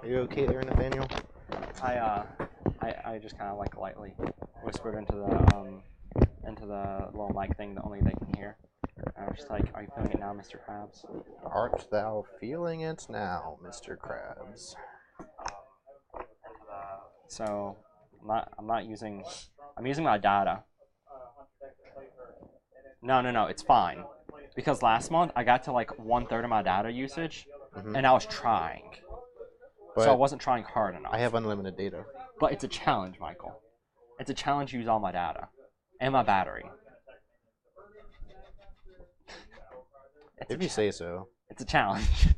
Are you okay there, Nathaniel? I just kind of like lightly whispered into the little mic thing that only they can hear. I was just like, "Are you feeling it now, Mr. Krabs?" Art thou feeling it now, Mr. Krabs? So I'm using my data. No, it's fine. Because last month I got to like 1/3 of my data usage, and I was trying. But So I wasn't trying hard enough. I have unlimited data. But it's a challenge, Michael. It's a challenge to use all my data. And my battery. If you say so. It's a challenge.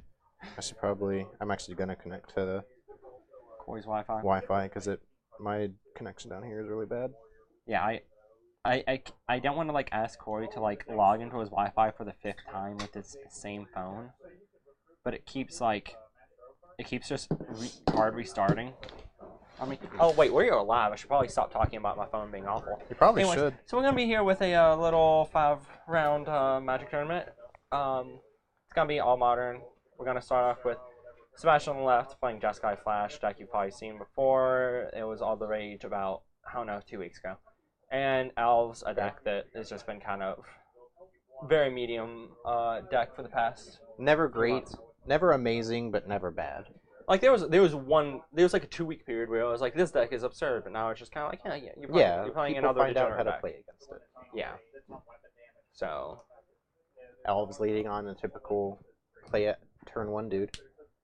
I should probably... I'm actually going to connect to the Corey's Wi-Fi? Wi-Fi, because my connection down here is really bad. Yeah, I don't want to like ask Corey to like log into his Wi-Fi for the 5th time with his same phone. But it keeps just hard restarting. I mean, oh wait, we're live. I should probably stop talking about my phone being awful. You probably should. So we're gonna be here with a little 5-round Magic tournament. It's gonna be all modern. We're gonna start off with Sebastian on the left playing Jeskai Flash, deck you've probably seen before. It was all the rage about, I don't know, 2 weeks ago. And Elves, a deck that has just been kind of very medium deck for the past. Never great, never amazing, but never bad. Like there was like a 2-week period where I was like, this deck is absurd, but now it's just kind of like, you're playing another find out how deck. to play against it. Yeah. So. Elves leading on a typical play at turn 1 dude.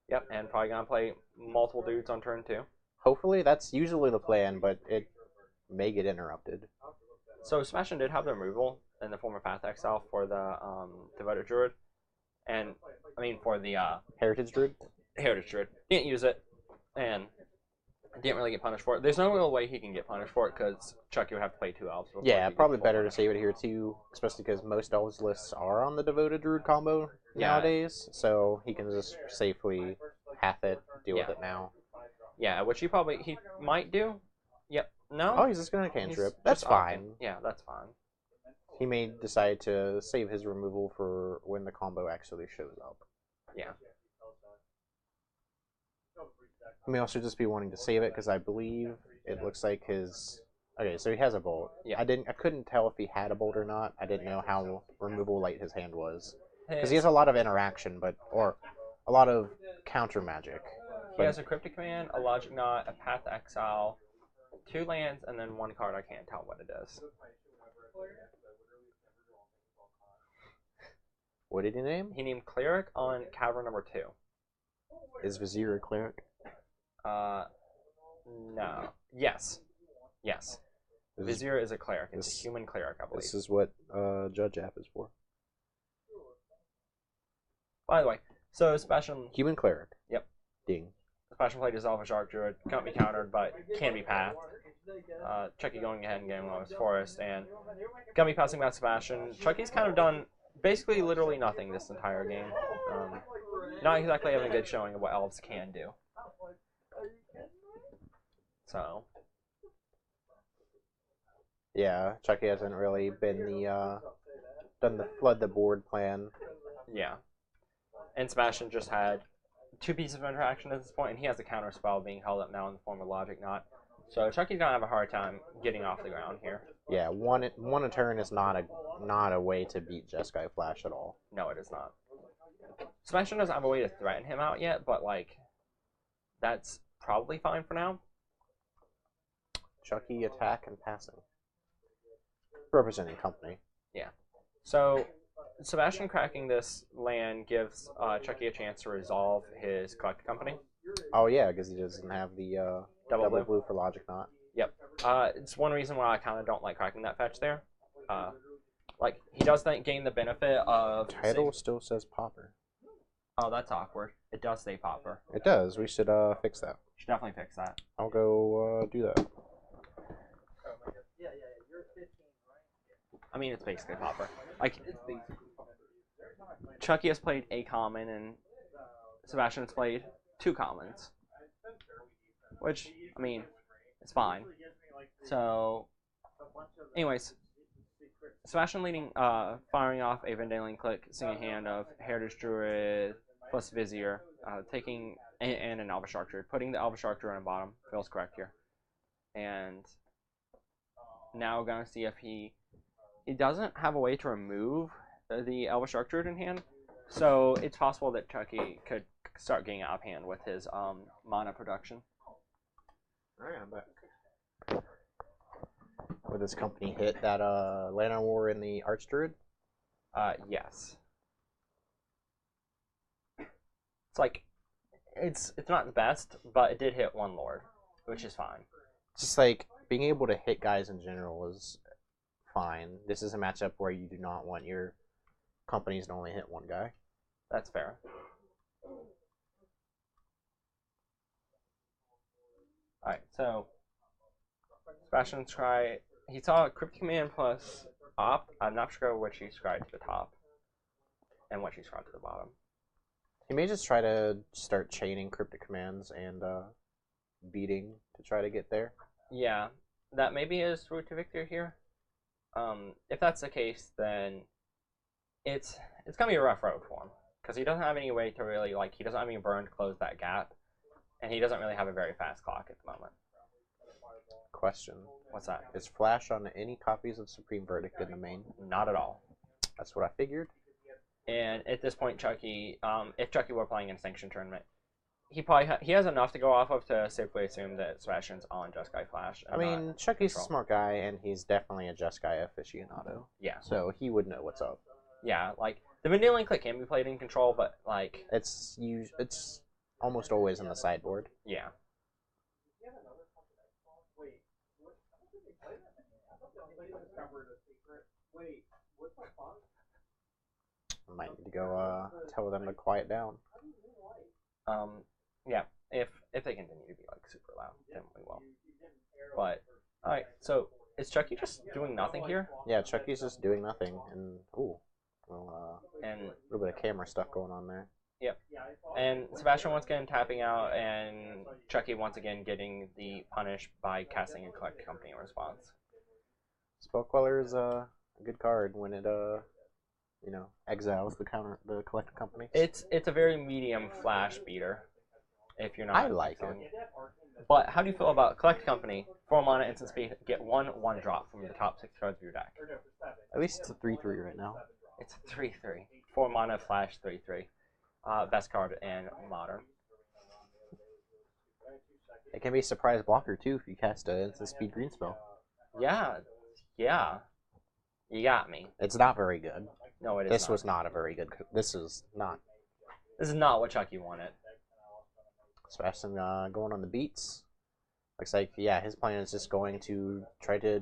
Yep, and probably gonna play multiple dudes on turn 2. Hopefully, that's usually the plan, but it may get interrupted. So Sebastian did have the removal in the form of Path Exile for the Devoted Druid, and I mean for the Heritage Druid. Heritage Druid. Didn't use it, and didn't really get punished for it. There's no real way he can get punished for it because Chucky would have to play 2 elves. Yeah, probably better to save it here too, especially because most elves lists are on the Devoted Druid combo nowadays, so he can just safely half it, deal with it now. Yeah, which he might do. Yep. No. Oh, he's just gonna cantrip. That's fine. Yeah, that's fine. He may decide to save his removal for when the combo actually shows up. Yeah. He may also just be wanting to save it because I believe it looks like his. Okay, so he has a bolt. Yeah. I couldn't tell if he had a bolt or not. I didn't know how removal light his hand was because he has a lot of interaction, or a lot of counter magic. He has a Cryptic Command, a Logic Knot, a Path Exile, 2 lands, and then 1 card. I can't tell what it is. What did he name? He named Cleric on Cavern number 2. Is Vizier a cleric? No. Yes. Vizier is a cleric. It's a human cleric, I believe. This is what Judge App is for. By the way, so Sebastian... Human cleric. Yep. Ding. Sebastian played his Elvish Arc Druid. Can't be countered, but can be pathed. Chucky going ahead and getting Lotus Forest, and gonna be passing back Sebastian. Chucky's kind of done basically literally nothing this entire game. Not exactly having a good showing of what elves can do. So. Yeah, Chucky hasn't really been done the flood the board plan. Yeah. And Sebastian just had 2 pieces of interaction at this point, and he has a counter spell being held up now in the form of Logic Knot. So Chucky's gonna have a hard time getting off the ground here. Yeah, one a turn is not a way to beat Jeskai Flash at all. No, it is not. Sebastian doesn't have a way to threaten him out yet, but like, that's probably fine for now. Chucky attack and passing. Representing company. Yeah. So Sebastian cracking this land gives Chucky a chance to resolve his Collect Company. Oh yeah, because he doesn't have the double blue for Logic Knot. Yep. It's one reason why I kind of don't like cracking that fetch there. Like, he does gain the benefit of... Title still says Pauper. Oh, that's awkward. It does say Pauper. It does. We should fix that. Should definitely fix that. I'll go do that. I mean, it's basically Pauper. Like, Chucky has played a common, and Sebastian has played 2 commons. Which, I mean, it's fine. So, anyways, Sebastian leading, firing off a Vendalian Click, seeing a hand of Heritage Druid plus Vizier, taking and an Alpha Structure. Putting the Alpha Structure on the bottom feels correct here. And now we're going to see if he doesn't have a way to remove the Alpha Structure in hand. So it's possible that Chucky could start getting out of hand with his mana production. Alright, I'm back. With his company hit that Land on War in the Archdruid? Yes. It's like it's not the best, but it did hit one Lord, which is fine. Just like being able to hit guys in general is fine. This is a matchup where you do not want your companies to only hit one guy. That's fair. Alright, so Sebastian scry. He saw Cryptic Command plus Op. I'm not sure which he scryed to the top and what he scryed to the bottom. He may just try to start chaining Cryptic Commands and beating to try to get there. Yeah, that may be his route to victory here. If that's the case, then it's gonna be a rough road for him because he doesn't have any way to really he doesn't have any burn to close that gap, and he doesn't really have a very fast clock at the moment. Question. What's that? Is Flash on any copies of Supreme Verdict in the main? Not at all. That's what I figured. And at this point, Chucky, if Chucky were playing in a sanctioned tournament, he has enough to go off of to safely assume that Sebastian's on Jeskai Flash. I mean, Chucky's a smart guy, and he's definitely a Jeskai aficionado. Yeah. So he would know what's up. Yeah, the Vanillion Click can be played in control, but it's almost always in the sideboard. Yeah. I might need to go tell them to quiet down. Yeah, if they continue to be super loud, then we will. But alright, so is Chucky just doing nothing here? Yeah, Chucky's just doing nothing, and and a little bit of camera stuff going on there. Yep. And Sebastian once again tapping out, and Chucky once again getting the punish by casting a Collect Company in response. Spellqueller is a good card when it exiles the collected company. It's a very medium flash beater. If you're not, I like it. But how do you feel about Collect Company? 4 mana, instant speed, get 1/1 drop from the top 6 cards of your deck. At least it's a 3/3 right now. It's a 3/3, 4 mana flash 3/3. Best card in Modern. It can be a surprise blocker too if you cast an instant speed green spell. Yeah. You got me. It's not very good. No, it is. This was not a very good. This is not. This is not what Chucky wanted. Sebastian going on the beats. Looks like his plan is just going to try to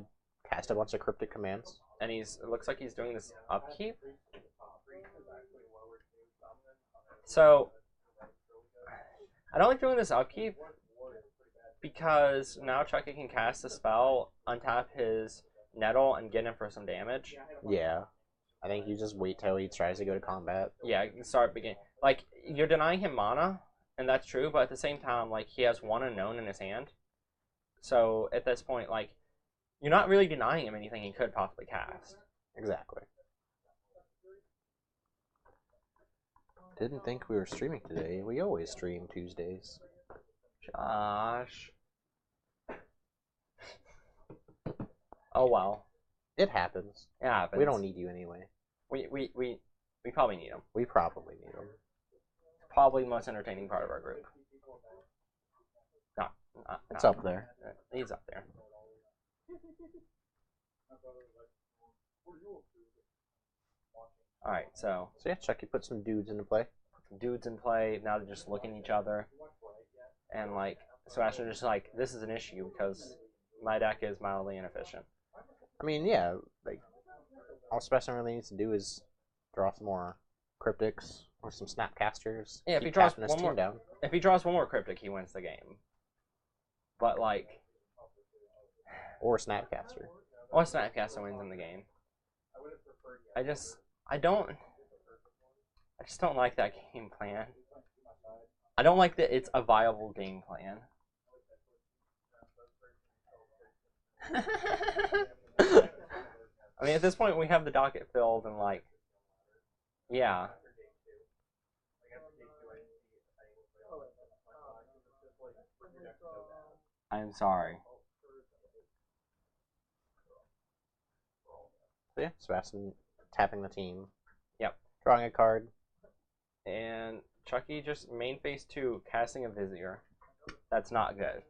cast a bunch of cryptic commands. And it looks like he's doing this upkeep. So I don't like doing this upkeep because now Chucky can cast a spell, untap his Nettle, and get him for some damage. Yeah. I think you just wait till he tries to go to combat. Yeah, you can start beginning. You're denying him mana, and that's true, but at the same time, he has one unknown in his hand. So at this point, you're not really denying him anything he could possibly cast. Exactly. Didn't think we were streaming today. We always stream Tuesdays. Josh. Oh well. It happens. It happens. We don't need you anyway. We probably need him. We probably need him. Probably the most entertaining part of our group. It's up there. He's up there. Alright, so yeah, Chucky put some dudes into play. Dudes in play, now they're just looking at each other. And Sebastian just this is an issue because my deck is mildly inefficient. I mean, yeah, all Sebastian really needs to do is draw some more cryptics or some snapcasters. Yeah, if he draws one more down. If he draws one more cryptic, he wins the game. But or snapcaster. Or snapcaster wins in the game. I just don't like that game plan. I don't like that it's a viable game plan. I mean, at this point, we have the docket filled, and yeah. I am sorry. So yeah, Sebastian tapping the team. Yep. Drawing a card. And Chucky just main phase 2, casting a Vizier. That's not good.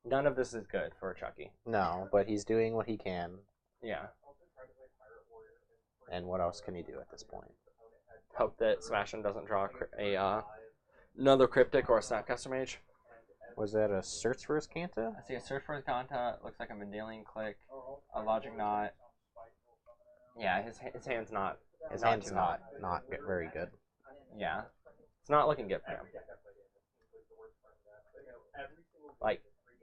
None of this is good for Chucky. No, but he's doing what he can. Yeah. And what else can he do at this point? Hope that Sebastian doesn't draw another Cryptic or a Snapcaster Mage. Was that a search for his Canta? I see a Search for his Conta. Looks like a Mendelian Click. A Logic Knot. Yeah, his hand's not. His hand's not very good. Yeah. It's not looking good for him. Like,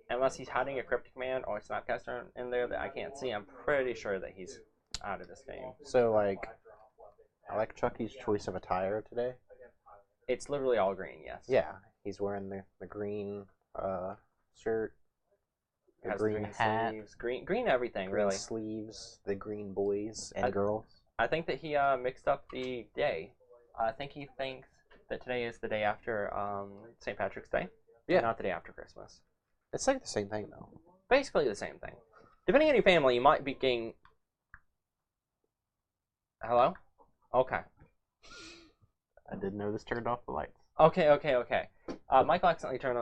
unless he's hiding a Cryptic Command or a Snapcaster in there that I can't see, I'm pretty sure that he's out of this game. So, like, I like Chucky's choice of attire today. It's literally all green, yes. Yeah, he's wearing the green shirt, the Has green hat, sleeves, green everything, green really. sleeves, the green boys and girls. I think that he mixed up the day. I think he thinks that today is the day after St. Patrick's Day. Yeah. Not the day after Christmas. It's like the same thing, though. Basically the same thing. Depending on your family, you might be getting... Hello? Okay. I didn't know this turned off the lights. Okay. Michael accidentally turned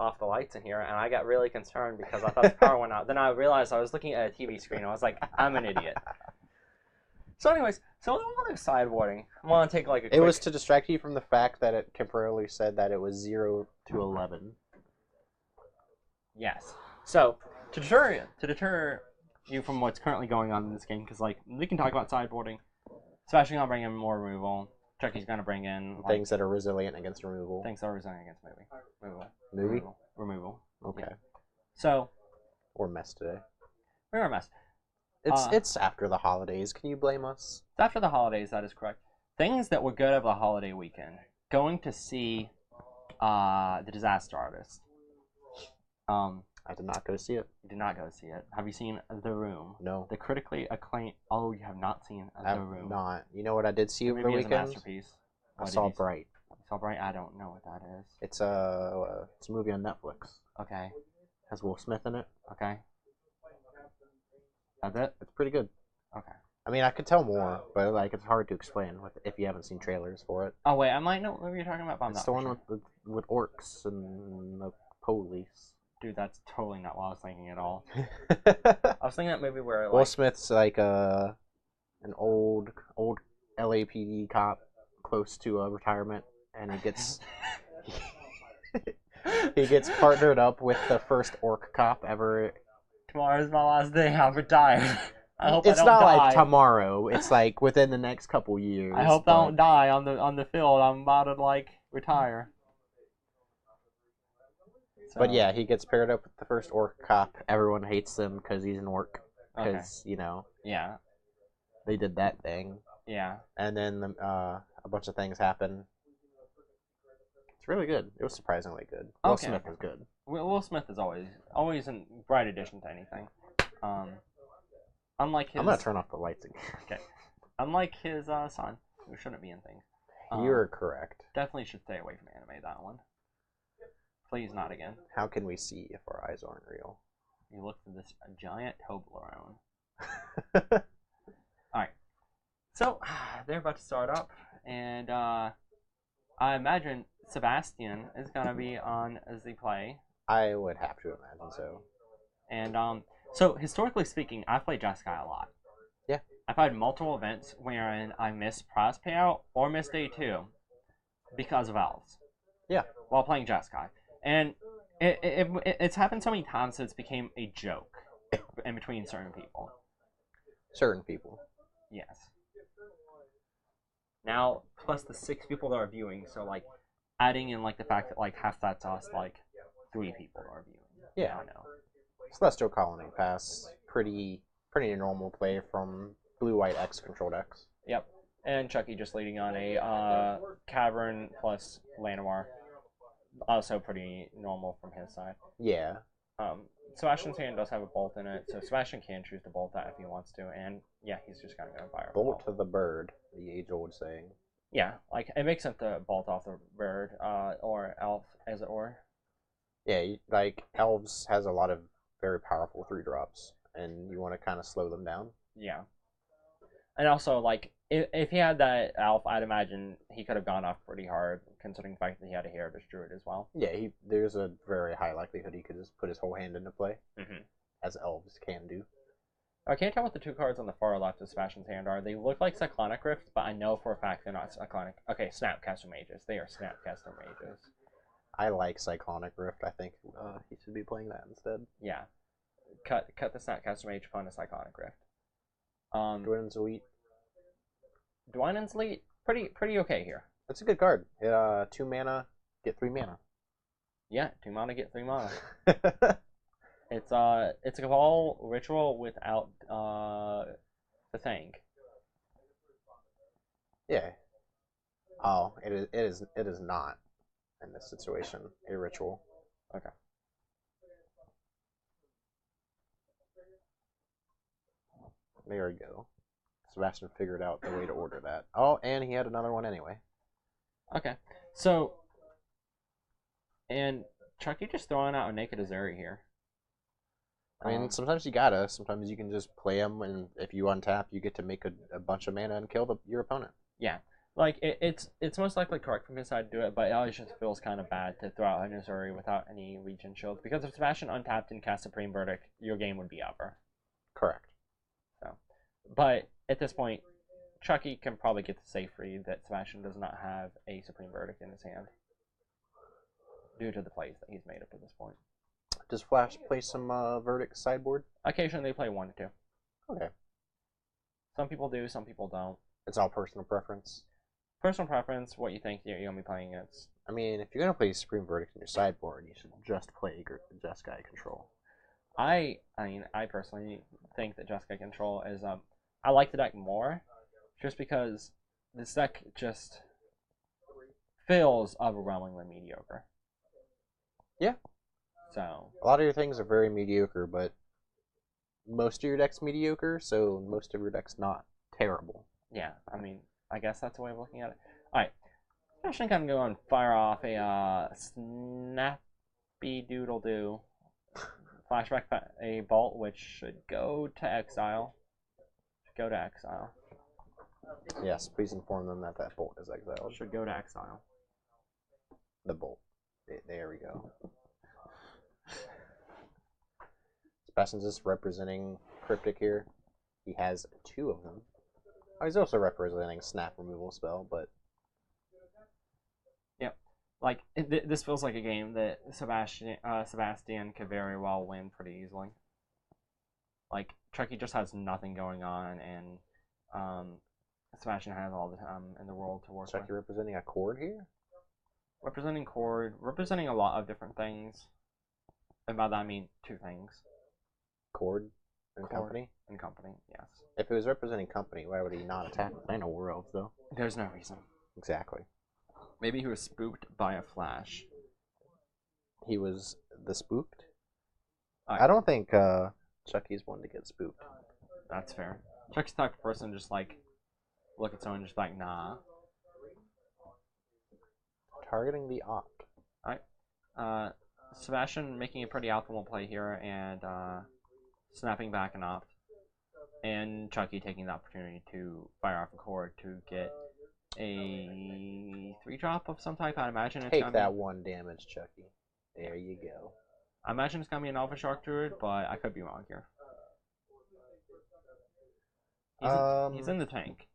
off the lights in here, and I got really concerned because I thought the power went out. Then I realized I was looking at a TV screen, and I was like, I'm an idiot. So anyways, so while they're sideboarding, I want to take like a quick... It was to distract you from the fact that it temporarily said that it was 0 to 11. Yes. So, to deter you from what's currently going on in this game, because like we can talk about sideboarding. Sebastian's gonna bring in more removal. Chucky's gonna bring in like, things that are resilient against removal. things that are resilient against removal. Okay. Yeah. So Or mess today. we're a mess. It's after the holidays. Can you blame us? It's after the holidays. That is correct. Things that were good of the holiday weekend. Going to see the Disaster Artist. I did not go see it. You did not go see it. Have you seen The Room? No. The critically acclaimed. Oh, you have not seen The Room. Not. You know what I did see over the Maybe it's a weekend? masterpiece. I saw Bright. You saw Bright? I don't know what that is. It's a movie on Netflix. Okay. Has Will Smith in it. Okay. That's it? It's pretty good. Okay. I mean, I could tell more, but like it's hard to explain if you haven't seen trailers for it. Oh, wait. I might know what you're talking about, but I'm It's not the one sure. with orcs and the police. Dude, that's totally not what I was thinking at all. I was thinking that movie where, like... Will Smith's like an old LAPD cop close to a retirement, and he gets he gets partnered up with the first orc cop ever. Tomorrow's my last day. I'm retired. I hope It's I don't not die. like tomorrow. It's like within the next couple years. I hope I don't die on the field. I'm about to like retire. So, But yeah, he gets paired up with the first orc cop. Everyone hates him because he's an orc. Okay. Because you know Yeah. they did that thing, Yeah. and then a bunch of things happen. It's really good. It was surprisingly good. Will Smith is good. Will Smith is always a bright addition to anything. Unlike his. I'm gonna turn off the lights again. Okay. Unlike his son, who shouldn't be in things. You're correct. Definitely should stay away from anime. That one. Please not again. How can we see if our eyes aren't real? You look for this giant Toblerone. Alright. So, they're about to start up, and I imagine Sebastian is going to be on as the play. I would have to imagine so. And, so, historically speaking, I've played Jeskai a lot. Yeah. I've had multiple events wherein I missed prize payout or missed day 2 because of elves. Yeah. While playing Jeskai. And it's happened so many times that it's became a joke in between certain people. Certain people. Yes. Now, plus the 6 people that are viewing, so like adding in like the fact that like half that's us, like 3 people are viewing. Yeah. I know. Celestial Colony Pass. Pretty normal play from Blue-White X control decks. Yep. And Chucky just leading on a Cavern plus Llanowar. Also pretty normal from his side. Yeah. Sebastian's hand does have a bolt in it, so Sebastian can choose to bolt that if he wants to, and yeah, he's just gonna go fire. Bolt to the bird, the age-old saying. Yeah, like it makes sense to bolt off the bird, or elf, as it were. Yeah, like Elves has a lot of very powerful 3-drops, and you want to kind of slow them down. Yeah. And also, like, if he had that elf, I'd imagine he could have gone off pretty hard, considering the fact that he had a Heritage Druid as well. Yeah, there's a very high likelihood he could just put his whole hand into play, Mm-hmm. as Elves can do. I can't tell what the 2 cards on the far left of Sebastian's hand are. They look like Cyclonic Rift, but I know for a fact they're not Cyclonic. Okay, Snapcaster Mages. They are Snapcaster Mages. I like Cyclonic Rift. I think he should be playing that instead. Yeah. Cut the Snapcaster Mage, fun a Cyclonic Rift. Dwynen's Elite. Dwynen's Elite, pretty okay here. That's a good card. 2 mana, get 3 mana. Yeah, 2 mana, get 3 mana. It's a Cabal ritual without the thing. Yeah. Oh, it is not in this situation a ritual. Okay. There we go. Sebastian figured out the way to order that. Oh, and he had another one anyway. Okay. So, and Chucky just throwing out a Naked Azuri here. I mean, sometimes you gotta. Sometimes you can just play them, and if you untap, you get to make a bunch of mana and kill your opponent. Yeah. Like, it's most likely correct from his side to do it, but it always just feels kind of bad to throw out an Azuri without any Legion shields. Because if Sebastian untapped and cast Supreme Verdict, your game would be over. Correct. So, but at this point, Chucky can probably get the safe read that Sebastian does not have a Supreme Verdict in his hand. Due to the plays that he's made up to this point. Does Flash play some Verdict sideboard? Occasionally they play 1 to 2. Okay. Some people do, some people don't. It's all personal preference. Personal preference, what you think you're going to be playing against. I mean, if you're going to play Supreme Verdict in your sideboard, you should just play Jeskai Control. I personally think that Jeskai Control is, I like the deck more, just because this deck just feels overwhelmingly mediocre. Yeah. So a lot of your things are very mediocre, but most of your deck's mediocre, so most of your deck's not terrible. Yeah, I mean, I guess that's a way of looking at it. Alright, I'm actually going to go and fire off a snappy doodle-doo flashback, a bolt, which should go to exile. Yes, please inform them that that bolt is exiled. Should go to exile. The bolt. There we go. Sebastian's just representing Cryptic here. He has 2 of them. Oh, he's also representing Snap Removal Spell, but... Yep. Like, this feels like a game that Sebastian could very well win pretty easily. Like, Chucky just has nothing going on, and Sebastian has all the time in the world to work with. Chucky representing a chord here? Representing chord, representing a lot of different things. And by that I mean 2 things. Chord and company? And company, yes. If it was representing company, why would he not attack Final Worlds, though? There's no reason. Exactly. Maybe he was spooked by a flash. He was the spooked? Right. I don't think Chucky's one to get spooked. That's fair. Chucky's the type of person just like, look at someone and just like, nah. Targeting the Opt. Alright. Sebastian making a pretty optimal play here and snapping back an Opt. And Chucky taking the opportunity to fire off a chord to get a 3-drop of some type. I'd imagine it's Take that 1 damage, Chucky. There you go. I imagine it's going to be an Alpha Shark Druid, but I could be wrong here. He's in the tank.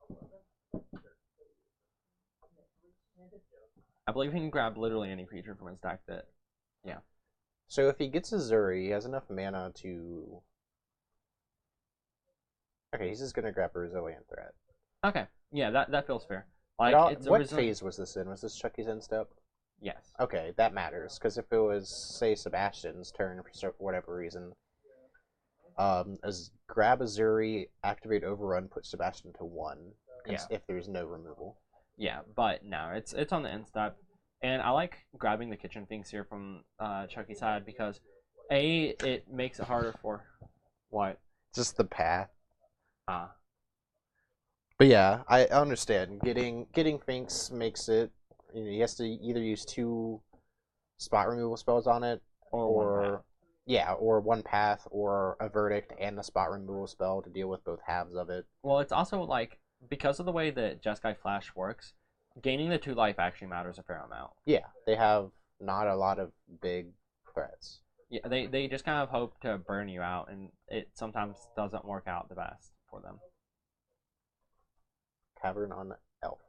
I believe he can grab literally any creature from his deck that... Yeah. So if he gets Azuri, he has enough mana to... Okay, he's just going to grab a Resilient Threat. Okay. Yeah, that feels fair. Like, what phase was this in? Was this Chucky's end step? Yes. Okay, that matters, because if it was, say, Sebastian's turn for whatever reason, as grab Azuri, activate Overrun, put Sebastian to 1, if there's no removal. Yeah, but no, it's on the end step. And I like grabbing the kitchen things here from Chucky's side because, A, it makes it harder for... What? Just the path. But yeah, I understand. Getting Finks makes it... he has to either use 2 spot removal spells on it, Or one path. or yeah, or one path, or a verdict and a spot removal spell to deal with both halves of it. Well, it's also like because of the way that Jeskai Flash works, gaining the 2 life actually matters a fair amount. Yeah, they have not a lot of big threats. Yeah, they just kind of hope to burn you out, and it sometimes doesn't work out the best for them. Cavern on Elf,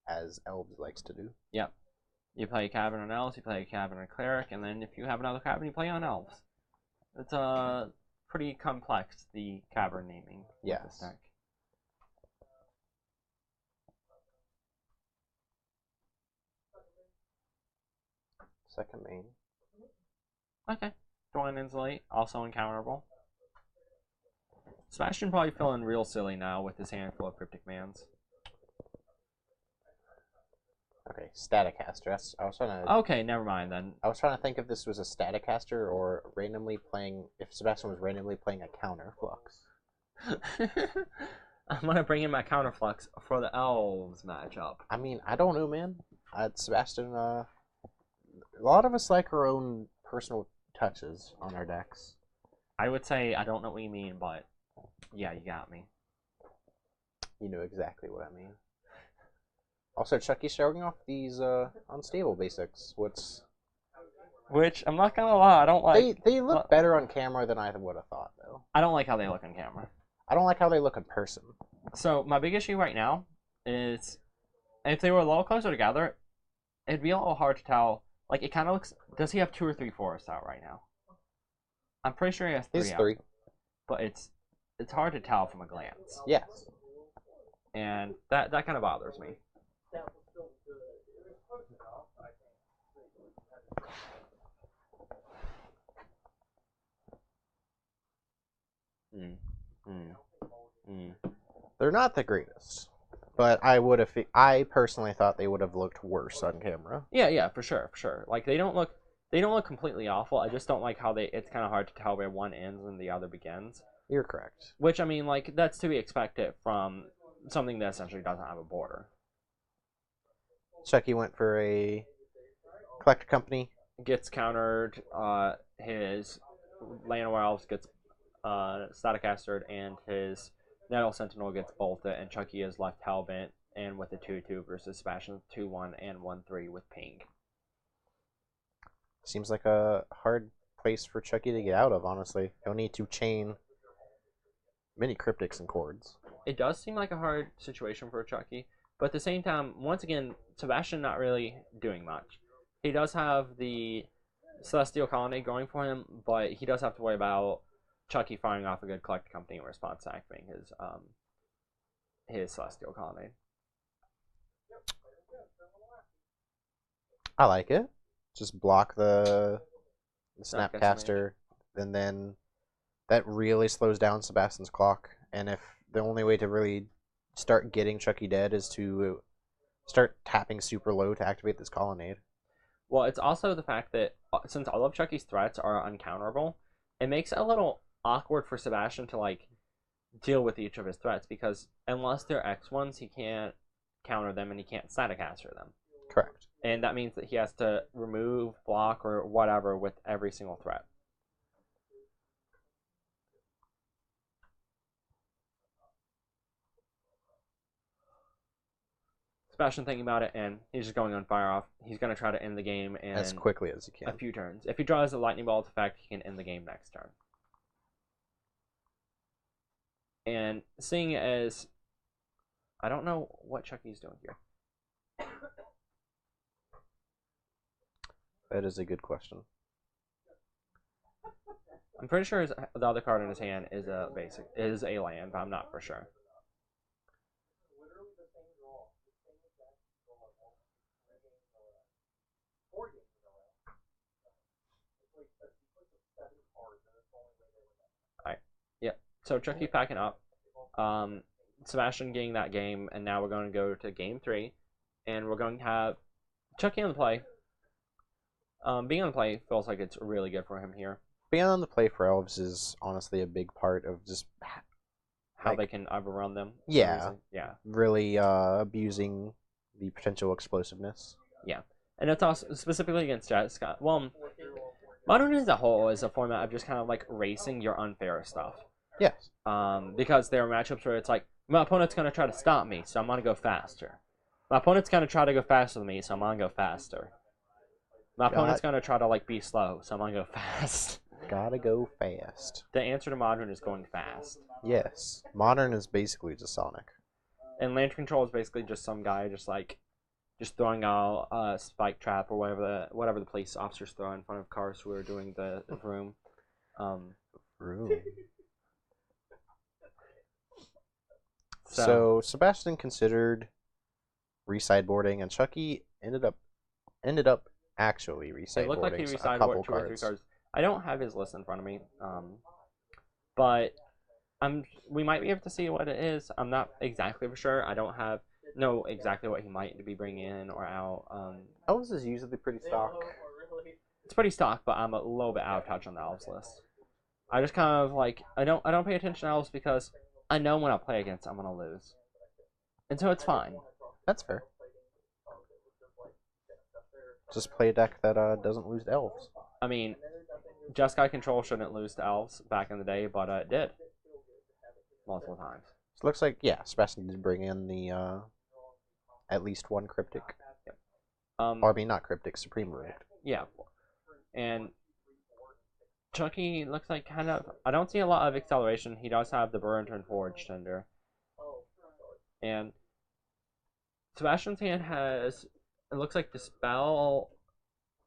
as Elves likes to do. Yep. You play Cavern on Elves, you play Cavern on Cleric, and then if you have another Cavern, you play on Elves. It's pretty complex, the Cavern naming. Yes. Deck. Second main. Okay. Join Insulate, also encounterable. Sebastian probably feeling real silly now with his handful of Cryptic Mans. Okay, Staticaster. I was trying to. Okay, never mind then. I was trying to think if this was a Staticaster or randomly playing. If Sebastian was randomly playing a counter flux. I'm gonna bring in my counterflux for the Elves matchup. I mean, I don't know, man. Sebastian. A lot of us like our own personal touches on our decks. I would say I don't know what you mean, but yeah, you got me. You know exactly what I mean. Also, Chucky's showing off these unstable basics. Which I'm not gonna lie, I don't like. They look better on camera than I would have thought, though. I don't like how they look on camera. I don't like how they look in person. So my big issue right now is if they were a little closer together, it'd be a little hard to tell. Like it kind of looks. Does he have 2 or 3 forests out right now? I'm pretty sure he has 3. He's 3, but it's hard to tell from a glance. Yes. And that kind of bothers me. They're not the greatest, but I personally thought they would have looked worse on camera. Yeah, for sure. Like they don't look completely awful. I just don't like how it's kind of hard to tell where one ends and the other begins. You're correct. Which I mean, like that's to be expected from something that essentially doesn't have a border. Chucky went for a collector company. Gets countered. His Llanowar Elves gets Staticastered, and his Nettle Sentinel gets bolted, and Chucky is left hellbent and with a 2/2 versus Sebastian's 2/1 and 1/3 with ping. Seems like a hard place for Chucky to get out of, honestly. He'll need to chain many cryptics and chords. It does seem like a hard situation for Chucky, but at the same time, once again, Sebastian not really doing much. He does have the Celestial Colony going for him, but he does have to worry about Chucky firing off a good collector company in response to activating his Celestial Colony. I like it. Just block the Snapcaster, and then that really slows down Sebastian's clock. And if the only way to really start getting Chucky dead is to start tapping super low to activate this colonnade. Well, it's also the fact that since all of Chucky's threats are uncounterable, it makes it a little awkward for Sebastian to like deal with each of his threats, because unless they're X ones, he can't counter them and he can't Staticaster them. Correct. And that means that he has to remove, block, or whatever with every single threat. Sebastian thinking about it, and he's just going on fire off. He's going to try to end the game in as quickly as he can. A few turns. If he draws a lightning bolt effect, he can end the game next turn. And seeing as I don't know what Chucky's doing here. That is a good question. I'm pretty sure the other card in his hand is a land, but I'm not for sure. Alright. Yep. So Chucky's packing up. Sebastian getting that game, and now we're going to go to game 3, and we're going to have Chucky on the play. Being on the play feels like it's really good for him here. Being on the play for Elves is honestly a big part of just how they can overrun them. Yeah. Yeah. Really abusing the potential explosiveness. Yeah. And it's also specifically against Jet Scott. Well, Modern as a whole is a format of just kind of like racing your unfair stuff. Yes. Because there are matchups where it's like my opponent's gonna try to stop me, so I'm gonna go faster. My opponent's gonna try to go faster than me, so I'm gonna go faster. My opponent's gonna try to like be slow, so I'm gonna go fast. Gotta go fast. The answer to modern is going fast. Yes. Modern is basically just Sonic. And land control is basically just some guy just throwing out a spike trap or whatever the police officers throw in front of cars who are doing the room. Room. So Sebastian considered resideboarding, and Chucky ended up actually resideboarding it looked like he a resideboarded couple 2 or 3 cards. cards. I don't have his list in front of me, but we might be able to see what it is. I'm not exactly for sure. I don't know exactly what he might be bringing in or out. Elves is usually pretty stock. It's pretty stock, but I'm a little bit out of touch on the elves list. I just kind of like I don't pay attention to elves because I know when I play against I'm gonna lose, and so it's fine. That's fair. Just play a deck that doesn't lose to elves. I mean, Jeskai Control shouldn't lose to elves back in the day, but it did multiple times. So it looks like Sebastian did bring in the at least one cryptic. Yep. Or I mean, not cryptic, Supreme Verdict. Yeah, and Chucky looks like kind of. I don't see a lot of acceleration. He does have the burn turn forward tender, and Sebastian's hand has. It looks like Dispel,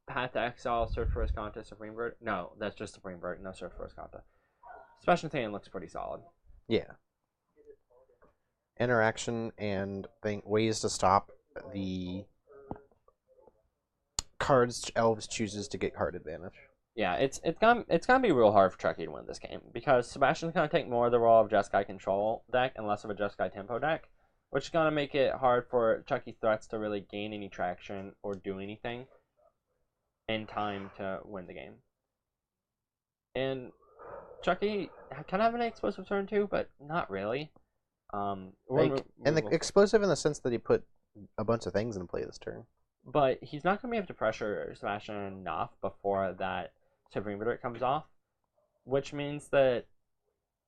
Path to Exile, Search for Escanta, Supreme Verdict. No, that's just Supreme Verdict, no Search for Escanta. Sebastian's hand looks pretty solid. Yeah. Interaction and ways to stop the cards elves chooses to get card advantage. Yeah, it's gonna be real hard for Chucky to win this game because Sebastian's gonna take more of the role of Jeskai control deck and less of a Jeskai tempo deck, which is gonna make it hard for Chucky threats to really gain any traction or do anything in time to win the game. And Chucky kind of have an explosive turn too, but not really. Explosive in the sense that he put a bunch of things in play this turn. But he's not gonna be able to pressure Sebastian enough before that Supreme Verdict comes off, which means that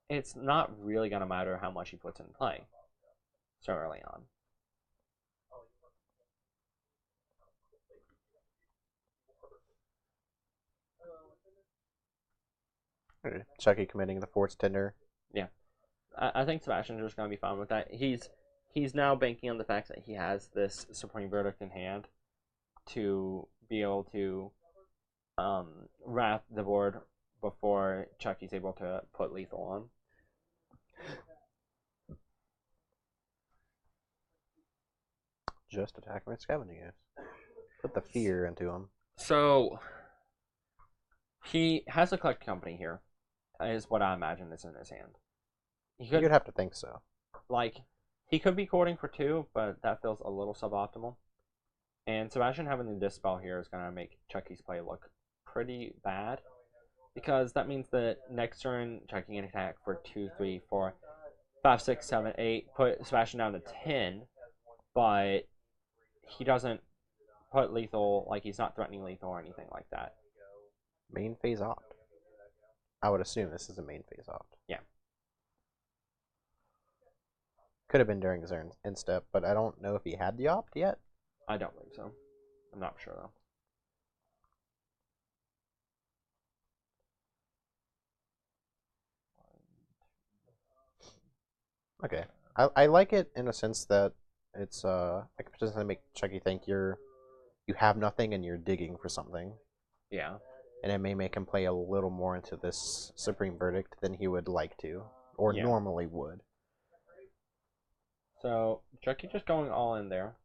it's not really gonna matter how much he puts in play so early on. Chucky committing the force tender. Yeah, I think Sebastian's just gonna be fine with that. He's now banking on the fact that he has this Supreme Verdict in hand to be able to wrap the board before Chucky's able to put lethal on. Just attack my scavenging. Put the fear into him. So he has a collect company here, is what I imagine is in his hand. You'd have to think so. Like, he could be courting for 2, but that feels a little suboptimal. And Sebastian having the Dispel here is going to make Chucky's play look pretty bad. Because that means that next turn, Chucky can attack for 2, 3, 4, 5, 6, 7, 8, put Sebastian down to 10, but he doesn't put lethal, like he's not threatening lethal or anything like that. Main phase opt. I would assume this is a main phase opt. Yeah. Could have been during his end step, but I don't know if he had the opt yet. I don't think so. I'm not sure though. Okay. I like it in a sense that it's it potentially make Chucky think you have nothing and you're digging for something. Yeah. And it may make him play a little more into this Supreme Verdict than he would like to, or normally would. So Chucky just going all in there.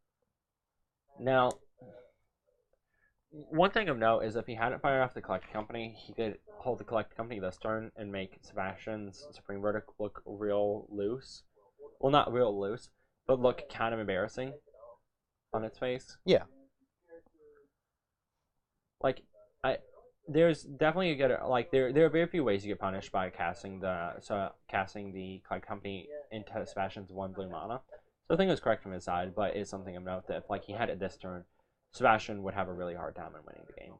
Now, one thing of note is if he hadn't fired off the Collect Company, he could hold the Collect Company this turn and make Sebastian's Supreme Verdict look real loose. Well, not real loose, but look kind of embarrassing on its face. Yeah. Like, there's definitely a good, like, there are very few ways you get punished by casting the Collect Company into Sebastian's 1 blue mana. So I think it was correct from his side, but it's something of note that if like he had it this turn, Sebastian would have a really hard time in winning the game.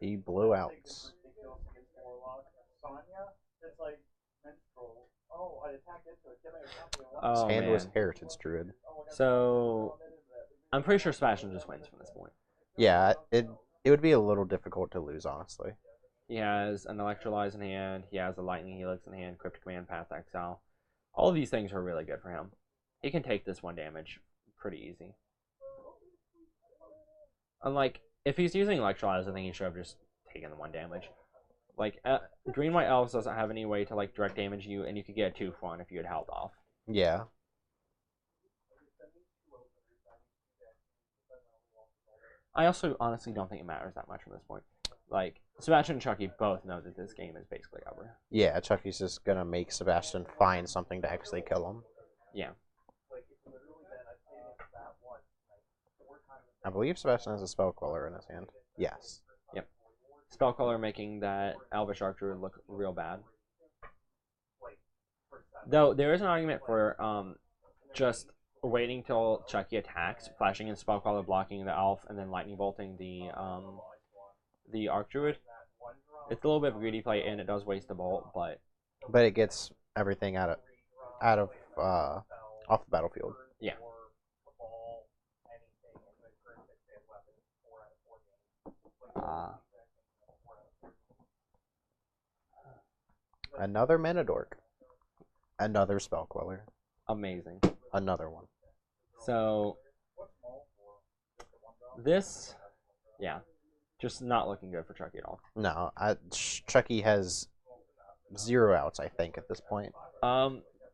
He blew out. His Oh hand was man. Heritage Druid. So I'm pretty sure Sebastian just wins from this point. Yeah, it would be a little difficult to lose, honestly. He has an Electrolyze in hand. He has a Lightning Helix in hand. Cryptic Command, Path Exile. All of these things are really good for him. He can take this 1 damage pretty easy. Unlike, if he's using Electrolyze, I think he should have just taken the 1 damage. Like, Green White Elves doesn't have any way to, like, direct damage you, and you could get a 2-for-1 if you had held off. Yeah. I also honestly don't think it matters that much from this point. Like, Sebastian and Chucky both know that this game is basically over. Yeah, Chucky's just gonna make Sebastian find something to actually kill him. Yeah. I believe Sebastian has a spell queller in his hand. Yes. Yep. Spellcaller making that Elvish Archdruid look real bad. Though there is an argument for just waiting till Chucky attacks, flashing in Spellcaller, blocking the Elf, and then Lightning Bolting the Archdruid. It's a little bit of a greedy play, and it does waste a bolt, but it gets everything out of off the battlefield. Yeah. Another Mana Dork. Another Spell Queller. Amazing. Another one. So this, yeah, just not looking good for Chucky at all. No, Chucky has 0 outs, I think, at this point.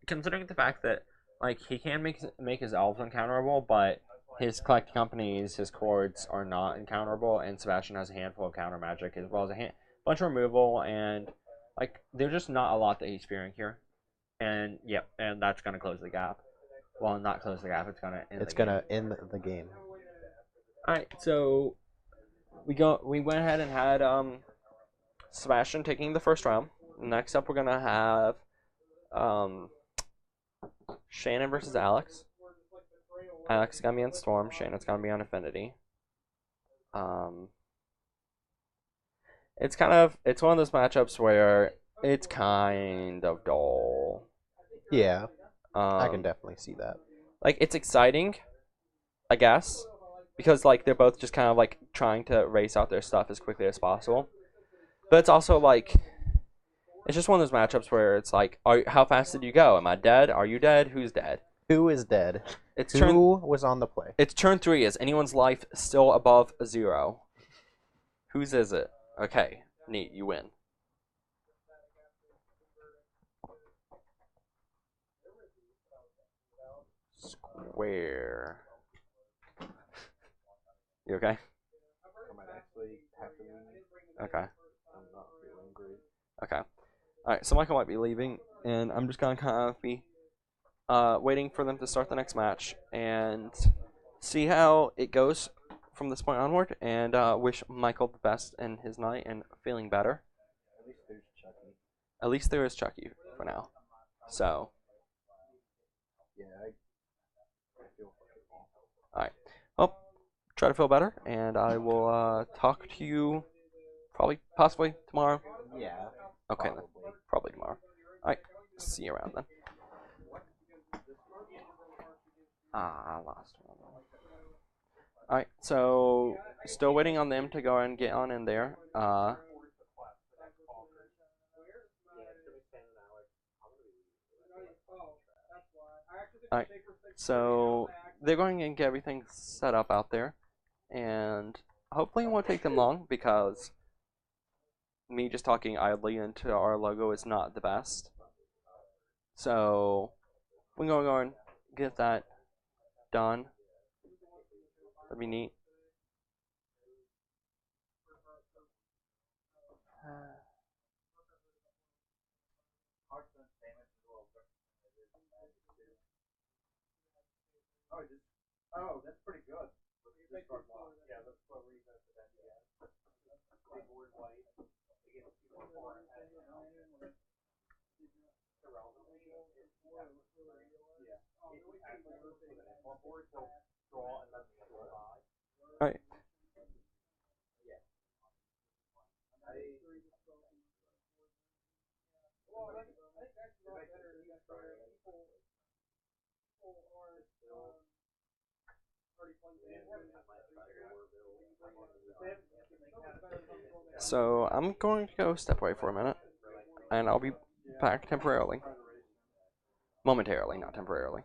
Considering the fact that like he can make his elves uncounterable, but his collect companies, his chords are not uncounterable, and Sebastian has a handful of counter magic as well as a bunch of removal, and like there's just not a lot that he's fearing here. And yep, and that's gonna close the gap. Well, not close the gap. It's gonna end. It's gonna end the game. All right, so we went ahead and had Sebastian taking the first round. Next up, we're gonna have Shannon versus Alex. Alex is gonna be on Storm. Shannon's gonna be on Affinity. It's one of those matchups where it's kind of dull. Yeah, I can definitely see that. Like, it's exciting, I guess, because like they're both just kind of like trying to race out their stuff as quickly as possible. But it's also like it's just one of those matchups where it's like, how fast did you go? Am I dead? Are you dead? Who's dead? Who is dead? Who was on the play? It's turn 3. Is anyone's life still above 0? Whose is it? Okay, neat. You win. Square. You okay? I might actually have to leave. Okay. I'm not feeling great. Okay. Alright, so Michael might be leaving, and I'm just gonna kind of be waiting for them to start the next match and see how it goes from this point onward, and wish Michael the best in his night and feeling better. At least there's Chucky. At least there is Chucky for now. So. Yeah, I feel Alright. Well, try to feel better, and I will talk to you possibly tomorrow. Yeah. Okay, then. Probably tomorrow. Alright, see you around then. I lost one. Alright, so still waiting on them to go and get on in there. Alright, so they're going to get everything set up out there, and hopefully it won't take them long, because me just talking idly into our logo is not the best. So we're going to go and get that done. That'd be neat. Oh, that's pretty good. Yeah, that's what Alright. So I'm going to go step away for a minute, and I'll be back temporarily. Momentarily, not temporarily.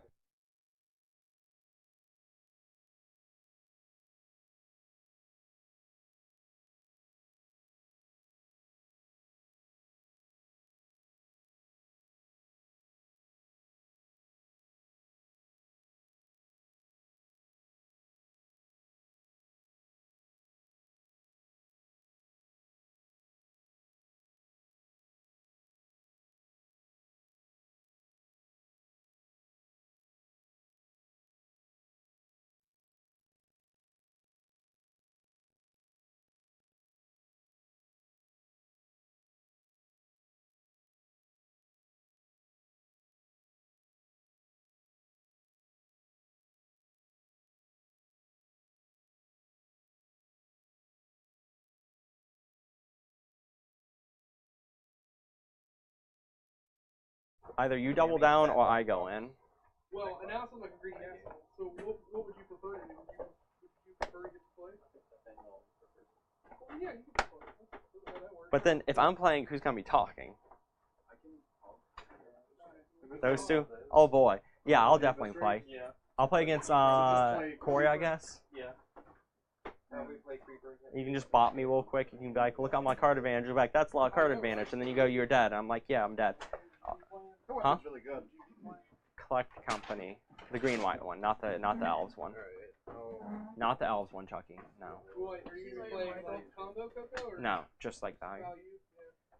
Either you double down or I go in. Well, and now it sounds like a green asshole. So what would you prefer to do? Would you prefer to get to play? Well, yeah, you can play. That works. But then if I'm playing, who's going to be talking? Those two? Oh boy. Yeah, I'll definitely play. Yeah. I'll play against Corey, I guess. Yeah. You can just bot me real quick. You can be like, look at my card advantage. You're like, that's a lot of card advantage. And then you go, you're dead. And I'm like, yeah, I'm dead. Huh? Really good. Collect company. The green white one, not the elves one. Not the elves one, Chucky. No. Wait, are you going to play combo Coco? Or No, just like value.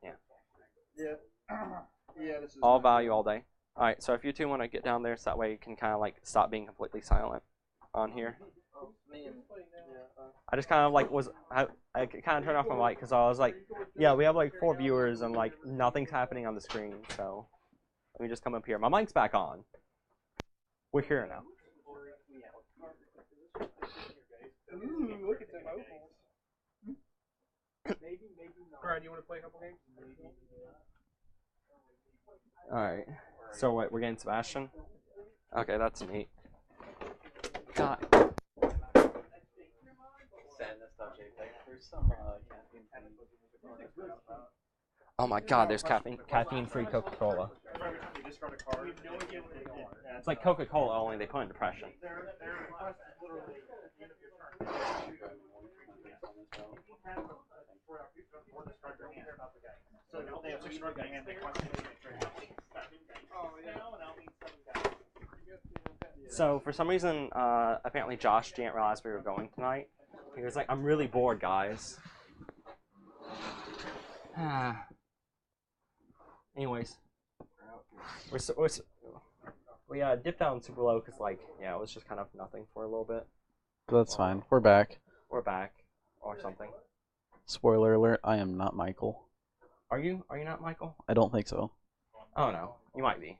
Yeah. Yeah. Yeah, this is All value all day. Alright, so if you two want to get down there so that way you can kind of like stop being completely silent on here. I just kind of like I kind of turned off my mic because I was like, yeah, we have like 4 viewers and like nothing's happening on the screen, so let me just come up here. My mic's back on. We're here now. Ooh, look at them opals. Alright, do you want to play a couple games? Alright, so what, we're getting Sebastian? Okay, that's neat. God. Oh my god, there's caffeine-free Coca-Cola. It's like Coca-Cola, only they put in depression. So for some reason, apparently Josh didn't realize we were going tonight. He was like, "I'm really bored, guys." Anyways, we dipped down super low because like it was just kind of nothing for a little bit. That's fine. We're back. We're back, or something. Spoiler alert, I am not Michael. Are you? Are you not Michael? I don't think so. Oh no, you might be.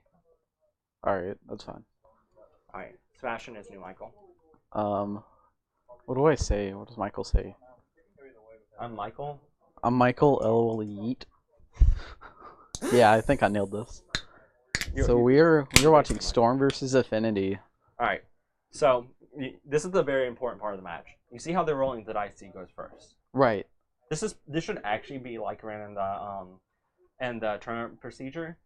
Alright, that's fine. Alright, Sebastian is new Michael. What do I say? What does Michael say? I'm Michael. I'm Michael L. Yeet. Yeah, I think I nailed this. So we're watching Storm versus Affinity. Alright, so this is the very important part of the match. You see how they're rolling the dice, he goes first. Right. This should actually be like ran in the tournament procedure.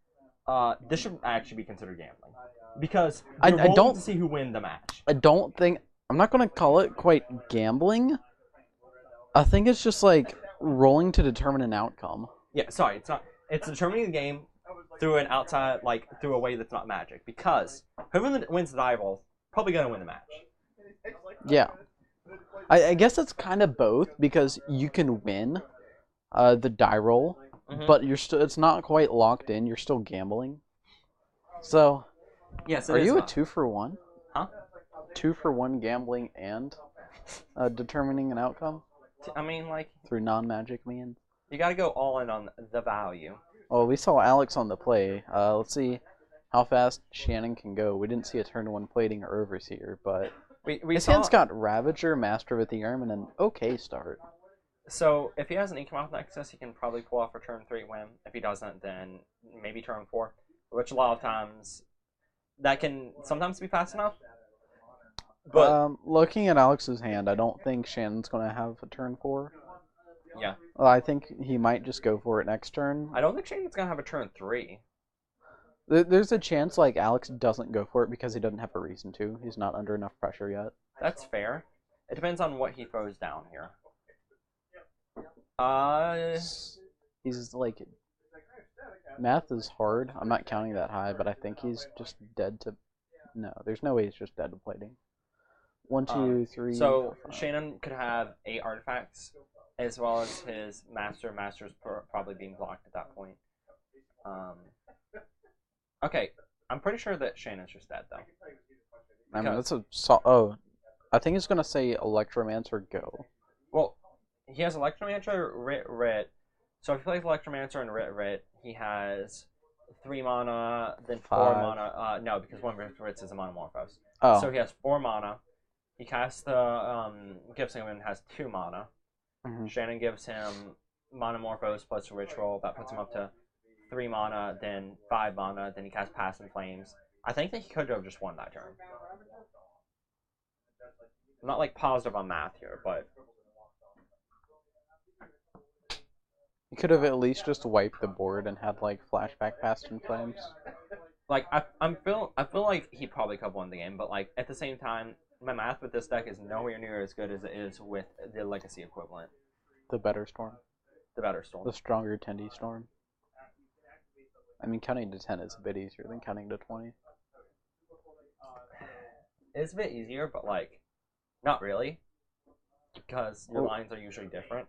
This should actually be considered gambling because I you're rolling don't to see who win the match. I don't think I'm not gonna call it quite gambling. I think it's just like rolling to determine an outcome. Yeah, sorry, it's not. It's determining the game through an outside, like through a way that's not magic. Because whoever wins the die roll probably gonna win the match. Yeah. I guess it's kind of both because you can win the die roll, but you're still it's not quite locked in. You're still gambling. So, yes, are you a 2-for-1? Huh? 2-for-1 gambling and determining an outcome? I mean, like through non-magic means. You gotta go all in on the value. Oh, we saw Alex on the play. Let's see how fast Shannon can go. We didn't see a turn 1 plating or overseer, but we his saw... hand's got Ravager, Master of the Arm, and an okay start. So if he has an Ecomouth Nexus, he can probably pull off a turn 3 win. If he doesn't, then maybe turn 4, which a lot of times that can sometimes be fast enough. But looking at Alex's hand, I don't think Shannon's going to have a turn 4. yeah, Well, I think he might just go for it next turn. I don't think Shannon's gonna have a turn 3. There's a chance like Alex doesn't go for it because he doesn't have a reason to. He's not under enough pressure yet. That's fair. It depends on what he throws down here. He's like, math is hard. I'm not counting that high, but I think he's just dead to. No, there's no way he's just dead to plating. 1, 2, 3. So 4, 5. Shannon could have 8 artifacts, as well as his master. Master's probably being blocked at that point. Okay, I'm pretty sure that Shannon's just dead though. I mean, that's a I think it's gonna say Electromancer go. Well, he has Electromancer, Rit. So if he plays Electromancer and Rit, he has 3 mana, then 4 5. mana. No, because one of Rits is a Monomorphos. Oh. So he has 4 mana. He casts the gives him and has 2 mana. Mm-hmm. Shannon gives him Monomorphos plus Ritual. That puts him up to 3 mana, then 5 mana. Then he casts Past in Flames. I think that he could have just won that turn. I'm not like positive on math here, but He could have at least just wiped the board and had like flashback Past in Flames. like I feel like he probably could have won the game, but like at the same time, my math with this deck is nowhere near as good as it is with the Legacy equivalent. The better Storm. The better Storm. The stronger 10D Storm. I mean, counting to 10 is a bit easier than counting to 20. It's a bit easier, but like, not really, because your lines are usually different.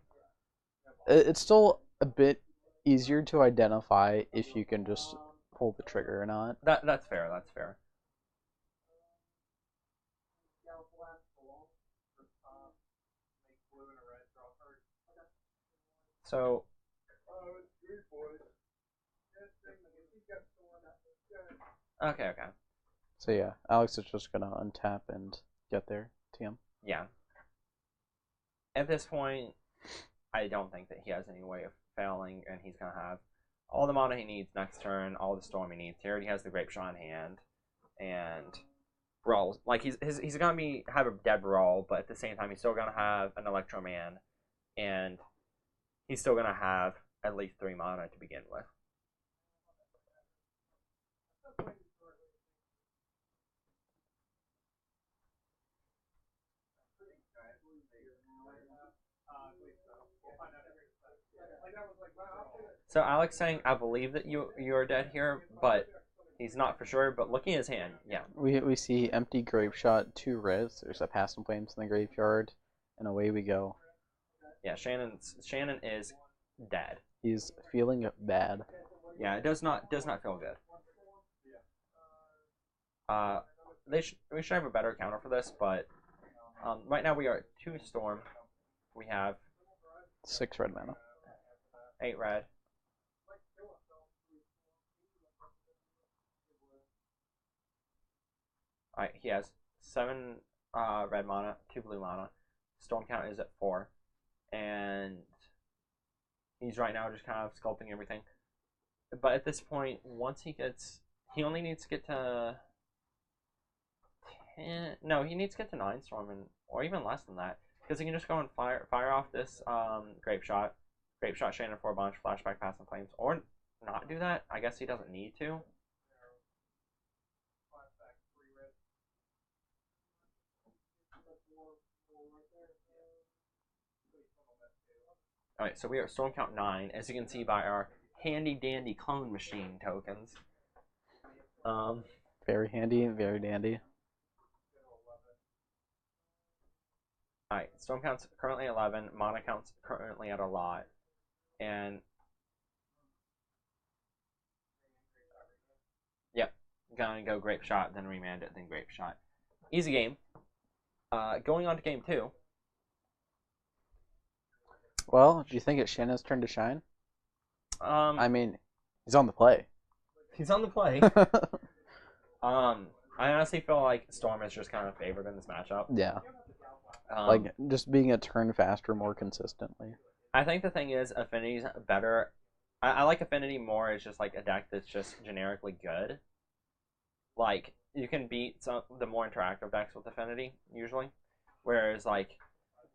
It's still a bit easier to identify if you can just pull the trigger or not. That's fair. That's fair. So. Okay. So yeah, Alex is just gonna untap and get there. TM. Yeah. At this point, I don't think that he has any way of failing, and he's gonna have all the mana he needs next turn, all the storm he needs. He already has the Grape Shot in hand, and Brawl. Like he's gonna have a dead Brawl, but at the same time he's still gonna have an Electro Man, and he's still gonna have at least 3 mana to begin with. So Alex saying, I believe that you're dead here, but he's not for sure. But looking at his hand, yeah. We see empty Grave Shot, 2 res. There's a Past in Flames in the graveyard, and away we go. Yeah, Shannon is dead. He's feeling bad. Yeah, it does not feel good. We should have a better counter for this, but right now we are at 2 storm. We have 6 red mana. 8 red. Alright, he has 7 red mana, 2 blue mana. Storm count is at 4. And he's right now just kind of sculpting everything. But at this point, once he only needs to get to 10. No, he needs to get to 9 storm, or even less than that. Because he can just go and fire off this Grape Shot. Grape Shot Shannon for a bunch, flashback, Past in Flames, or not do that. I guess he doesn't need to. Alright, so we are at storm count 9, as you can see by our handy dandy clone machine tokens. Very handy and very dandy. Alright, storm count's currently 11, mana count's currently at a lot. And yep, gonna go Grape Shot, then remand it, then Grape Shot. Easy game. Going on to game 2. Well, do you think it's Shannon's turn to shine? I mean, he's on the play. He's on the play. I honestly feel like Storm is just kind of favored in this matchup. Yeah. Like, just being a turn faster more consistently. I think the thing is, Affinity's better. I like Affinity more as just like a deck that's just generically good. Like, you can beat the more interactive decks with Affinity, usually. Whereas, like,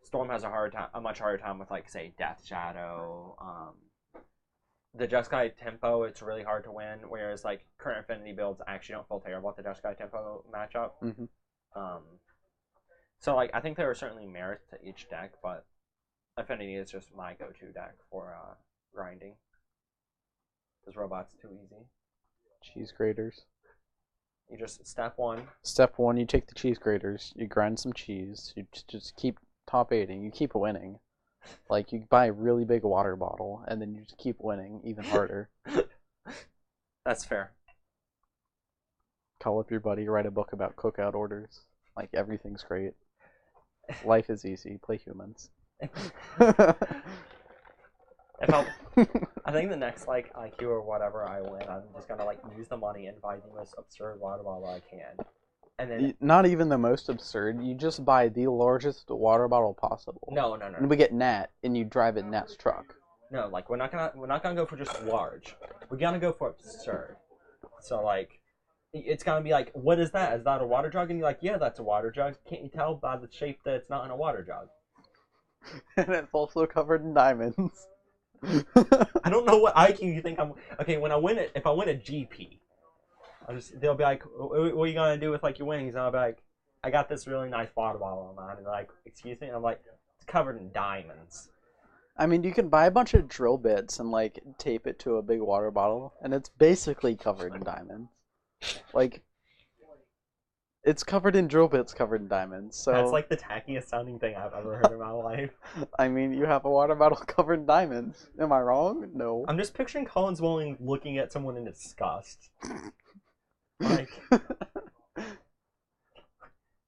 Storm has a much harder time with, like, say, Death Shadow. The Jeskai Tempo, it's really hard to win. Whereas, like, current Affinity builds actually don't feel terrible at the Jeskai Tempo matchup. Mm-hmm. So, like, I think there are certainly merits to each deck, but Affinity is just my go-to deck for grinding. Because Robot's too easy. Cheese graters. You just step one. Step one, you take the cheese graters, you grind some cheese, you just keep top 8ing, you keep winning. Like, you buy a really big water bottle, and then you just keep winning even harder. That's fair. Call up your buddy, write a book about cookout orders. Like, everything's great. Life is easy, play humans. I think the next like IQ or whatever I win, I'm just gonna like use the money and buy the most absurd water bottle I can, and then not even the most absurd. You just buy the largest water bottle possible. No. And we get Nat, and you drive in Nat's truck. No, like we're not gonna go for just large. We're gonna go for absurd. So like, it's gonna be like, what is that? Is that a water jug? And you're like, yeah, that's a water jug. Can't you tell by the shape that it's not in a water jug? And it's also covered in diamonds. I don't know what IQ you think I'm. Okay, when I win it, if I win a GP, they'll be like, "What are you gonna do with like your winnings?" And I'll be like, "I got this really nice water bottle on mine." And they're like, "Excuse me?" And I'm like, "It's covered in diamonds." I mean, you can buy a bunch of drill bits and like tape it to a big water bottle, and it's basically covered in diamonds. Like, it's covered in drill bits covered in diamonds. So that's like the tackiest sounding thing I've ever heard in my life. I mean, you have a water bottle covered in diamonds. Am I wrong? No. I'm just picturing Collins Willing looking at someone in disgust. Like,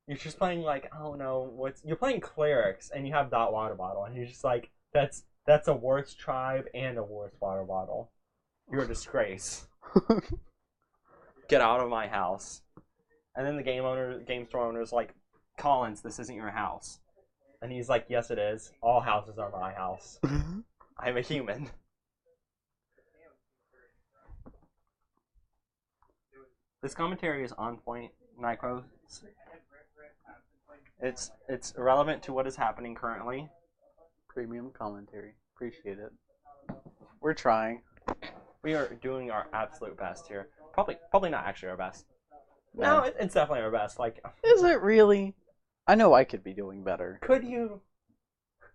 you're just playing like, I don't know, you're playing clerics and you have that water bottle and you're just like, that's a worse tribe and a worse water bottle. You're a disgrace. Get out of my house. And then the game store owner's like, Collins, this isn't your house. And he's like, yes it is. All houses are my house. I'm a human. This commentary is on point, Nyquo. It's relevant to what is happening currently. Premium commentary. Appreciate it. We're trying. We are doing our absolute best here. Probably not actually our best. No, it's definitely our best. Like, is it really? I know I could be doing better. Could you?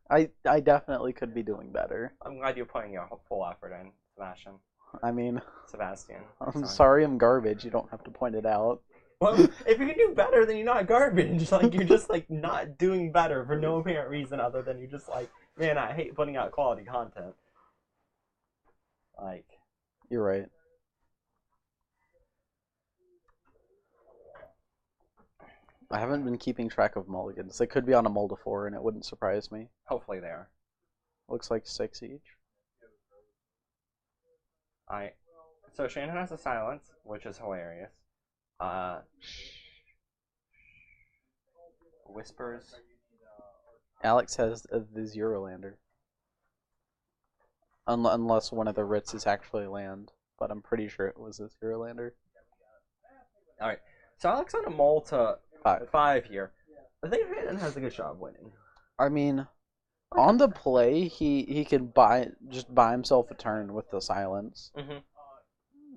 I definitely could be doing better. I'm glad you're putting your full effort in, Sebastian. I mean, Sebastian. I'm sorry I'm garbage. You don't have to point it out. Well, if you can do better, then you're not garbage. Like, you're just like not doing better for no apparent reason other than you're just like, man, I hate putting out quality content. Like, you're right. I haven't been keeping track of mulligans. They could be on a mull to 4, and it wouldn't surprise me. Hopefully they are. Looks like 6 each. Alright. So Shannon has a silence, which is hilarious. Whispers. Alex has the Zero Lander. Unless one of the writs is actually land. But I'm pretty sure it was a Zero Lander. Alright. So Alex on a mull to 5 here. I think Shannon has a good shot of winning. I mean, on the play, he can just buy himself a turn with the silence. Mm-hmm.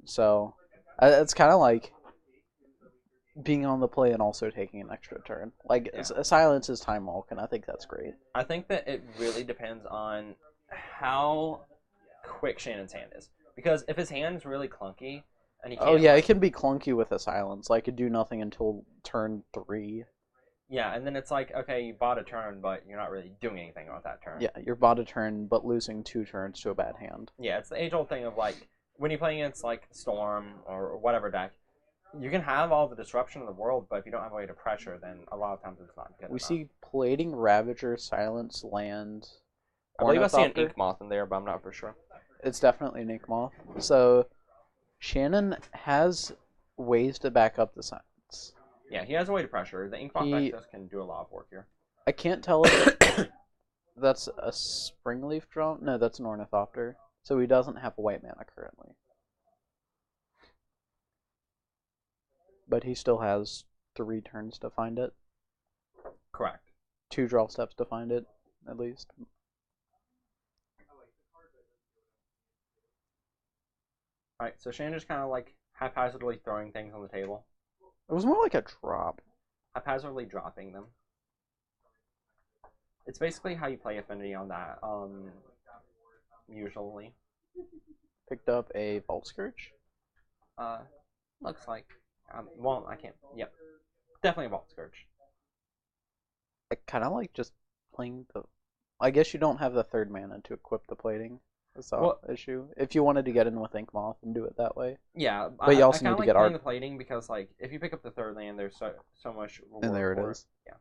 So, it's kind of like being on the play and also taking an extra turn. Like, a silence is time walk, and I think that's great. I think that it really depends on how quick Shannon's hand is. Because if his hand's really clunky, and he can't... Oh, yeah, it can be clunky with a silence. Like, it do nothing until turn 3. Yeah, and then it's like, okay, you bought a turn, but you're not really doing anything with that turn. Yeah, you're bought a turn, but losing 2 turns to a bad hand. Yeah, it's the age-old thing of, like, when you're playing against, like, Storm or whatever deck, you can have all the disruption in the world, but if you don't have a way to pressure, then a lot of times it's not good enough. We see Plating, Ravager, Silence, Land, I believe I see an Ink Moth in there, but I'm not for sure. It's definitely an Ink Moth. So, Shannon has ways to back up the silence. Yeah, he has a way to pressure. The Ink Moth deck just can do a lot of work here. I can't tell if that's a springleaf drone. No, that's an ornithopter. So he doesn't have a white mana currently. But he still has 3 turns to find it. Correct. 2 draw steps to find it, at least. Alright, so Shannon just kind of like haphazardly throwing things on the table. It was more like a drop. Haphazardly dropping them. It's basically how you play Affinity on that, usually. Picked up a Vault Scourge. Looks like. Well, I can't. Yep. Definitely a Vault Scourge. I kind of like just playing the... I guess you don't have the 3rd mana to equip the plating. That's the issue. If you wanted to get in with Ink Moth and do it that way. Yeah, but you also I need to like get playing art. the plating because, like, if you pick up the 3rd land, there's so much reward. And there it is. Yeah.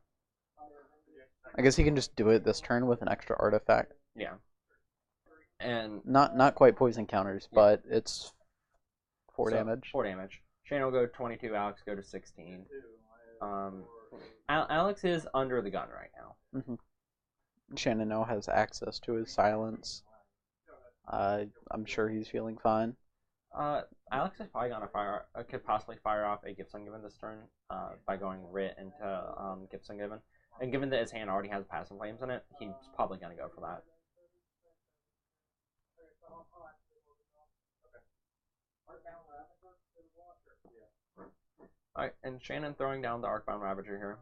I guess he can just do it this turn with an extra artifact. Yeah. And not quite poison counters, yeah. But it's 4 damage. 4 damage. Shane will go 22. Alex go to 16. Alex is under the gun right now. Mm-hmm. Shannon now has access to his silence. I'm sure he's feeling fine. Alex is probably gonna could possibly fire off a Gifts Ungiven this turn by going Writ into Gifts Ungiven. And given that his hand already has Passive Flames in it, he's probably gonna go for that. Alright, and Shannon throwing down the Arcbound Ravager here.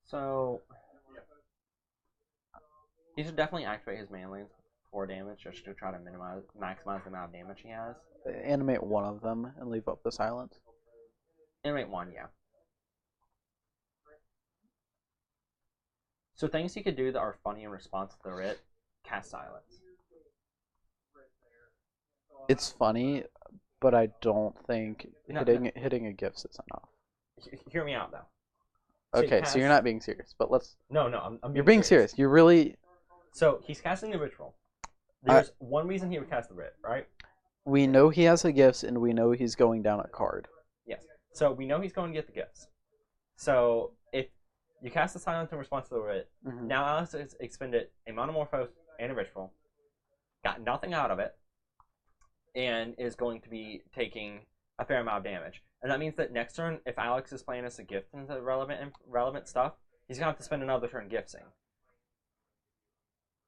So he should definitely activate his mana lanes for damage just to try to maximize the amount of damage he has. Animate one of them and leave up the silence. Animate one, yeah. So things he could do that are funny in response to the Writ, cast Silence. It's funny, but I don't think hitting a Gifts is enough. Hear me out, though. Okay, so you're not being serious, but let's... No, I'm You're being serious. You're really... So, he's casting the Ritual. There's one reason he would cast the Writ, right? We know he has the Gifts, and we know he's going down a card. Yes. So, we know he's going to get the Gifts. So, if you cast the Silence in response to the Writ, now Alex has expended a Monomorphose and a Ritual, got nothing out of it, and is going to be taking a fair amount of damage. And that means that next turn, if Alex is playing as a gift into relevant stuff, he's going to have to spend another turn gifting.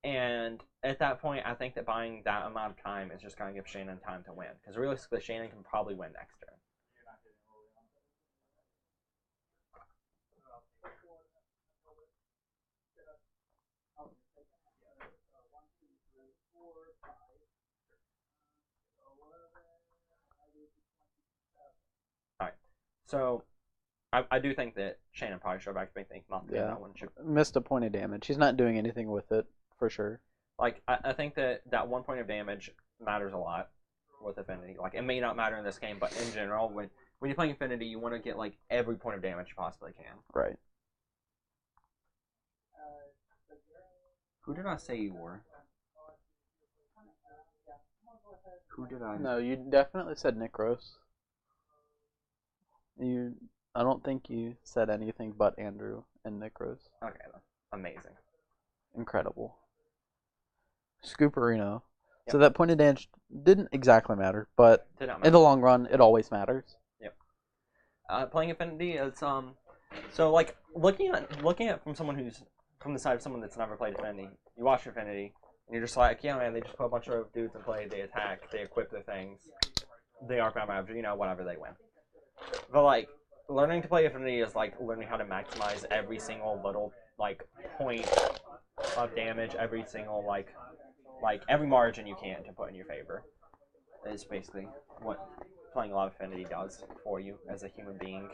And at that point, I think that buying that amount of time is just going to give Shannon time to win. Because realistically, Shannon can probably win next turn. Alright, so I do think that Shannon probably should have activated the Ink Moth. Yeah, that one missed a point of damage. He's not doing anything with it, for sure. Like, I think that 1 point of damage matters a lot with Affinity. Like, it may not matter in this game, but in general, when you're playing Affinity, you want to get, like, every point of damage you possibly can. Right. Who did I say you were? Who did I... No, you definitely said Nikros. I don't think you said anything but Andrew and Nikros. Okay, then. Amazing. Incredible. Scooperino. Yep. So that point of damage didn't exactly matter, but in the long run, it always matters. Yep. Playing Affinity is so like looking at from the side of someone that's never played Affinity. You watch Affinity, and you're just like, yeah, man, they just put a bunch of dudes in play, they attack, they equip their things, they Arcbound Ravager, whatever, they win. But like learning to play Affinity is like learning how to maximize every single little like point of damage, every single like every margin you can to put in your favor. Is basically what playing a lot of Affinity does for you as a human being.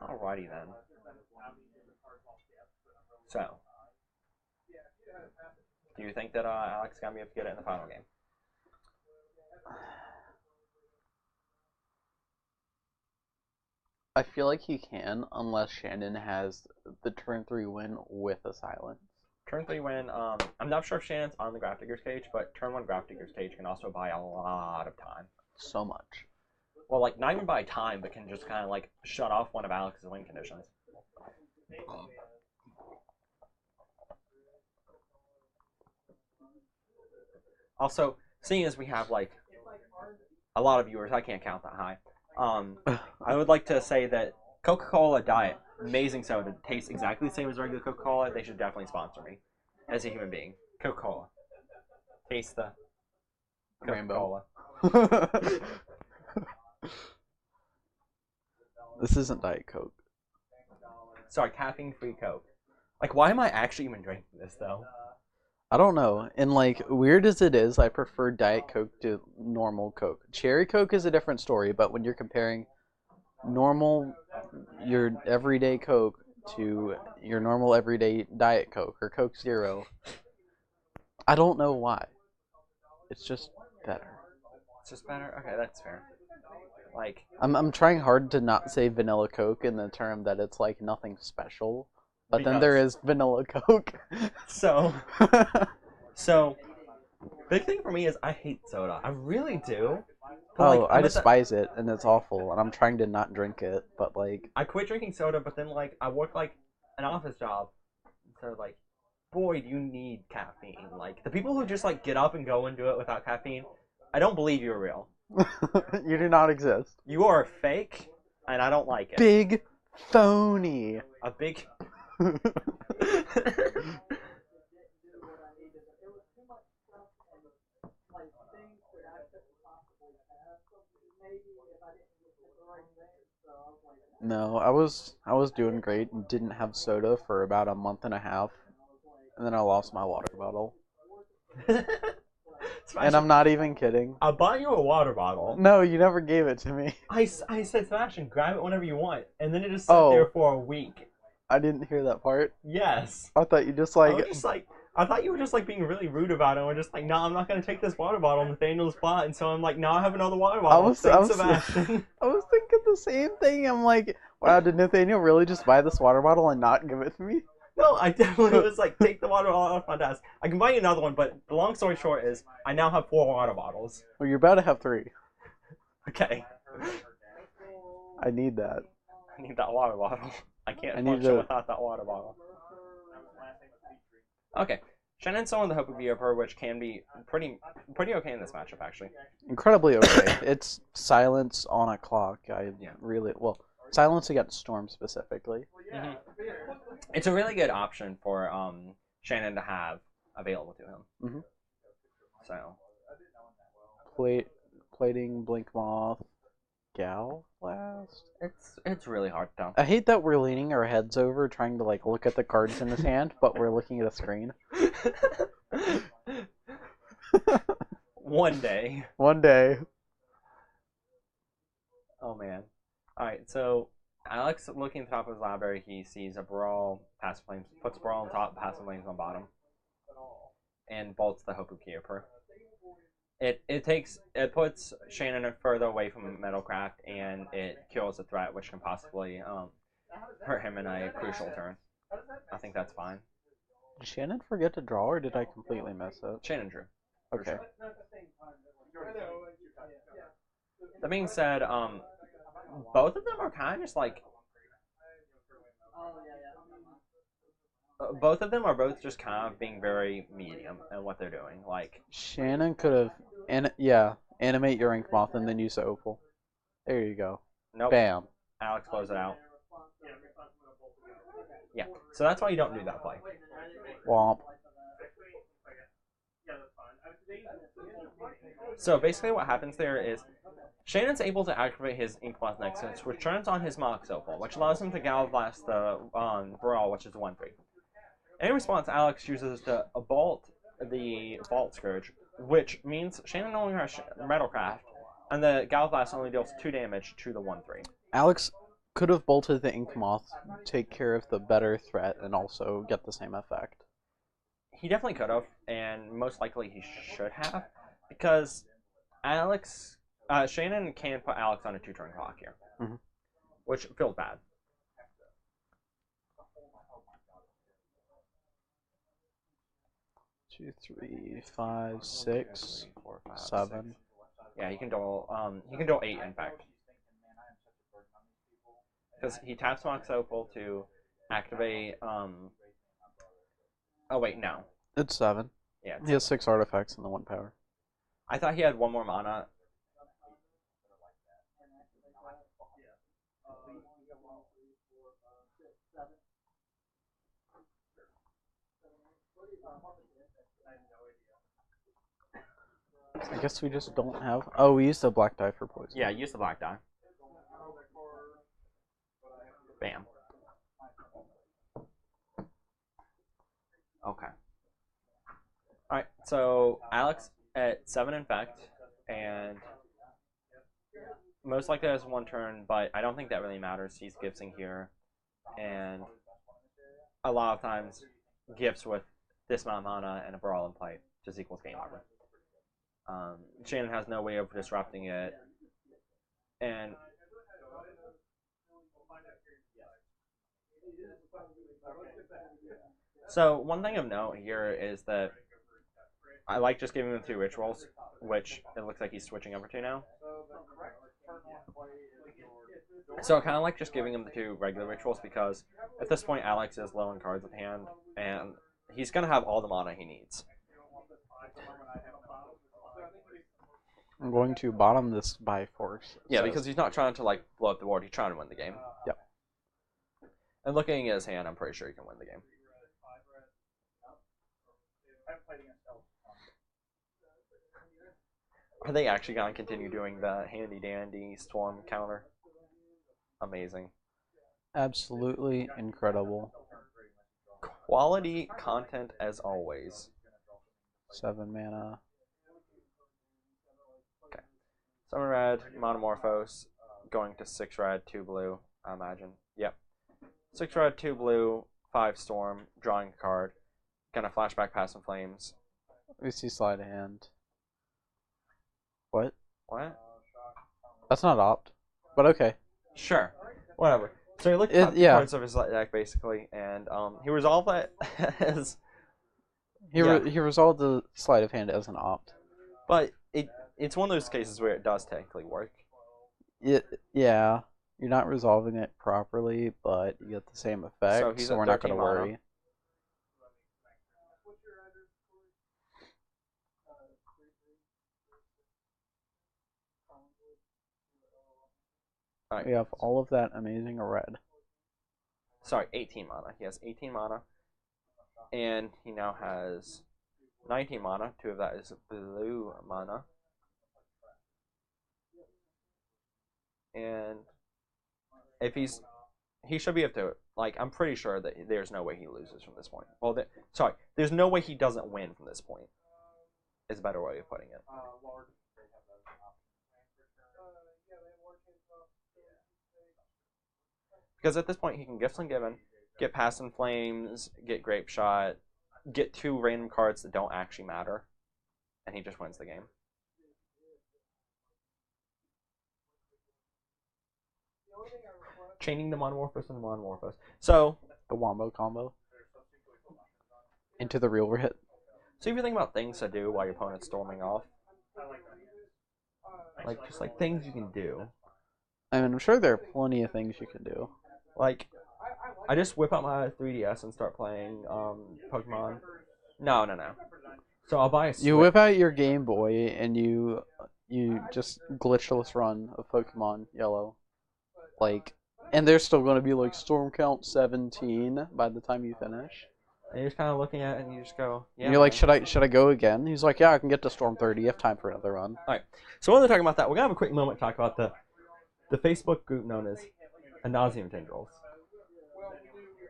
Alrighty then. So, do you think that Alex is gonna be able to get it in the final game? I feel like he can, unless Shannon has the turn 3 win with a silence. Turn 3 win. I'm not sure if Shannon's on the Graph Digger's cage, but turn 1 Graph Digger's cage can also buy a lot of time. So much. Well, like, not even buy time, but can just kind of, like, shut off one of Alex's win conditions. Also, seeing as we have, like, a lot of viewers, I can't count that high. I would like to say that Coca-Cola Diet, amazing soda, tastes exactly the same as regular Coca-Cola. They should definitely sponsor me as a human being. Coca-Cola. Taste the Rainbow. Coca-Cola. This isn't Diet Coke. Sorry, caffeine-free Coke. Like, why am I actually even drinking this, though? I don't know. And, like, weird as it is, I prefer Diet Coke to normal Coke. Cherry Coke is a different story, but when you're comparing normal, your everyday Coke to your normal everyday Diet Coke or Coke Zero, I don't know why. It's just better. It's just better? Okay, that's fair. Like, I'm trying hard to not say vanilla Coke in the term that it's, like, nothing special. But then there is vanilla Coke. So, big thing for me is I hate soda. I really do. But, I despise it, and it's awful, and I'm trying to not drink it, but, like... I quit drinking soda, but then, like, I work, like, an office job. So, like, boy, do you need caffeine. Like, the people who just, like, get up and go and do it without caffeine, I don't believe you're real. You do not exist. You are fake, and I don't like it. Big phony. A big... No, I was doing great and didn't have soda for about a month and a half, and then I lost my water bottle. And I'm not even kidding. I'll buy you a water bottle. No, you never gave it to me. I said, Sebastian, grab it whenever you want, and then it just sat there for a week. I didn't hear that part. Yes. I thought you just like... I thought you were just like being really rude about it. And we're just like, no, I'm not gonna take this water bottle. Nathaniel's bought, and so I'm like, now I have another water bottle. Sebastian. I was thinking the same thing. I'm like, wow, did Nathaniel really just buy this water bottle and not give it to me? No, I definitely was like, take the water bottle off my desk. I can buy you another one, but the long story short is, I now have 4 water bottles. Well, you're about to have 3. Okay. I need that. I need that water bottle. I can't function without that water bottle. Okay. Shannon's someone the Hope of Pauper, which can be pretty okay in this matchup, actually. Incredibly okay. It's silence on a clock. Silence against Storm specifically. Mm-hmm. It's a really good option for Shannon to have available to him. Mm-hmm. So. Plating, Blink Moth, Gal Blast. It's really hard though. I hate that we're leaning our heads over trying to like look at the cards in his hand, but we're looking at a screen. One day. One day. Oh man. Alright, so Alex looking at the top of his library, he sees a Brawl, Passive Flames, puts Brawl on top, Passive Flames on bottom. And bolts the Hope of Pauper. It puts Shannon further away from Metalcraft, and it kills a threat which can possibly hurt him in a crucial turn. I think that's fine. Did Shannon forget to draw, or did I completely mess up? Shannon drew. Okay. That being said, both of them are kind of just like... both of them are both just kind of being very medium in what they're doing. Like Shannon could have, animate your Ink Moth and then use the Opal. There you go. Nope. Bam. Alex close it out. Yeah, so that's why you don't do that play. Womp. So basically what happens there is Shannon's able to activate his Ink Moth Nexus, which turns on his Mox Opal, which allows him to Gallblast the Brawl, which is 1-3. In response, Alex chooses to bolt the Vault Scourge, which means Shannon no longer has Metalcraft, and the Gallblast only deals 2 damage to the 1-3. Alex could have bolted the Ink Moth, take care of the better threat, and also get the same effect. He definitely could have, and most likely he should have, because Shannon can put Alex on a 2-turn clock here. Mm-hmm. which feels bad. Two, three, five, six, 4, 5, 7. 6. Yeah, he can dual 8 in fact. Because he taps Mox Opal to activate oh wait, no. It's 7. Yeah. He has 6 artifacts and the 1 power. I thought he had 1 more mana. I guess we just don't have. Oh, we used a black die for poison. Yeah, use the black die. Bam. Okay. Alright, so Alex at 7 infect, and most likely has 1 turn, but I don't think that really matters. He's gifting here, and a lot of times gifts with this amount of mana and a brawl in play just equals game over. Shannon has no way of disrupting it, and so one thing of note here is that I like just giving him 2 rituals, which it looks like he's switching over to now. So I kind of like just giving him the 2 regular rituals because at this point Alex is low in cards at hand, and he's going to have all the mana he needs. I'm going to bottom this by force. Yeah, because he's not trying to like blow up the board, he's trying to win the game. Yep. And looking at his hand, I'm pretty sure he can win the game. Are they actually going to continue doing the handy-dandy storm counter? Amazing. Absolutely incredible. Quality content as always. 7 mana. Okay. 7 red, Monomorphose, going to 6 red, 2 blue, I imagine. Yep. 6 red, 2 blue, 5 storm, drawing a card. Gonna flashback past some flames. We see sleight of hand. What? What? That's not opt. But okay. Sure. Whatever. So he looked at the yeah. cards of his deck basically, and he resolved that as He resolved the sleight of hand as an opt. but it's one of those cases where it does technically work. Yeah. You're not resolving it properly, but you get the same effect, so we're not going to worry. Right. We have all of that amazing red. Sorry, 18 mana. He has 18 mana. And he now has 19 mana. 2 of that is blue mana. And if he should be able to, like, I'm pretty sure that there's no way he loses from this point. Well, sorry, there's no way he doesn't win from this point. Is a better way of putting it. Because at this point, he can Gifts Ungiven, get Past in Flames, get Grape Shot, get 2 random cards that don't actually matter, and he just wins the game. Chaining the Monomorphose and the Monomorphose. So, the Wombo combo. Into the real hit. So if you think about things to do while your opponent's storming off, like just like things you can do. I mean, I'm sure there are plenty of things you can do. Like, I just whip out my 3DS and start playing Pokemon. No. So I'll buy a Switch. You whip out your Game Boy and you just glitchless run of Pokemon Yellow. Like, and there's still going to be like Storm Count 17 by the time you finish. And you're just kind of looking at it and you just go, yeah. And you're like, should I go again? He's like, yeah, I can get to Storm 30. You have time for another run. All right. So while they're talking about that, we're going to have a quick moment to talk about the Facebook group known as Ad Nauseam Tendrils.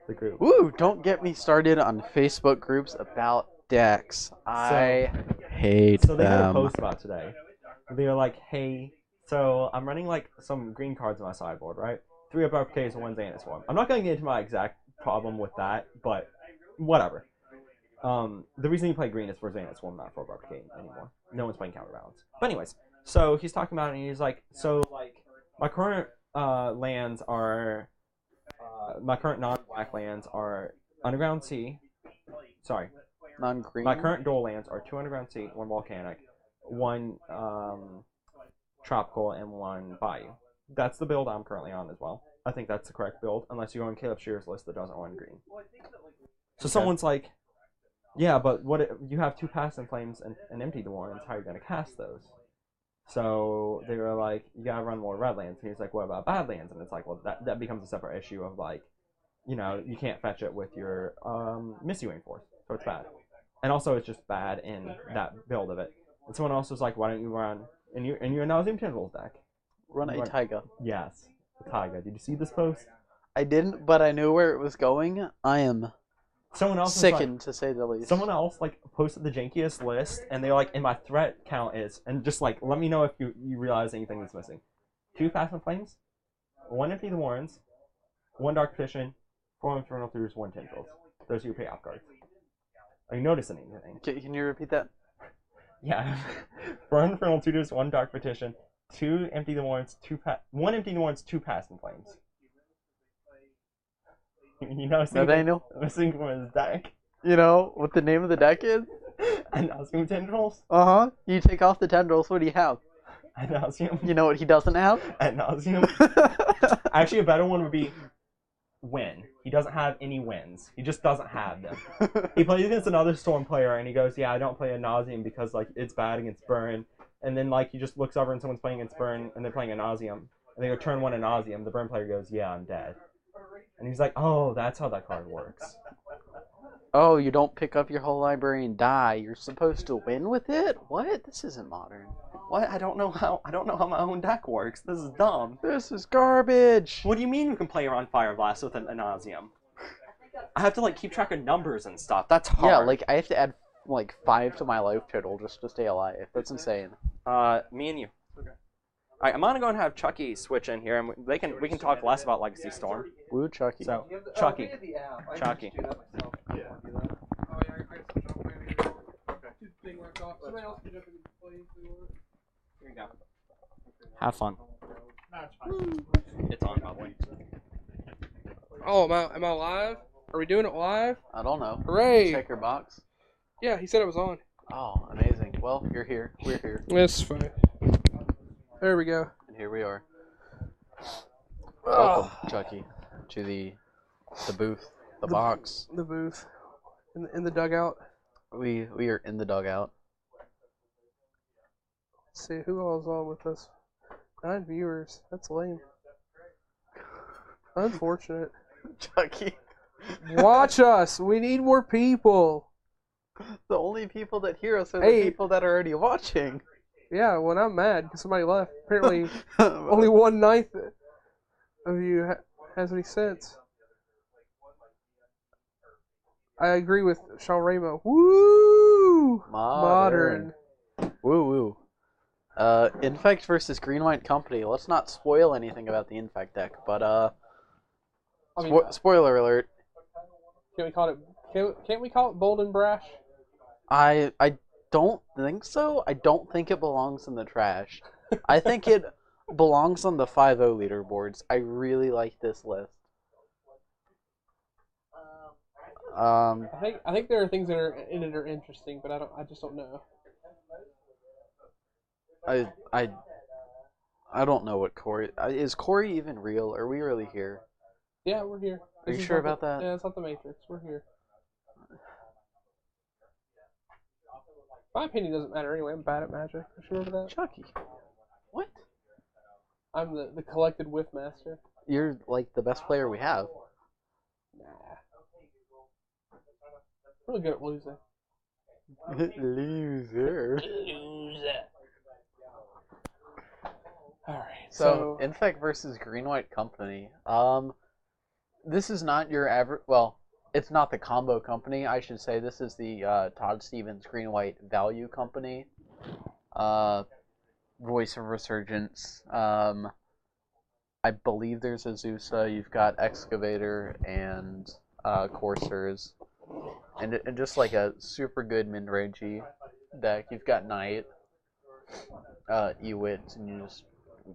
The group. Ooh, don't get me started on Facebook groups about decks. I hate them. So they had a them. post about today. They were like, hey, so I'm running like some green cards on my sideboard, right? 3 above Ks and 1 Xanax form. I'm not going to get into my exact problem with that, but whatever. The reason you play green is for Xanax form, not for above K anymore. No one's playing counterbalance. But anyways, so he's talking about it and he's like, so like my current lands are my current non-black lands are Underground Sea. Sorry, Non-green. my current dual lands are 2 Underground Sea, 1 Volcanic, 1 Tropical, and 1 Bayou. That's the build I'm currently on as well. I think that's the correct build, unless you go on Caleb Shearer's list that doesn't run green. So someone's like, yeah, but what if you have 2 Past and Flames and Empty the Warrens? How are you going to cast those? So they were like, you gotta run more red lands. And he's like, what about Badlands? And it's like, well, that becomes a separate issue of like, you know, you can't fetch it with your Misty Wing Force, so it's bad. And also, it's just bad in that build of it. And someone else was like, why don't you run in your Nauseam Tendrils deck? Run a Taiga. Yes, a Taiga. Did you see this post? I didn't, but I knew where it was going. I am Someone else sickened, to say the least. Someone else like posted the jankiest list, and they're like, and my threat count is, and just like, let me know if you realize anything that's missing. 2 Past and Flames, 1 Empty the Warrens, 1 Dark Petition, 4 Infernal Through, 1 Tendrils. Those are your payoff cards. Are you noticing anything? Can you repeat that? Yeah. 4 Infernal Tutors, 1 Dark Petition, 2 Empty the Warrens, 1 Empty the Warrens, 2 Past and Flames. You know, Nathaniel? missing from his deck. You know what the name of the deck is? Nauseam Tendrils. Uh-huh. You take off the tendrils, what do you have? Nauseam. You know what he doesn't have? Nauseam. Actually, a better one would be win. He doesn't have any wins. He just doesn't have them. He plays against another Storm player, and he goes, yeah, I don't play a Nauseam because like it's bad against Burn. And then like he just looks over and someone's playing against Burn, and they're playing a Nauseam. And they go turn 1 a Nauseam. The Burn player goes, yeah, I'm dead. And he's like, oh, that's how that card works. Oh, you don't pick up your whole library and die. You're supposed to win with it? What? This isn't modern. What? I don't know how my own deck works. This is dumb. This is garbage. What do you mean you can play around Fire Blast with a Nauseam? I have to like keep track of numbers and stuff. That's hard. Yeah, like I have to add like 5 to my life total just to stay alive. That's insane. Me and you. Alright, I'm gonna go and have Chucky switch in here, and we can talk less about Legacy Storm. Woo, Chucky. So, Chucky. Chucky. Here you go. Have fun. It's on, probably. Oh, am I live? Are we doing it live? I don't know. Hooray! Check your box. Yeah, he said it was on. Oh, amazing. Well, you're here. We're here. That's fine. There we go. And here we are. Welcome, Chucky, to the booth, the box. The booth. In the dugout. We are in the dugout. Let's see who all's on with us. 9 viewers. That's lame. Unfortunate. Chucky. Watch us. We need more people. The only people that hear us are Hey. the people that are already watching. Yeah, when I'm mad because somebody left. Apparently, only 1/9 of you has any sense. I agree with Sean Ramo. Woo! Modern. Woo woo. Infect versus Green White Company. Let's not spoil anything about the Infect deck, but I mean, spoiler alert. Can't we call it bold and brash? I don't think so. I don't think it belongs in the trash. I think it belongs on the 5-0 leaderboards. I really like this list. I think there are things that are in it are interesting, but I just don't know. I don't know what Corey is. Corey even real? Are we really here? Yeah, we're here. Are you sure about that? Yeah, it's not the Matrix. We're here. My opinion doesn't matter anyway. I'm bad at magic. You sure about that? Chucky. What? I'm the collected whiff master. You're like the best player we have. Nah. Really good at losing. Loser. Alright, So Infect versus Green White Company. This is not your average. Well, it's not the combo company. I should say this is the Todd Stevens Green White Value Company. Voice of Resurgence. I believe there's Azusa. You've got Excavator and Coursers, and just like a super good mid-rangey deck. You've got Knight, Ewit, and you just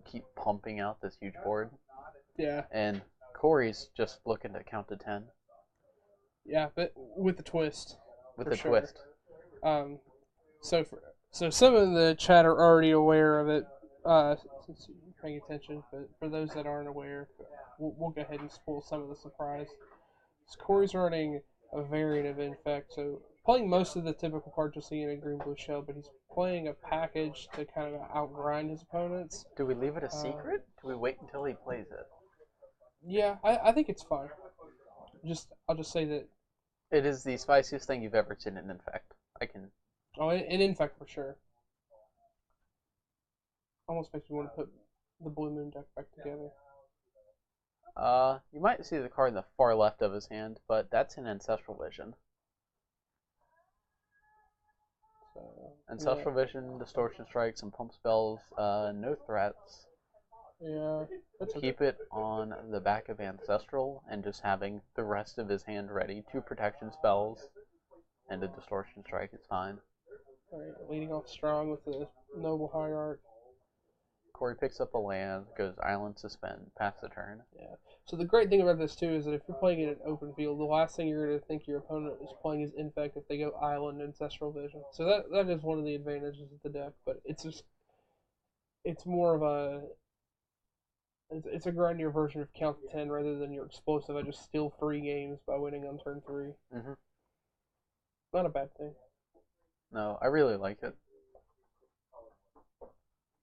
keep pumping out this huge board. Yeah. And Corey's just looking to count to 10. Yeah, but with the twist. With for the sure. twist. So some of the chat are already aware of it, since you're paying attention. But for those that aren't aware, we'll go ahead and spoil some of the surprise. So Corey's running a variant of Infect, so playing most of the typical cards you'll see in a green blue shell, but he's playing a package to kind of outgrind his opponents. Do we leave it a secret? Do we wait until he plays it? Yeah, I think it's fine. I'll just say that. It is the spiciest thing you've ever seen in Infect. I can. Oh, and Infect for sure. Almost makes me want to put the Blue Moon deck back together. You might see the card in the far left of his hand, but that's an Ancestral Vision. So, Ancestral Vision, Distortion Strikes, and Pump Spells, no threats. Yeah, that's Keep it on the back of Ancestral, and just having the rest of his hand ready. 2 protection spells, and a Distortion Strike is fine. Alright, leading off strong with the Noble Hierarch. Corey picks up a land, goes Island Suspend, pass the turn. Yeah. So the great thing about this too is that if you're playing in an open field, the last thing you're going to think your opponent is playing is Infect if they go Island Ancestral Vision. So that is one of the advantages of the deck, but it's more of a it's a grindier version of Count to 10 rather than your explosive. I just steal 3 games by winning on turn 3. Mm-hmm. Not a bad thing. No, I really like it.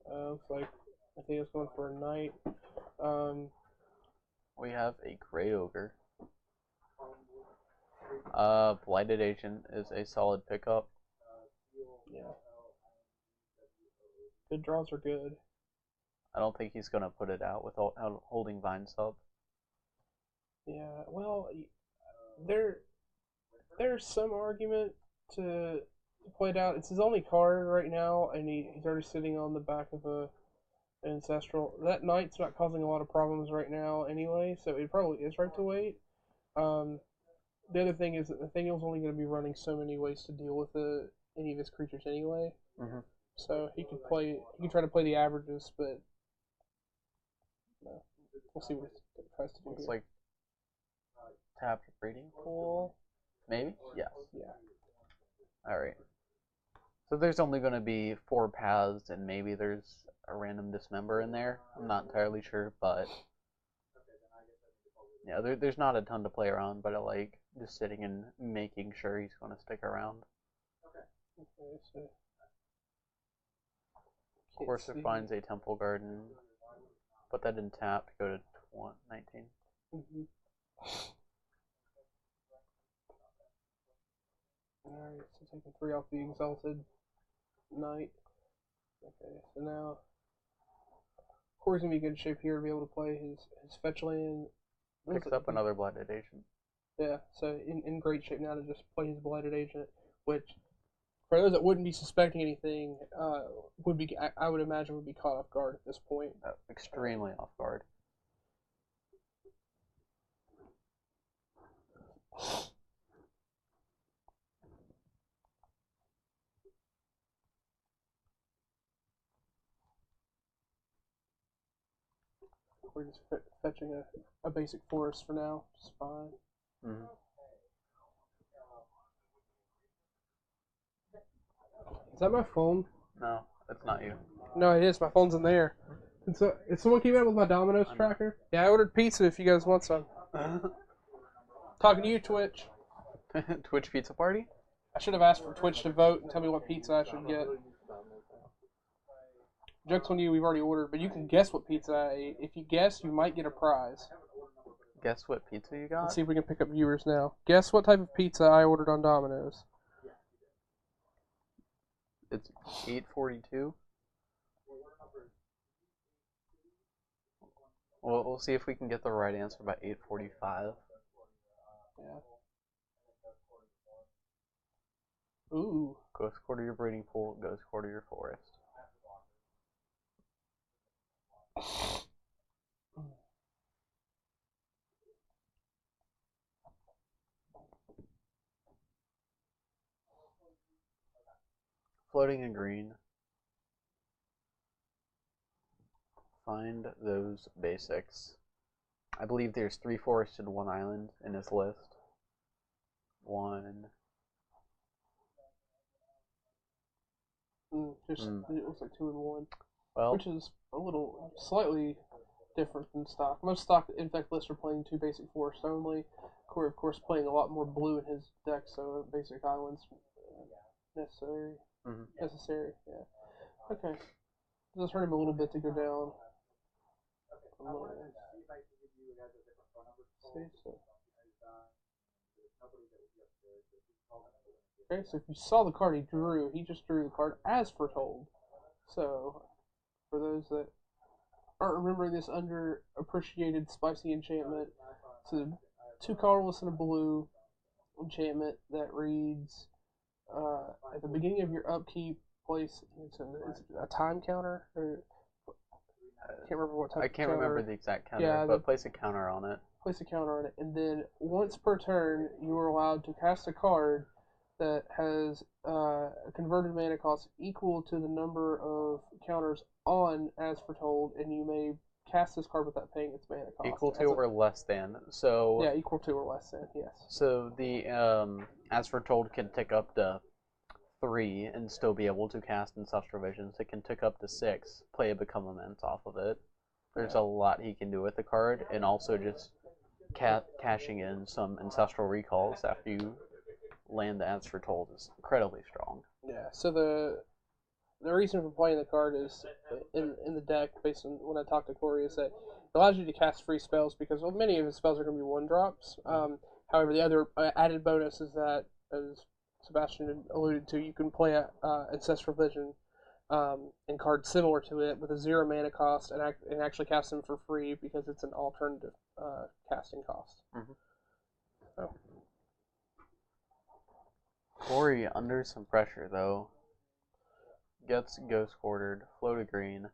Looks like I think it's going for a knight. We have a Grey Ogre. Blighted Agent is a solid pickup. Yeah. Good draws are good. I don't think he's going to put it out without holding Vine Sub. Yeah, well, there's some argument to play it out. It's his only card right now, and he's already sitting on the back of an Ancestral. That knight's not causing a lot of problems right now anyway, so it probably is right to wait. The other thing is that Nathaniel's only going to be running so many ways to deal with any of his creatures anyway. Mm-hmm. So he can try to play the averages, but no, we'll see what he tries to do. Looks here. like tapped breeding pool. Maybe? Yes. Yeah. Alright. So there's only going to be 4 paths, and maybe there's a random dismember in there. I'm not entirely sure, but yeah, there's not a ton to play around, but I like just sitting and making sure he's going to stick around. Okay, so Corsair finds a Temple Garden. Put that in tap to go to 19. Mm-hmm. Alright, so taking 3 off the Exalted Knight. Okay, so now Corey's gonna be in good shape here to be able to play his fetch land. Picks up another Blighted Agent. Yeah, so in great shape now to just play his Blighted Agent, which for those that wouldn't be suspecting anything, I would imagine would be caught off guard at this point. Extremely off guard. We're just fetching a basic forest for now, which is fine. Mm-hmm. Is that my phone? No, that's not you. No, it is. My phone's in there. And so, is someone came out with my Domino's tracker? Yeah, I ordered pizza if you guys want some. Talking to you, Twitch. Twitch Pizza Party? I should have asked for Twitch to vote and tell me what pizza I should get. Joke's on you, we've already ordered, but you can guess what pizza I ate. If you guess, you might get a prize. Guess what pizza you got? Let's see if we can pick up viewers now. Guess what type of pizza I ordered on Domino's. It's 8:42. We'll see if we can get the right answer by 8:45. Yeah. Ooh. Goes quarter your breeding pool, goes quarter your forest. Floating in green. Find those basics. I believe there's 3 forests and 1 island in his list. One. It looks like 2 and 1, Well, which is a little slightly different than stock. Most stock Infect lists are playing 2 basic forests only. Corey, of course, playing a lot more blue in his deck, so basic islands necessary. Necessary, yeah. Okay. Just hurt him a little bit to go down. Okay, so if you saw the card he just drew the card as foretold. So, for those that aren't remembering this underappreciated spicy enchantment, it's a 2 colorless and a blue enchantment that reads, at the beginning of your upkeep, place it's a time counter. Or, I can't remember what type. I can't remember the exact counter, Yeah, but place a counter on it. Place a counter on it, and then once per turn, you are allowed to cast a card that has a converted mana cost equal to the number of counters on as foretold, and you may cast this card without paying its mana cost. Equal to or less than. So yeah, equal to or less than. Yes. So the as foretold can tick up to 3 and still be able to cast Ancestral Visions. It can tick up to 6, play a Become Immense off of it. There's a lot he can do with the card, and also just cashing in some Ancestral Recalls after you land the As Foretold is incredibly strong. Yeah, so the reason for playing the card is in the deck, based on when I talked to Corey, is that it allows you to cast free spells because many of his spells are going to be 1-drops. However, the other added bonus is that, as Sebastian alluded to, you can play Ancestral Vision and cards similar to it with a 0 mana cost and actually cast them for free because it's an alternative casting cost. So. Corey, under some pressure though, gets Ghost Quartered, flow to green.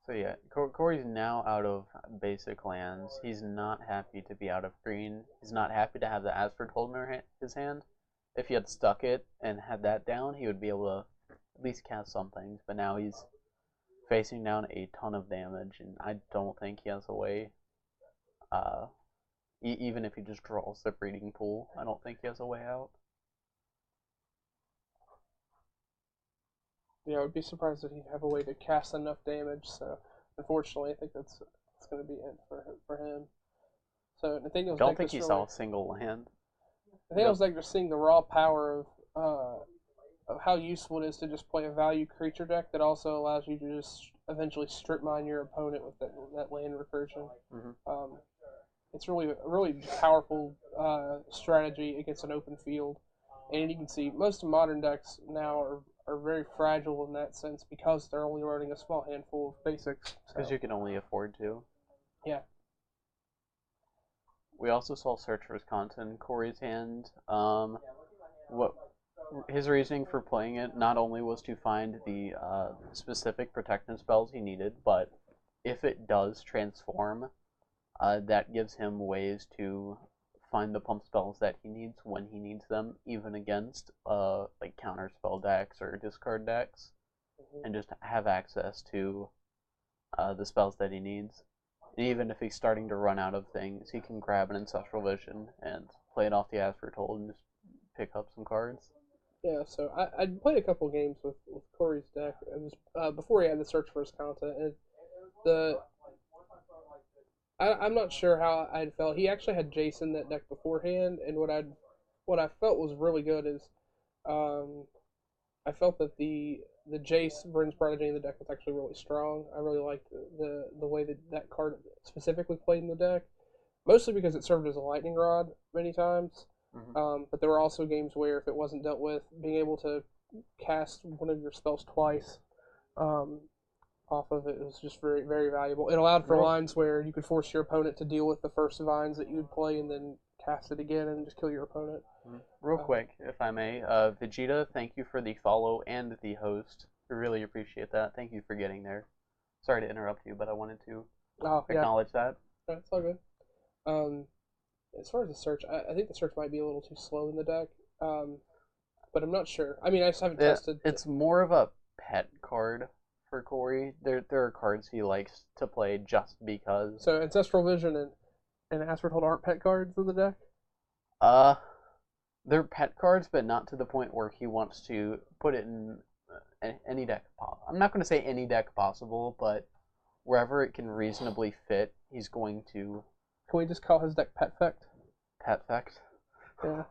So yeah, Corey's now out of basic lands. He's not happy to be out of green. He's not happy to have the As Foretold in his hand. If he had stuck it and had that down, he would be able to at least cast some things. But now he's facing down a ton of damage, and I don't think he has a way. Even if he just draws the breeding pool, I don't think he has a way out. Yeah, I would be surprised if he'd have a way to cast enough damage. So, unfortunately, I think that's going to be it for him. So, Nathaniel's don't deck think he really, saw a single land. Nathaniel's deck just seeing the raw power of how useful it is to just play a value creature deck that also allows you to just eventually strip mine your opponent with that land recursion. It's really a really powerful strategy against an open field, and you can see most of modern decks now are very fragile in that sense because they're only running a small handful of basics. Because you can only afford to. Yeah. We also saw Search for Wisconsin in Corey's hand. What his reasoning for playing it not only was to find the specific protection spells he needed, but if it does transform, that gives him ways to find the pump spells that he needs when he needs them, even against like counter spell decks or discard decks, and just have access to the spells that he needs. And even if he's starting to run out of things, he can grab an Ancestral Vision and play it off the As Foretold and just pick up some cards. Yeah, so I played a couple games with Corey's deck. It was before he had the Search for his content, and I'm not sure how I'd felt. He actually had Jason that deck beforehand, and what I felt was really good is, I felt that the Jace Bryn's Prodigy in the deck was actually really strong. I really liked the way that card specifically played in the deck, mostly because it served as a lightning rod many times. But there were also games where if it wasn't dealt with, being able to cast one of your spells twice off of it was just very, very valuable. It allowed for lines where you could force your opponent to deal with the first vines that you would play and then cast it again and just kill your opponent. Real quick, if I may, Vegeta, thank you for the follow and the host. We really appreciate that. Thank you for getting there. Sorry to interrupt you, but I wanted to acknowledge that. Yeah, it's all good. As far as the search, I think the search might be a little too slow in the deck, but I'm not sure. I mean, I just haven't tested. It's more of a pet card for Corey. There are cards he likes to play just because. So Ancestral Vision and Aspertold aren't pet cards in the deck? They're pet cards, but not to the point where he wants to put it in any deck possible. I'm not going to say any deck possible, but wherever it can reasonably fit, he's going to. Can we just call his deck Petfect? Petfect? Yeah.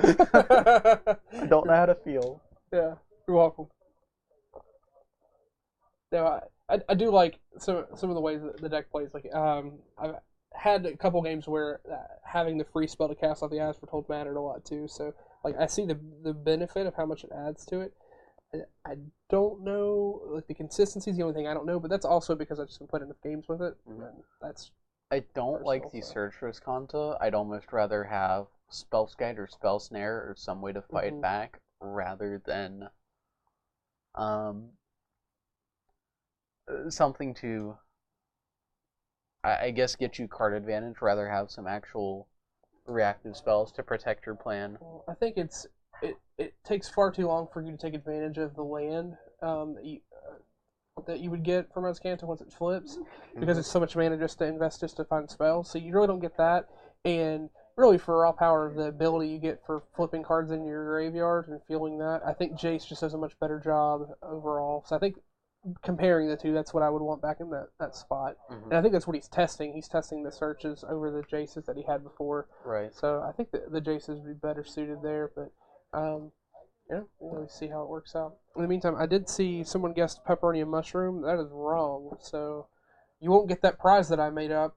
I don't know how to feel. Yeah, you're welcome. No, I do like some of the ways that the deck plays. Like, I've had a couple games where having the free spell to cast off the Aspertold mattered a lot too. So, like, I see the benefit of how much it adds to it. I don't know, like, the consistency is the only thing I don't know, but that's also because I just haven't played enough games with it. And that's I don't like the Search for Visconta. I'd almost rather have Spell Skite or Spell Snare or some way to fight back rather than something to, I guess, get you card advantage. Rather have some actual reactive spells to protect your plan. Well, I think it takes far too long for you to take advantage of the land that you would get from Azcanta once it flips, because it's so much mana just to invest just to find spells. So you really don't get that, and really for raw power, the ability you get for flipping cards in your graveyard and feeling that, I think Jace just does a much better job overall. So I think comparing the two, that's what I would want back in that spot. And I think that's what he's testing. He's testing the searches over the Jaces that he had before. Right. So I think the Jaces would be better suited there, but yeah, we'll see how it works out. In the meantime, I did see someone guessed pepperoni and mushroom. That is wrong. So you won't get that prize that I made up.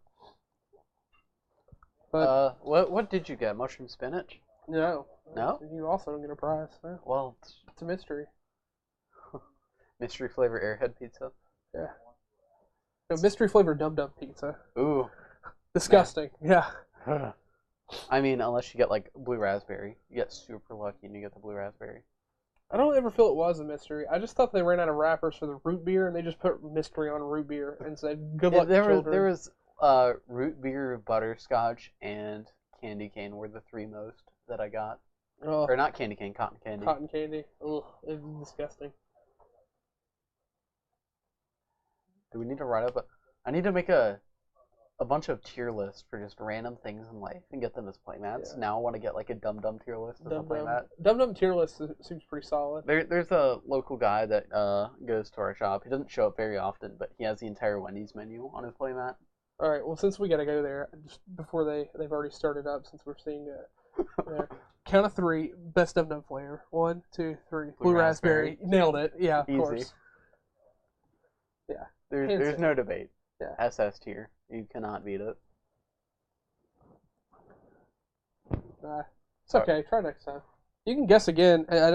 But what did you get? Mushroom spinach? no. No? You also don't get a prize. Yeah. Well, It's a mystery. mystery flavor airhead pizza. Yeah. No, mystery flavor Dum Dum pizza. Ooh. Disgusting. Yeah. I mean, unless you get like blue raspberry, you get super lucky and you get the blue raspberry. I don't ever feel it was a mystery. I just thought they ran out of wrappers for the root beer, and they just put mystery on root beer and said, "Good luck, children." There was root beer, butterscotch, and candy cane were the three most that I got. Oh, Or not candy cane, cotton candy. cotton candy. Ugh, it's disgusting. Do we need to write up I need to make a bunch of tier lists for just random things in life and get them as playmats. Yeah. Now I want to get like a Dum Dum tier list as a playmat. Dum Dum tier list seems pretty solid. There's a local guy that goes to our shop. He doesn't show up very often, but he has the entire Wendy's menu on his playmat. All right. Well, since we got to go there, just before they've already started up, since we're seeing there. Count of three. Best Dum Dum flavor. 1, 2, 3. Blue raspberry. Nailed it. Yeah, of Easy. course. Yeah. There's no debate. Yeah. SS tier. You cannot beat it. It's okay. Try next time. You can guess again. I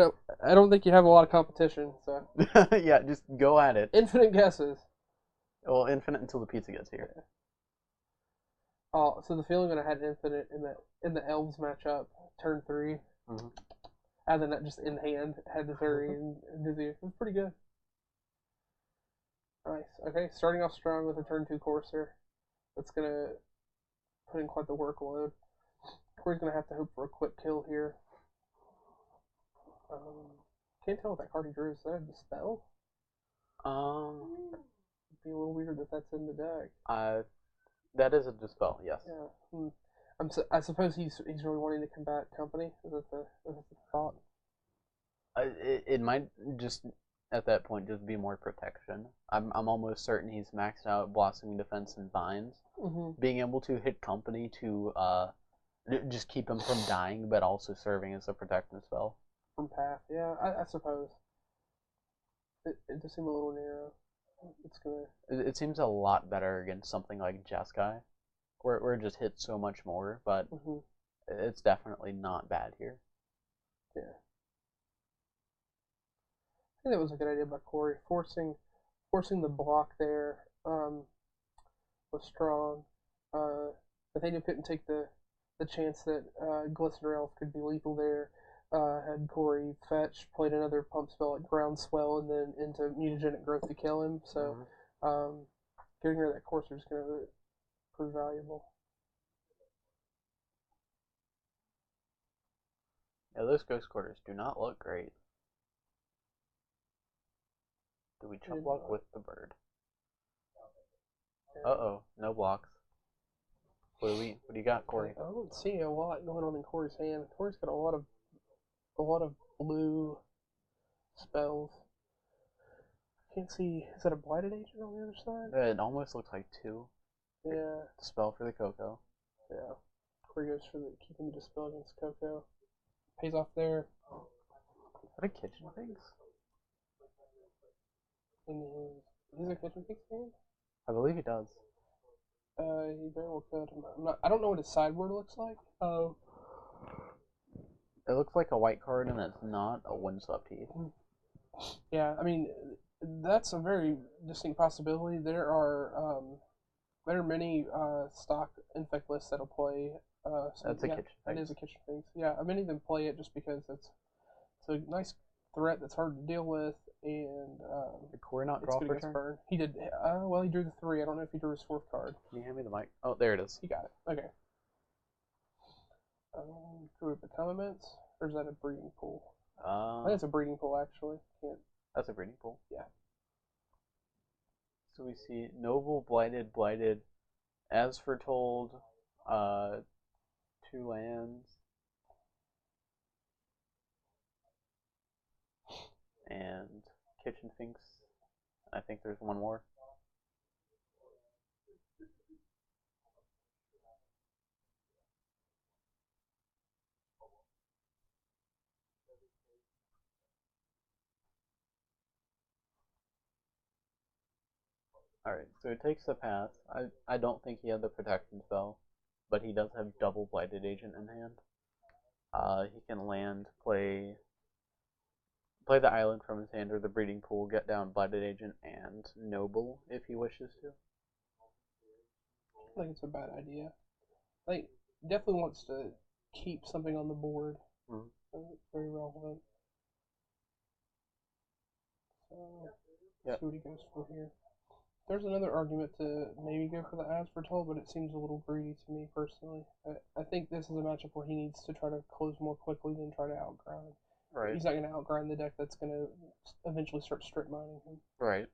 don't think you have a lot of competition. So Yeah, just go at it. infinite guesses. Well, infinite until the pizza gets here. Yeah. Oh, so the feeling that I had infinite in the elves matchup, turn 3, and then that just in hand had the Zuri and Dizzy. It was pretty good. Nice. Okay, starting off strong with a turn 2 Courser. That's gonna put in quite the workload. Corey's gonna have to hope for a quick kill here. Can't tell what that card he drew. Is that a dispel? It'd be a little weird that that's in the deck. That is a dispel, yes. Yeah. I suppose he's really wanting to combat company. Is that the thought? It might just at that point just be more protection. I'm almost certain he's maxed out Blossoming Defense and Vines. Being able to hit company to just keep him from dying, but also serving as a protection spell. From path, yeah, I suppose. It does seem a little narrow. It's gonna. It seems a lot better against something like Jeskai, where it just hits so much more, but it's definitely not bad here. Yeah. I think that was a good idea by Corey. Forcing the block there was strong. Nathaniel couldn't take the chance that Glistener Elf could be lethal there. Had Corey fetch, played another pump spell at Groundswell, and then into Mutagenic Growth to kill him. So getting rid of that Courser is going to prove valuable. Yeah, those Ghost Quarters do not look great. Do we chump block with the bird? Uh-oh, no blocks. What do you got, Corey? I don't see a lot going on in Corey's hand. Corey's got a lot of blue spells. Can't see. Is that a blighted agent on the other side? It almost looks like 2. Yeah. Spell for the Coco. Yeah. Corey goes for keeping the dispel against Coco. Pays off there. Is that a kitchen things? Is a kitchen things hand? I believe he does. He very well could. I don't know what his sideboard looks like. Oh. It looks like a white card, and it's not a Windswept Heath. Yeah, I mean, that's a very distinct possibility. There are many stock infect lists that'll play. That's a kitchen thing. It is a kitchen thing. Yeah, many of them play it just because it's a nice threat that's hard to deal with, and did Corey not draw for turn? Burn. He did. Well, he drew the 3. I don't know if he drew his 4th card. Can you hand me the mic? Oh, there it is. He got it. Okay. Drew a Becomiments, or is that a breeding pool? I think it's a breeding pool, actually. That's a breeding pool. Yeah. So we see Noble, Blighted, As Foretold, 2 lands, and Kitchen Finks. I think there's one more. Alright, so it takes the path. I don't think he had the protection spell, but he does have double Blighted Agent in hand. He can land, play the island from his hand or the breeding pool, get down Blighted Agent and Noble if he wishes to. I think it's a bad idea. Like, definitely wants to keep something on the board. Very relevant. So, see what he goes for here. There's another argument to maybe go for the As Foretold, but it seems a little greedy to me personally. I think this is a matchup where he needs to try to close more quickly than try to outgrind. Right. He's not going to outgrind the deck that's going to eventually start strip mining him. Right.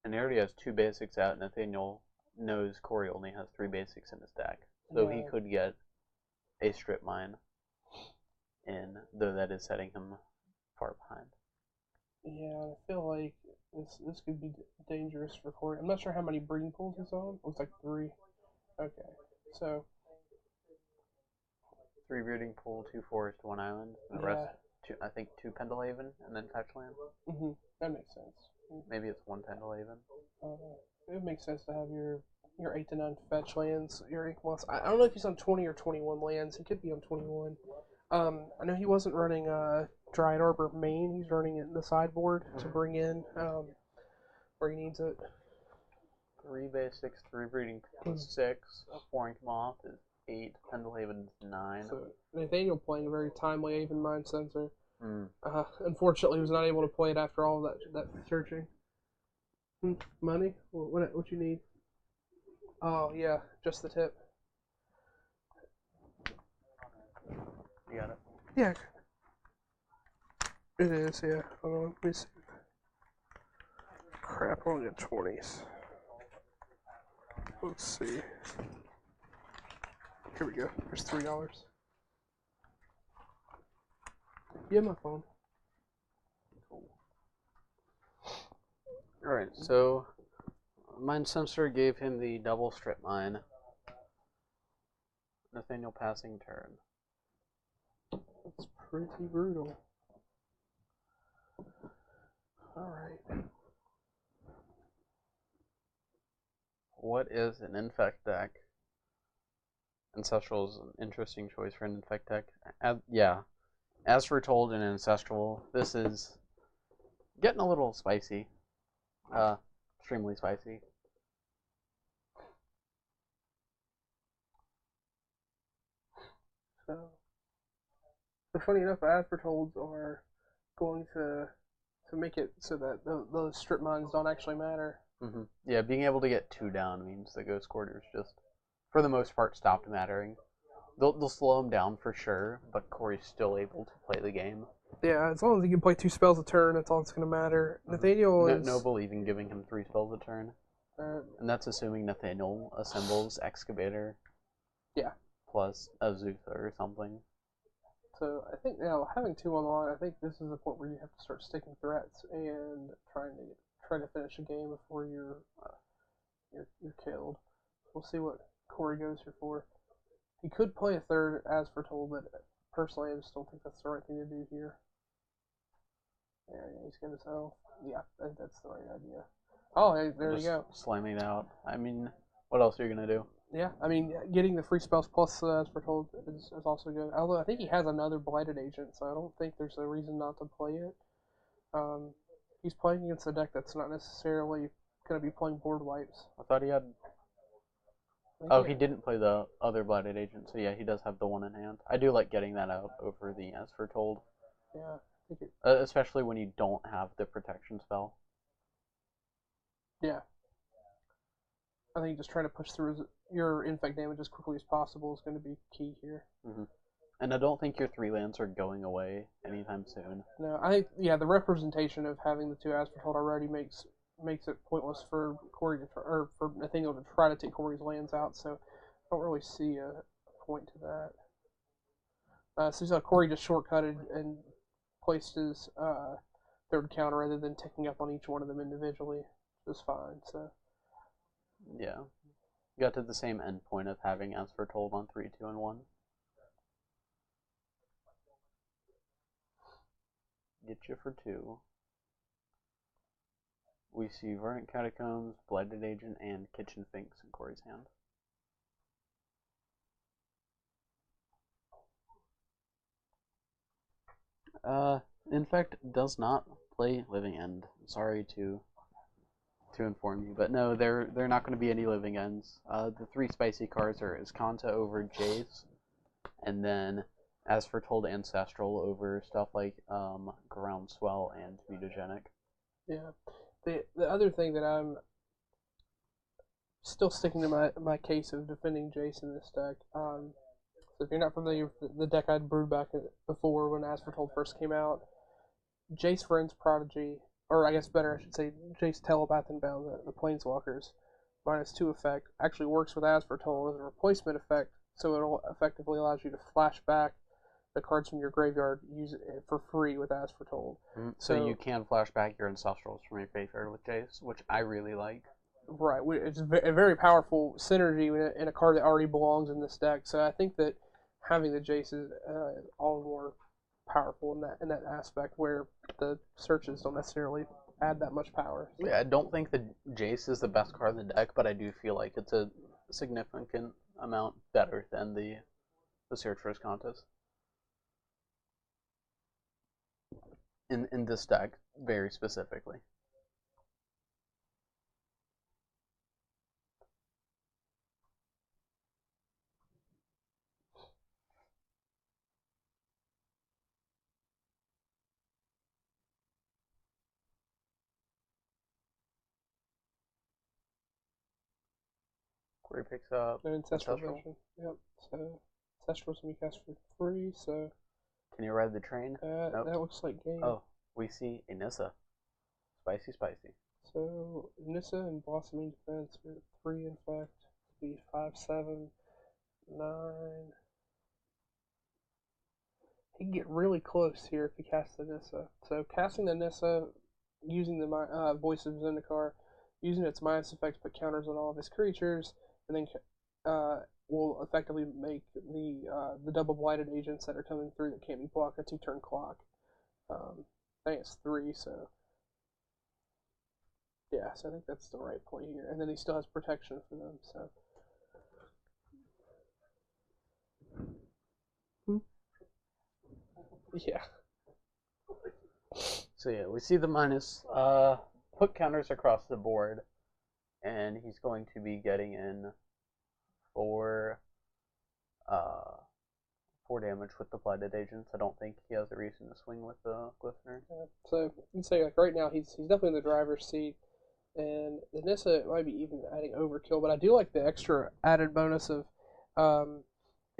And he already has 2 basics out, and Nathaniel knows Corey only has 3 basics in his deck. So he could get a strip mine in, though that is setting him far behind. Yeah, I feel like this could be dangerous for Corey. I'm not sure how many breeding pools he's on. Looks like 3. Okay, so 3 breeding pool, 2 forest, 1 island, and the rest, I think 2 Pendlehaven, and then fetch land. That makes sense. Maybe it's 1 Pendlehaven. It makes sense to have your 8 to 9 fetch lands. Your ink moths. I don't know if he's on 20 or 21 lands. He could be on 21. I know he wasn't running Dryad Arbor main. He's running it in the sideboard to bring in where he needs it. 3 basics, 3 breeding pools, 6. A 4 ink moth is 8. Pendlehaven is 9. So Nathaniel playing a very timely Aven Mind Sensor. Unfortunately, he was not able to play it after all that searching. Money? What you need? Oh yeah, just the tip. You got it? Yeah. It is, yeah. Hold on, let me see. Crap, I only got 20s. Let's see. Here we go. There's $3. Yeah, my phone. Alright, so Mind Sensor gave him the double strip mine. Nathaniel passing turn. That's pretty brutal. Alright. What is an infect deck? Ancestral is an interesting choice for an infect deck. As Foretold in Ancestral, this is getting a little spicy. Extremely spicy. So funny enough, As Foretold are going to make it so that those strip mines don't actually matter. Yeah, being able to get 2 down means the Ghost Quarters just, for the most part, stopped mattering. They'll slow him down for sure, but Corey's still able to play the game. Yeah, as long as he can play 2 spells a turn, that's all that's going to matter. Nathaniel is... Noble even giving him 3 spells a turn. And that's assuming Nathaniel assembles Excavator. Yeah. Plus Azusa or something. So I think now, having 2 on the line, I think this is the point where you have to start sticking threats and try to finish a game before you're killed. We'll see what Corey goes here for. He could play a third, as foretold, but personally, I just don't think that's the right thing to do here. Yeah, he's going to sell. Yeah, that's the right idea. Oh, hey, there you go. Slamming it out. I mean, what else are you going to do? Yeah, I mean, getting the free spells plus, as foretold, is also good. Although I think he has another Blighted Agent, so I don't think there's a reason not to play it. He's playing against a deck that's not necessarily going to be playing board wipes. I thought he had... Oh, he didn't play the other Blighted Agent, so yeah, he does have the one in hand. I do like getting that out over the As Foretold. Yeah, I think it... especially when you don't have the protection spell. Yeah. I think just trying to push through your infect damage as quickly as possible is going to be key here. Mm-hmm. And I don't think your 3 lands are going away anytime soon. No, I think, yeah, the representation of having the 2 As Foretold already makes it pointless for Corey to or for Nathaniel to try to take Corey's lands out, so I don't really see a point to that. So you saw Corey just shortcutted and placed his third counter rather than ticking up on each one of them individually, which is fine. So yeah, you got to the same end point of having As Foretold on 3, 2, and 1. Get you for 2. We see Verdant Catacombs, Blighted Agent, and Kitchen Finks in Corey's hand. Infect does not play Living End. Sorry to inform you, but no, they're not going to be any Living Ends. The 3 spicy cards are Iskanta over Jace, and then As Foretold Ancestral over stuff like Groundswell and Mutagenic. Yeah. The other thing that I'm still sticking to my case of defending Jace in this deck. So if you're not familiar with the deck I'd brewed back before when As Foretold first came out, Jace Friend's Prodigy, or I guess better I should say Jace Telepath and Bound, the Planeswalkers, -2 effect, actually works with As Foretold as a replacement effect, so it effectively allows you to flash back the cards from your graveyard, use it for free with As Foretold. So you can flash back your Ancestrals from your graveyard with Jace, which I really like. Right, it's a very powerful synergy in a card that already belongs in this deck. So I think that having the Jace is all the more powerful in that aspect, where the searches don't necessarily add that much power. Yeah, I don't think the Jace is the best card in the deck, but I do feel like it's a significant amount better than the Searcher's Contest. In this deck, very specifically. Corey picks up Ancestral Vision. Yep. So Ancestral's gonna be cast for free. So can you ride the train? Nope. That looks like game. Oh, we see a Nissa. Spicy. So Nissa and Blossoming Defense are 3 infect. Be 5, 7, 9. He can get really close here if he casts the Nissa. So casting the Nissa, using the Voice of Zendikar, using its minus effects put counters on all of his creatures, and then will effectively make the double blighted agents that are coming through that can't be blocked a 2-turn clock. I think it's 3, so yeah, so I think that's the right play here. And then he still has protection for them, so. Yeah. So yeah, we see the minus put counters across the board, and he's going to be getting in 4 damage with the Blighted Agents. I don't think he has a reason to swing with the Glistener. Yeah. So you can say like right now he's definitely in the driver's seat, and the Nissa might be even adding overkill, but I do like the extra added bonus of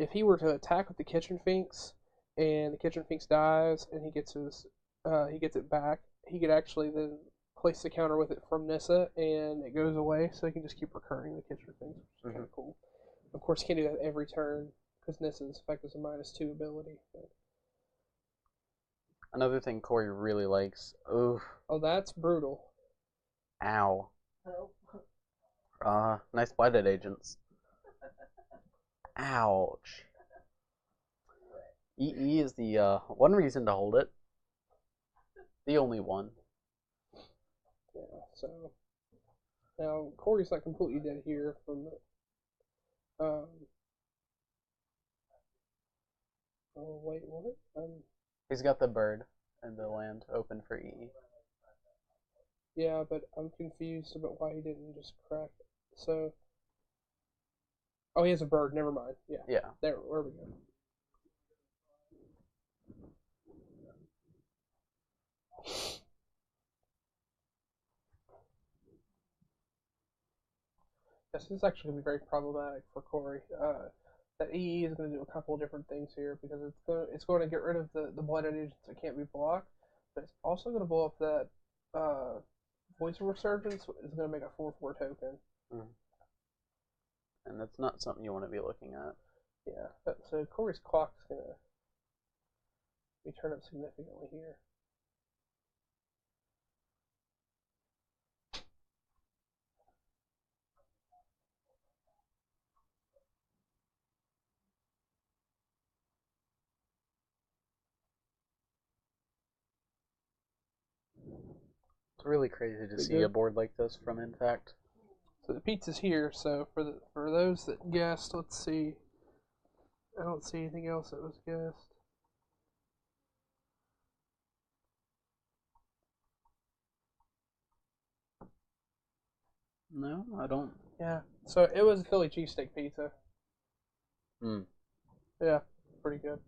if he were to attack with the Kitchen Finks, and the Kitchen Finks dies, and he gets it back, he could actually then place the counter with it from Nissa, and it goes away, so he can just keep recurring the Kitchen Finks, which is kind of cool. Of course, he can't do that every turn because Nissa's effect is a -2 ability. But... Another thing Corey really likes. Oof. Oh, that's brutal. Ow. Nice blighted agents. Ouch. EE is the one reason to hold it. The only one. Yeah, so now Corey's not completely dead here from oh wait, what? He's got the bird and the land open for EE. Yeah, but I'm confused about why he didn't just crack it. So oh, he has a bird, never mind. Yeah. Yeah. There we go. Yes, this is actually going to be very problematic for Corey. That EE is going to do a couple of different things here because it's going to get rid of the blighted agents that can't be blocked, but it's also going to blow up that voice of resurgence is going to make a 4/4 token. And that's not something you want to be looking at. Yeah, so Corey's clock is going to be turned up significantly here. It's really crazy to see a board like this from Intact. So the pizza's here. So for those that guessed, let's see. I don't see anything else that was guessed. No, I don't. Yeah. So it was a Philly cheesesteak pizza. Yeah, pretty good.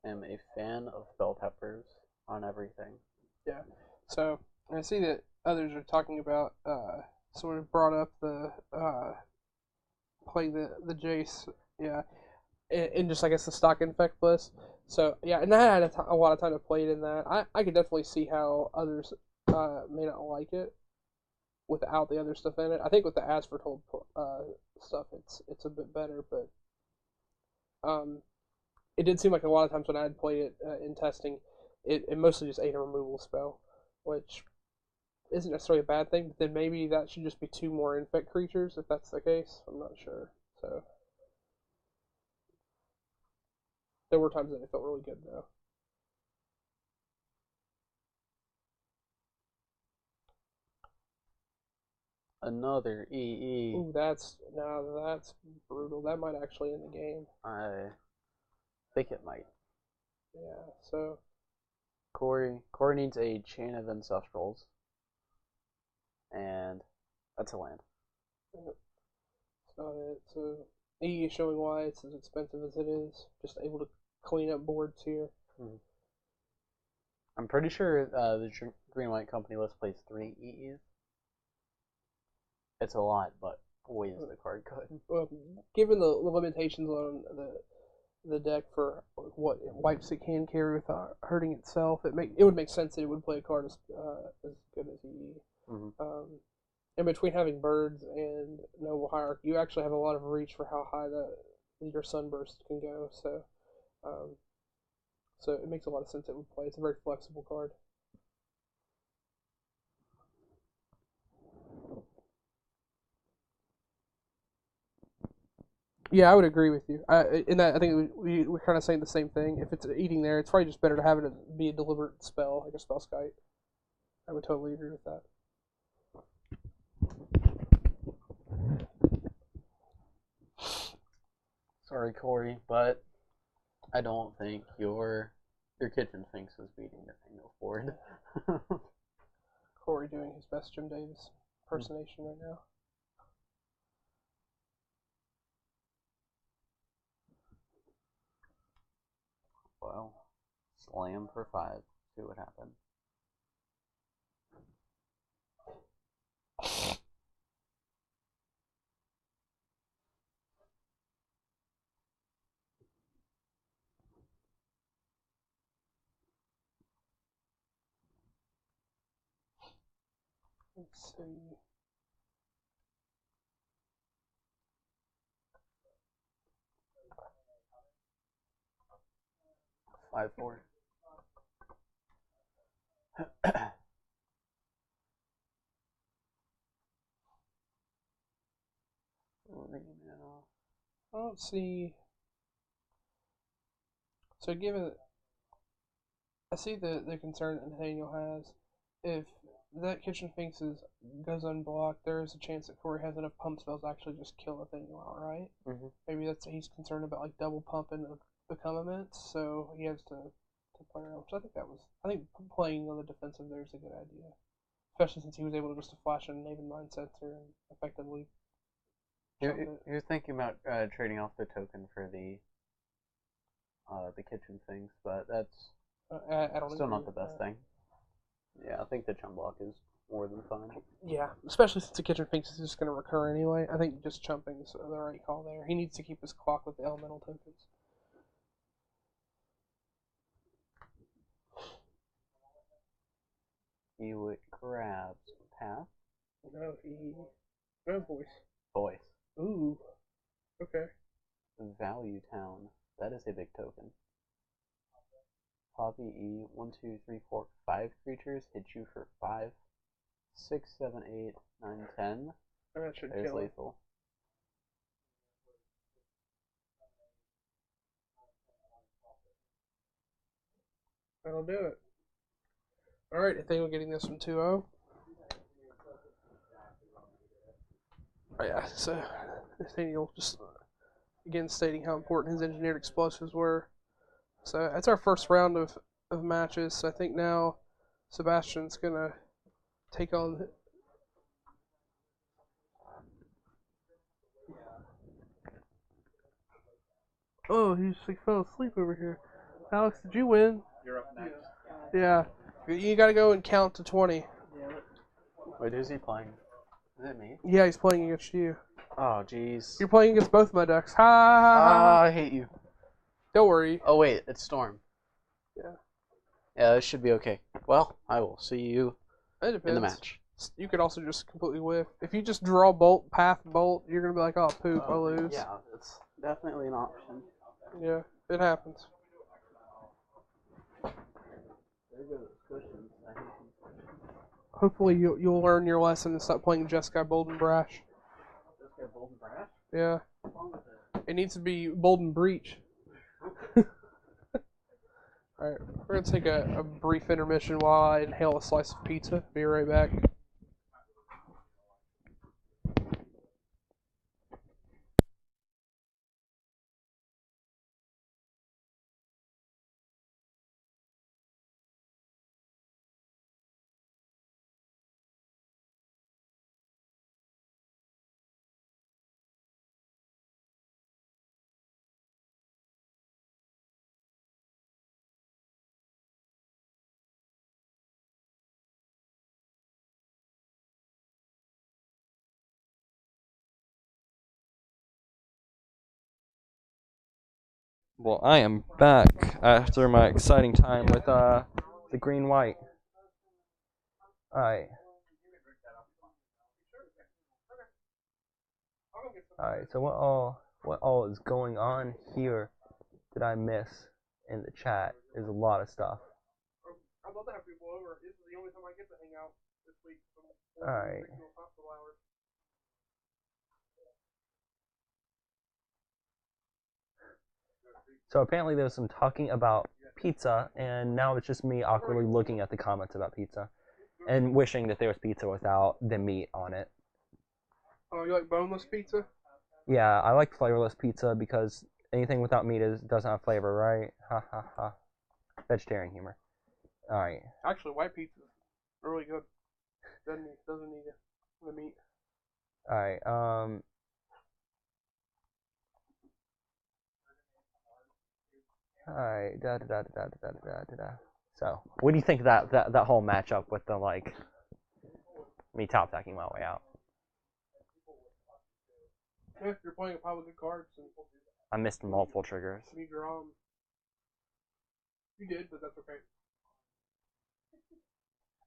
I'm a fan of bell peppers on everything. Yeah. So I see that others are talking about sort of brought up the playing the Jace, yeah, in just I guess the stock infect list. So yeah, and I had a lot of time to play it in that. I could definitely see how others may not like it without the other stuff in it. I think with the As Foretold stuff, it's a bit better, but it did seem like a lot of times when I had played it in testing, it mostly just ate a removal spell, which isn't necessarily a bad thing, but then maybe that should just be 2 more infect creatures if that's the case. I'm not sure. So there were times that it felt really good though. Another EE. Ooh, that's brutal. That might actually end the game. I think it might. Yeah. So Corey needs a chain of ancestrals, and that's a land. That's not it. So E is showing why it's as expensive as it is. Just able to clean up boards here. I'm pretty sure the Green White Company list plays 3 EEs. It's a lot, but boy is the card good. Well, given the limitations on the deck for what wipes it can carry without hurting itself, it would make sense that it would play a card as good as EE. And between having birds and noble hierarchy, you actually have a lot of reach for how high your sunburst can go. So it makes a lot of sense it would play. It's a very flexible card. Yeah, I would agree with you. In that, I think we're kind of saying the same thing. If it's eating there, it's probably just better to have it be a deliberate spell, like a spell skite. I would totally agree with that. Sorry, Corey, but I don't think your kitchen finks is beating the Nathaniel Ford. Corey doing his best Jim Davis impersonation right now. Well, slam for 5. See what happens. Let's see. Five, 4. I don't see. So given, I see the concern that Nathaniel has. If that kitchen Sphinx goes unblocked, there is a chance that Corey has enough pump spells to actually just kill Nathaniel outright. Mm-hmm. Maybe he's concerned about like double pumping to become immense, so he has to play around. Which I think playing on the defensive there is a good idea, especially since he was able to just flash an Naven Mind Sensor and effectively. You're thinking about trading off the token for the kitchen things, but that's I don't still not the best thing. Yeah, I think the chump block is more than fine. Yeah, especially since the kitchen Sphinx is just going to recur anyway. I think just chumping is the right call there. He needs to keep his clock with the elemental tokens. You would grab path. No voice. Voice. Ooh. Okay. Value town. That is a big token. Poppy E, 1, 2, 3, 4, 5 creatures hit you for 5, 6, 7, 8, 9, 10. That should There's kill him. lethal. That'll do it. Alright, I think we're getting this from 2-0. Oh yeah, so Nathaniel just again stating how important his engineered explosives were. So that's our first round of matches. So I think now Sebastian's gonna take on. Oh, he just like fell asleep over here. Alex, did you win? You're up next. Yeah. You gotta go and count to 20. Wait, who's he playing? Is it me? Yeah, he's playing against you. Oh, jeez. You're playing against both my decks. Ha ha ha ha. I hate you. Don't worry. Oh, wait, it's Storm. Yeah. Yeah, this should be okay. Well, I will see you It depends. in the match. You could also just completely whiff. If you just draw bolt, path bolt, you're gonna be like, oh poop, I lose. Yeah, it's definitely an option. Yeah, it happens. There go those cushions. I hate these cushions. Hopefully you'll learn your lesson and stop playing Jeskai Bold and Brash. This guy Bold and Brash? Yeah. What's wrong with it? It needs to be Bold and Breach. Alright, we're gonna take a brief intermission while I inhale a slice of pizza. Be right back. Well, I am back after my exciting time with the green white. Alright. Alright, so what all is going on here that I miss in the chat is a lot of stuff. I'd love to have people over. This is the only time I get to hang out this week. Alright. So apparently there's some talking about pizza, and now it's just me awkwardly looking at the comments about pizza and wishing that there was pizza without the meat on it. Oh, you like boneless pizza? Yeah, I like flavorless pizza because anything without meat doesn't have flavor, right? Ha ha ha. Vegetarian humor. Alright. Actually, white pizza is really good. Doesn't need the meat. Alright, Alright, So, what do you think of that whole matchup with the, like, me top decking my way out? Yeah, if you're playing a pile of good cards and I missed multiple triggers. you draw them. You did, but that's okay.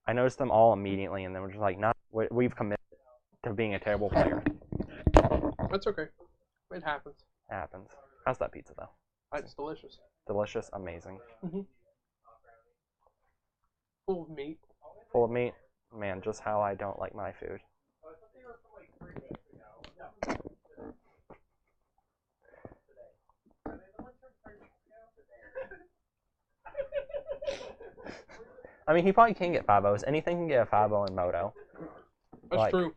I noticed them all immediately, and then we're just like, nah, we've committed to being a terrible player. That's okay. It happens. It happens. How's that pizza, though? It's delicious. Delicious, amazing. Full of meat. Full of meat? Man, just how I don't like my food. I mean, he probably can get 5-0s. Anything can get a 5-0 in Moto. That's true.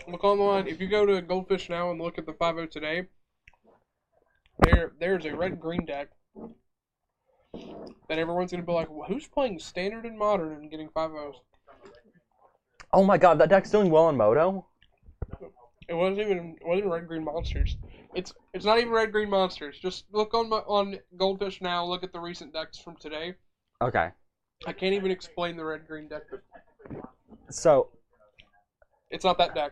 Look online. If you go to Goldfish now and look at the 5-0 today, there's a red-green deck that everyone's going to be like, well, who's playing Standard and Modern and getting 5-0s? Oh my god, that deck's doing well in Moto? It wasn't even red-green monsters. It's not even red-green monsters. Just look on Goldfish now. Look at the recent decks from today. Okay. I can't even explain the red-green deck. So, it's not that deck.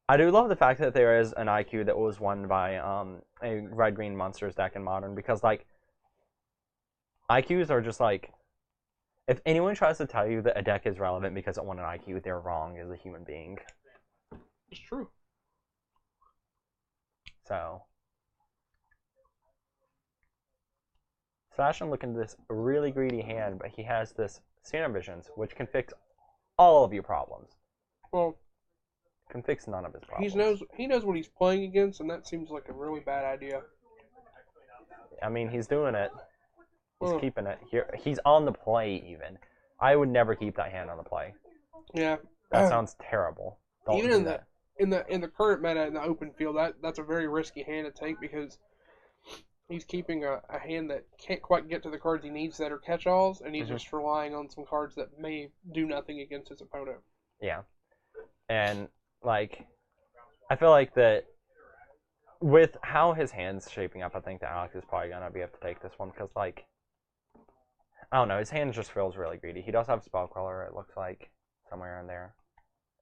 I do love the fact that there is an IQ that was won by a red-green monsters deck in Modern, because, like, IQs are just, like, if anyone tries to tell you that a deck is relevant because it won an IQ, they're wrong as a human being. It's true. So, Sebastian look into this really greedy hand, but he has this Standard Visions, which can fix all of your problems. Well, can fix none of his problems. He knows what he's playing against, and that seems like a really bad idea. I mean, he's doing it. He's keeping it here. He's on the play even. I would never keep that hand on the play. Yeah. That sounds terrible. Don't even do in that. the current meta in the open field, that's a very risky hand to take, because he's keeping a hand that can't quite get to the cards he needs that are catch-alls, and he's just relying on some cards that may do nothing against his opponent. Yeah. And, like, I feel like that with how his hand's shaping up, I think that Alex is probably going to be able to take this one, because, like, I don't know, his hand just feels really greedy. He does have Spell Queller, it looks like, somewhere in there.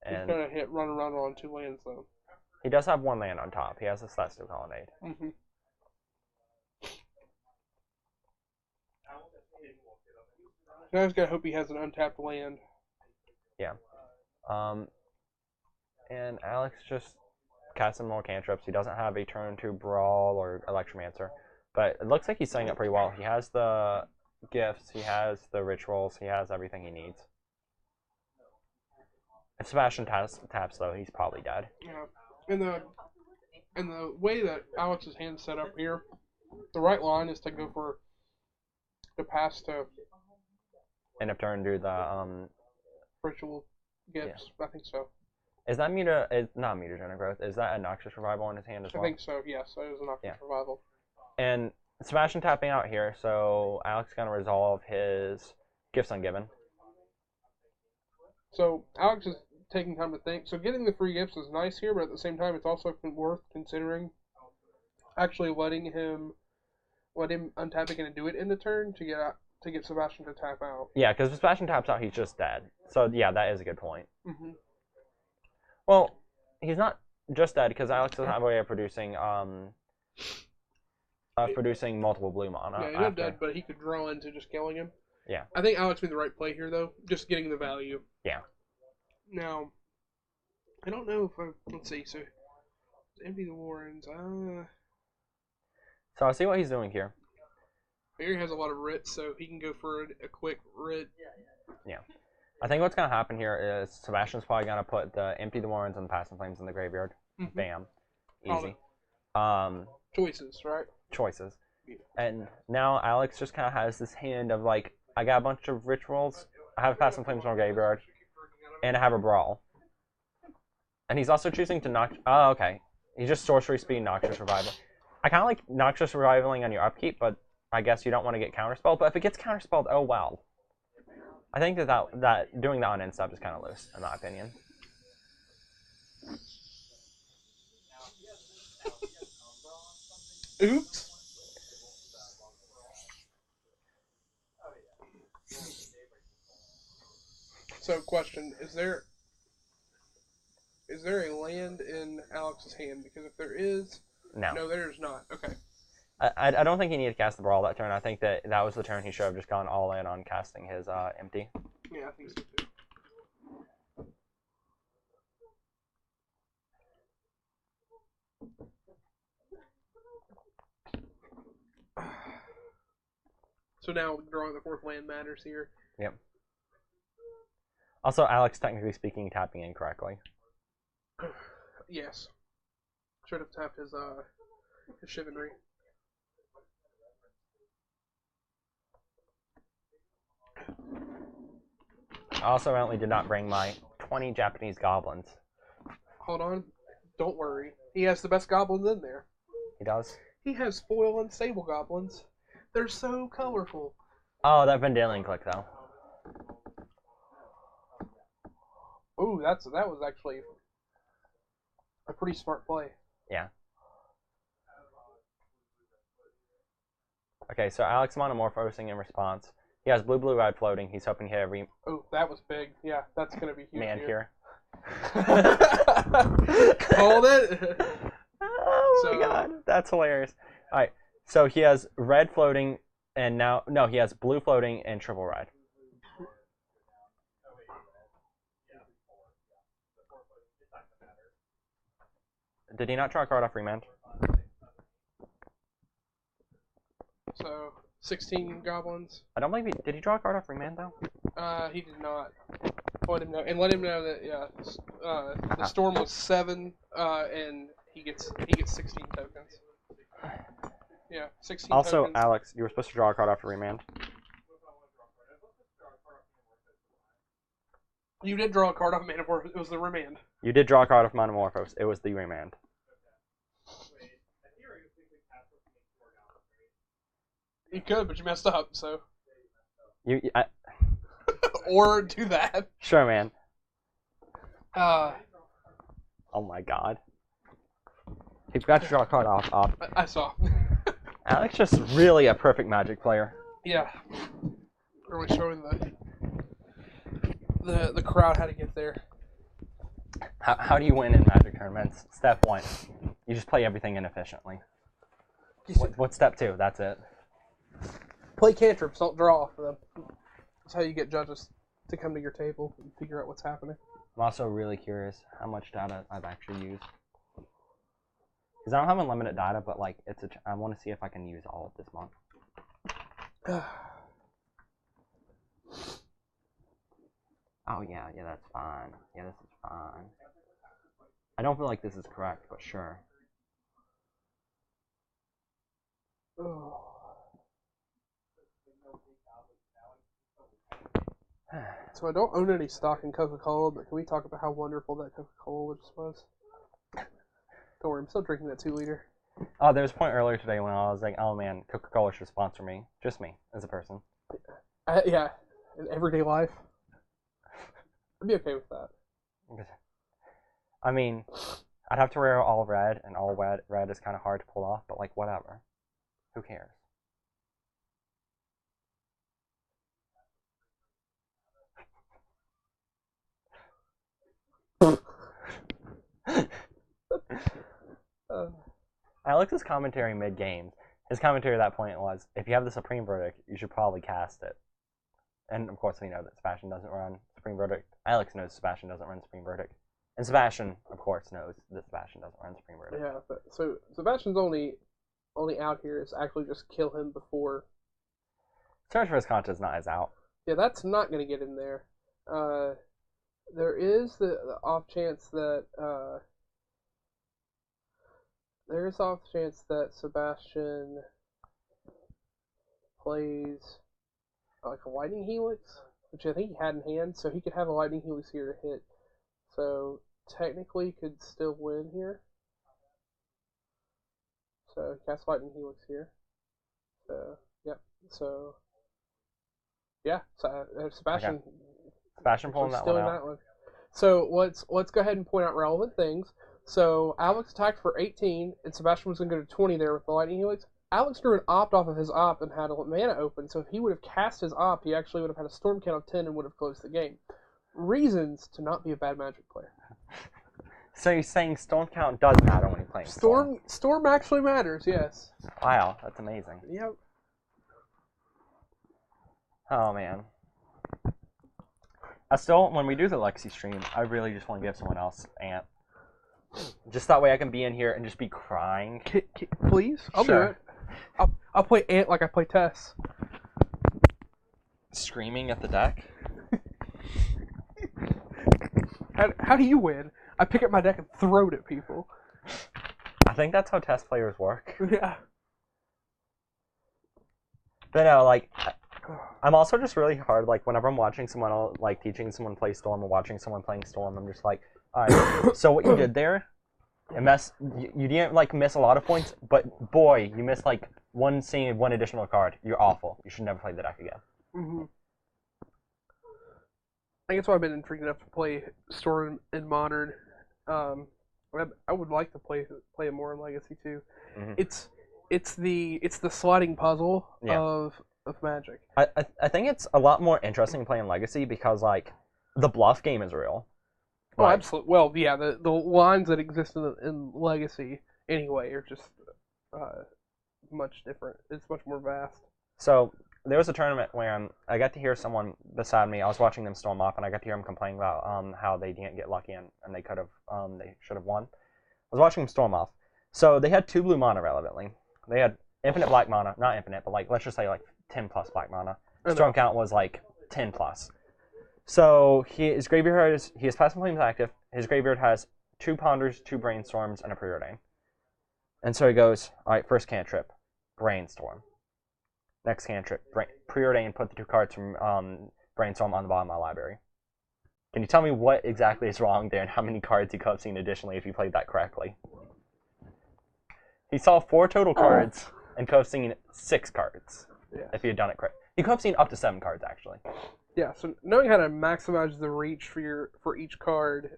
And he's going to hit run on 2 lands, though. He does have 1 land on top. He has a Celestial Colonnade. Mm-hmm. Now he's got to hope he has an untapped land. Yeah. And Alex just casts some more cantrips. He doesn't have a turn 2 Brawl or Electromancer. But it looks like he's setting up pretty well. He has the gifts, he has the rituals, he has everything he needs. If Sebastian taps though, he's probably dead. Yeah. And the way that Alex's hand's set up here, the right line is to go for the pass to End of turn, do the ritual gifts. Yeah. I think so. Is that it's not mutagenic growth. Is that a Noxious Revival in his hand as well? I think so, yes. That is a Noxious Revival. And Sebastian tapping out here, so Alex is going to resolve his Gifts Ungiven. So Alex is taking time to think. So getting the free gifts is nice here, but at the same time, it's also worth considering actually letting him untap it and do it in the turn to get Sebastian to tap out. Yeah, because if Sebastian taps out, he's just dead. So yeah, that is a good point. Mm-hmm. Well, he's not just dead because Alex doesn't have a way of producing multiple blue mana. Yeah, he's not dead, but he could draw into just killing him. Yeah. I think Alex made the right play here, though. Just getting the value. Yeah. Now, I don't know if let's see. So, empty the Warrens. So I see what he's doing here. Here he has a lot of writs, so he can go for a quick writ. Yeah. I think what's going to happen here is Sebastian's probably going to put the Empty the Warrens and the Passing Flames in the graveyard. Mm-hmm. Bam. Easy. Choices, right? Choices. Yeah. And now Alex just kind of has this hand of, like, I got a bunch of rituals, I have Passing Flames in my graveyard, and I have a Brawl. And he's also choosing to knock... Oh, okay. He's just Sorcery Speed Noxious Revival. I kind of like Noxious Revivaling on your upkeep, but I guess you don't want to get Counterspelled. But if it gets Counterspelled, oh well. I think that doing that on end step is kind of loose, in my opinion. Oops. So, question: Is there a land in Alex's hand? Because if there is, no, there's not. Okay. I don't think he needed to cast the Brawl that turn. I think that was the turn he should have just gone all in on casting his Empty. Yeah, I think so too. So now drawing the 4th land matters here. Yep. Also, Alex, technically speaking, tapping incorrectly. Yes. Should have tapped his chivalry. I also apparently did not bring my 20 Japanese goblins. Hold on. Don't worry. He has the best goblins in there. He does? He has foil and sable goblins. They're so colorful. Oh, that Vendalion click, though. Ooh, that was actually a pretty smart play. Yeah. Okay, so Alex monomorphosing in response. He has blue, red floating. He's hoping to hit every Oh, that was big. Yeah, that's going to be huge. man here. Hold it. Oh my god, that's hilarious. Alright, so he has red floating, and now... No, he has blue floating and triple red. Did he not draw a card off remand? So, 16 goblins. I don't believe he... Did he draw a card off remand, though? He did not. Let him know, and let him know that the storm was 7, and he gets 16 tokens. Yeah, 16 Also, tokens. Alex, you were supposed to draw a card off remand. You did draw a card off Manowar. It was the remand. You did draw a card off Monomorphos. It was the remand. You could, but you messed up, so. I, Or do that. sure, man. Uh, Oh my god. He forgot to draw a card off. I saw. Alex just really a perfect Magic player. Yeah. Really showing the crowd how to get there. How do you win in Magic tournaments? Step 1. You just play everything inefficiently. What's step 2? That's it. Play cantrips, don't draw for them. That's how you get judges to come to your table and figure out what's happening. I'm also really curious how much data I've actually used. Because I don't have unlimited data, but like I want to see if I can use all of this month. Oh yeah, that's fine. Yeah, this is fine. I don't feel like this is correct, but sure. So I don't own any stock in Coca-Cola, but can we talk about how wonderful that Coca-Cola just was? Don't worry, I'm still drinking that 2-liter. Oh, there was a point earlier today when I was like, oh man, Coca-Cola should sponsor me. Just me, as a person. Yeah, in everyday life. I'd be okay with that. I mean, I'd have to wear all red, and all red is kind of hard to pull off, but like, whatever. Who cares? Alex's commentary mid-game, his commentary at that point was, if you have the Supreme Verdict, you should probably cast it. And of course we know that Sebastian doesn't run Supreme Verdict. Alex knows Sebastian doesn't run Supreme Verdict. And Sebastian, of course, knows that Sebastian doesn't run Supreme Verdict. Yeah, but, so Sebastian's only out here is actually just kill him before. Search for his Concha is not as out. Yeah, that's not going to get him there. There is the off chance that Sebastian plays like a Lightning Helix, which I think he had in hand, so he could have a Lightning Helix here to hit. So technically could still win here. So cast Lightning Helix here. So yep. So yeah. So Sebastian. Okay. Sebastian pulling that one out. So let's go ahead and point out relevant things. So Alex attacked for 18, and Sebastian was going to go to 20 there with the Lightning Helix. Alex drew an opt off of his opt and had a mana open, so if he would have cast his opt, he actually would have had a storm count of 10 and would have closed the game. Reasons to not be a bad Magic player. So you're saying storm count does matter when you're playing Storm? Storm actually matters, yes. Wow, that's amazing. Yep. Oh man. I still, when we do the Lexi stream, I really just want to give someone else Ant. Just that way I can be in here and just be crying. Please? I'll do Sure. it. I'll play Ant like I play Tess. Screaming at the deck? How do you win? I pick up my deck and throw it at people. I think that's how test players work. Yeah. But no, like, I'm also just really hard, like, whenever I'm watching someone else, like, teaching someone play Storm or watching someone playing Storm, I'm just like, alright, so what you did there, you didn't, like, miss a lot of points, but boy, you missed, like, one additional card. You're awful. You should never play the deck again. Mm-hmm. I think that's why I've been intrigued enough to play Storm in Modern. I would like to play it more in Legacy too. Mm-hmm. It's the sliding puzzle Yeah. of Magic. I think it's a lot more interesting playing Legacy because, like, the bluff game is real. Oh, Like, absolutely. Well, yeah, the lines that exist in Legacy anyway are just much different. It's much more vast. So there was a tournament where I got to hear someone beside me. I was watching them storm off, and I got to hear them complain about how they didn't get lucky and they could have they should have won. I was watching them storm off. So they had 2 blue mana relevantly. They had infinite black mana, not infinite, but like let's just say like 10 plus black mana. Storm count was like 10 plus. So his graveyard he has Plasma Flames active. His graveyard has 2 Ponders, 2 Brainstorms, and a Preordain. And so he goes, all right, first cantrip, Brainstorm. Next cantrip, Preordain, put the 2 cards from Brainstorm on the bottom of my library. Can you tell me what exactly is wrong there and how many cards you could have seen additionally if you played that correctly? He saw 4 total cards and could have seen 6 cards if he had done it correct. He could have seen up to 7 cards, actually. Yeah, so knowing how to maximize the reach for each card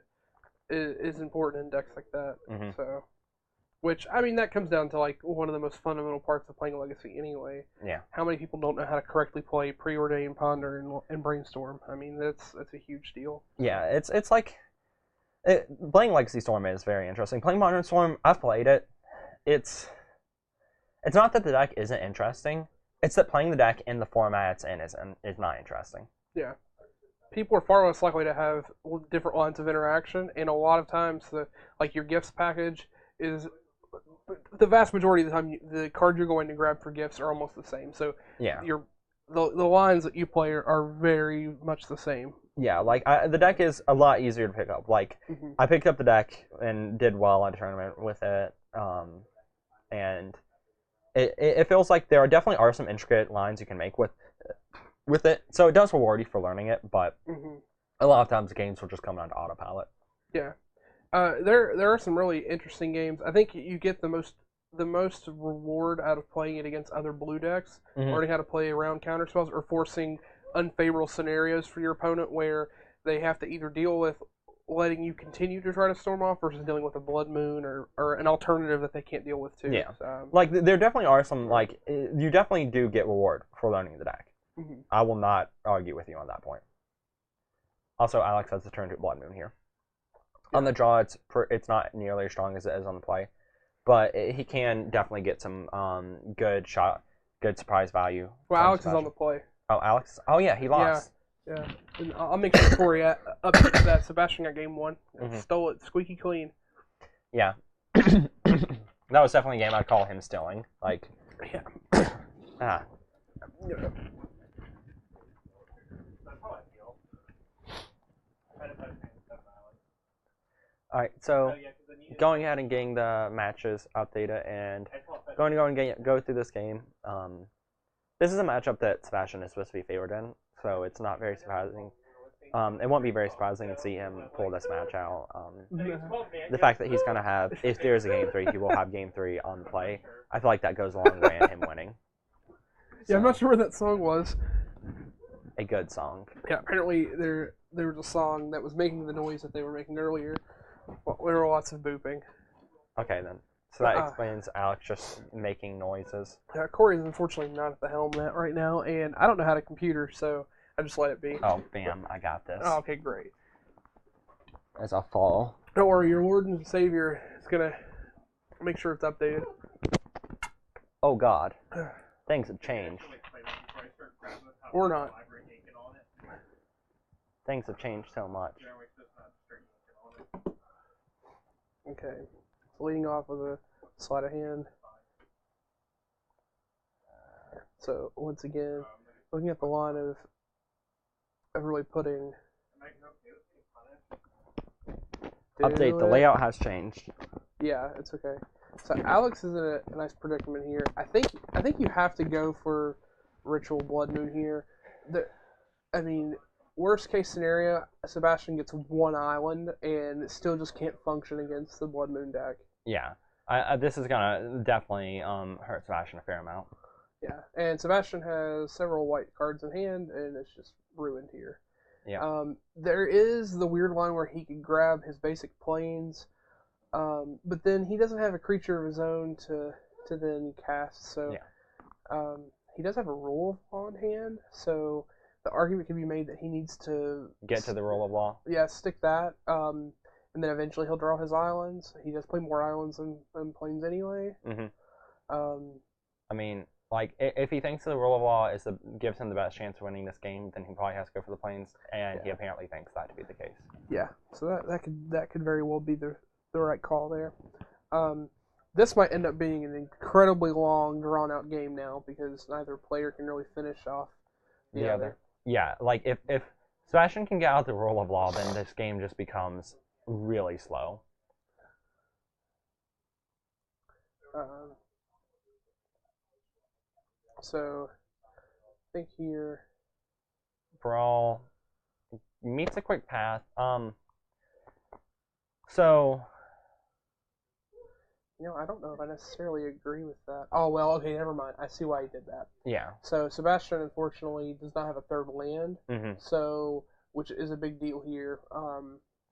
is important in decks like that. Mm-hmm. So, which I mean that comes down to like one of the most fundamental parts of playing Legacy anyway. Yeah. How many people don't know how to correctly play Preordain, Ponder, and Brainstorm? I mean that's a huge deal. Yeah, it's like playing Legacy Storm is very interesting. Playing Modern Storm, I've played it. It's not that the deck isn't interesting. It's that playing the deck in the format it's in is not interesting. Yeah. People are far less likely to have different lines of interaction, and a lot of times, your gifts package is the vast majority of the time the cards you're going to grab for gifts are almost the same. So yeah, the lines that you play are very much the same. Yeah, like the deck is a lot easier to pick up. Like I picked up the deck and did well at a tournament with it, and it feels like there definitely are some intricate lines you can make with it. So it does reward you for learning it, but a lot of times the games will just come down to autopilot. Yeah. There are some really interesting games. I think you get the most reward out of playing it against other blue decks, learning how to play around counterspells or forcing unfavorable scenarios for your opponent where they have to either deal with letting you continue to try to storm off versus dealing with a blood moon or an alternative that they can't deal with too. Yeah. Like there definitely are some you definitely do get reward for learning the deck. I will not argue with you on that point. Also, Alex has the turn to blood moon here. Yeah. On the draw, it's not nearly as strong as it is on the play, but he can definitely get some good surprise value. Well, Alex is on the play. Oh, Alex? Oh, yeah, he lost. Yeah. And I'll make sure Corey updates that. Sebastian got game 1. Stole it squeaky clean. Yeah. That was definitely a game I'd call him stealing. Like, yeah. Yeah. Alright, so going ahead and getting the matches updated and go through this game. This is a matchup that Sebastian is supposed to be favored in, so it's not very surprising. It won't be very surprising to see him pull this match out. The fact that he's going to have, if there's a Game 3, he will have Game 3 on play. I feel like that goes a long way in him winning. Yeah, I'm not sure where that song was. A good song. Yeah, apparently there was a song that was making the noise that they were making earlier. Well, there were lots of booping. Okay, then. So that explains Alex just making noises. Yeah, Corey's unfortunately not at the helm right now, and I don't know how to computer, so I just let it be. Oh, bam, I got this. Oh, okay, great. As I fall. Don't worry, your Lord and Savior is going to make sure it's updated. Oh, God. Things have changed. Or not. things have changed so much. Okay. Leading off with a sleight of hand. So once again, looking at the line of really putting. Update, the layout has changed. Yeah, it's okay. So Alex is in a nice predicament here. I think you have to go for Ritual Blood Moon here. I mean, worst case scenario, Sebastian gets one island and still just can't function against the Blood Moon deck. Yeah, this is gonna definitely hurt Sebastian a fair amount. Yeah, and Sebastian has several white cards in hand, and it's just ruined here. Yeah. There is the weird line where he can grab his basic planes, but then he doesn't have a creature of his own to then cast. So he does have a rule on hand. So the argument can be made that he needs to get to the rule of law. Yeah, stick that. And then eventually he'll draw his islands. He does play more islands than planes anyway. I mean, like, if he thinks the rule of law gives him the best chance of winning this game, then he probably has to go for the planes, and he apparently thinks that to be the case. Yeah, so that could very well be the right call there. This might end up being an incredibly long, drawn-out game now because neither player can really finish off the other. Yeah, like, if Sebastian can get out the rule of law, then this game just becomes really slow. So, I think here... Brawl meets a quick path. So... I don't know if I necessarily agree with that. Oh, well, okay, never mind. I see why he did that. Yeah. So, Sebastian, unfortunately, does not have a third land, so which is a big deal here,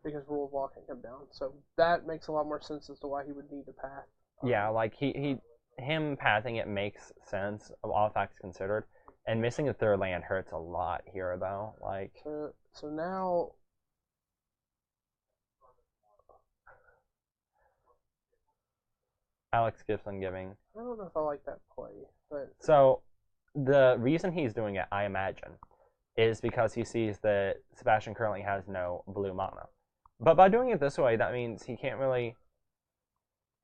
because rule of law can come down. So, that makes a lot more sense as to why he would need a path. Yeah, like, him pathing it makes sense, of all facts considered. And missing a third land hurts a lot here, though. Like, so now... Alex Gibson giving. I don't know if I like that play, but... So, the reason he's doing it, I imagine, is because he sees that Sebastian currently has no blue mana. But by doing it this way, that means he can't really...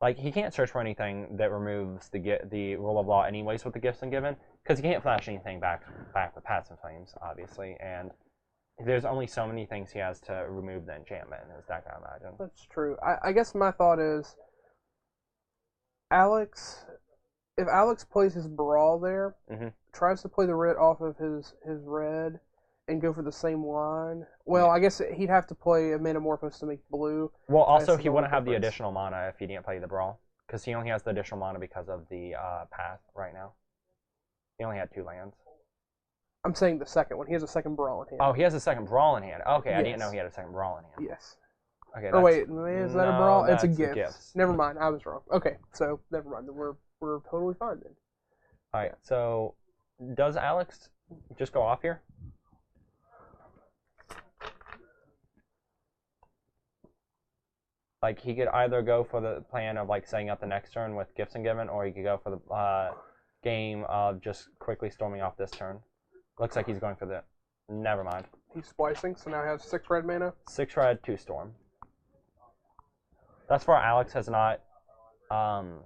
Like, he can't search for anything that removes the rule of law anyways with the Gifts and Given, because he can't flash anything back with Paths and Flames, obviously, and there's only so many things he has to remove the enchantment in his deck, I imagine. That's true. I guess my thought is, if Alex plays his Brawl there, tries to play the red off of his red, and go for the same line. Well, I guess he'd have to play a Manamorphose to make blue. Well, also, he wouldn't have the additional mana if he didn't play the Brawl, because he only has the additional mana because of the Path right now. He only had 2 lands. I'm saying the second one. He has a second Brawl in hand. Oh, he has a second Brawl in hand. Okay, yes. I didn't know he had a second Brawl in hand. Yes. Okay. Oh wait, is that a Brawl? It's a gift. Gifts. Never mind, I was wrong. Okay, so never mind. We're totally fine then. All right. So, does Alex just go off here? Like, he could either go for the plan of, like, setting up the next turn with Gifts and Given, or he could go for the game of just quickly storming off this turn. Looks like he's going for the... Never mind. He's splicing, so now he has 6 red mana. 6 red, 2 storm. Thus far, Alex has not... Alex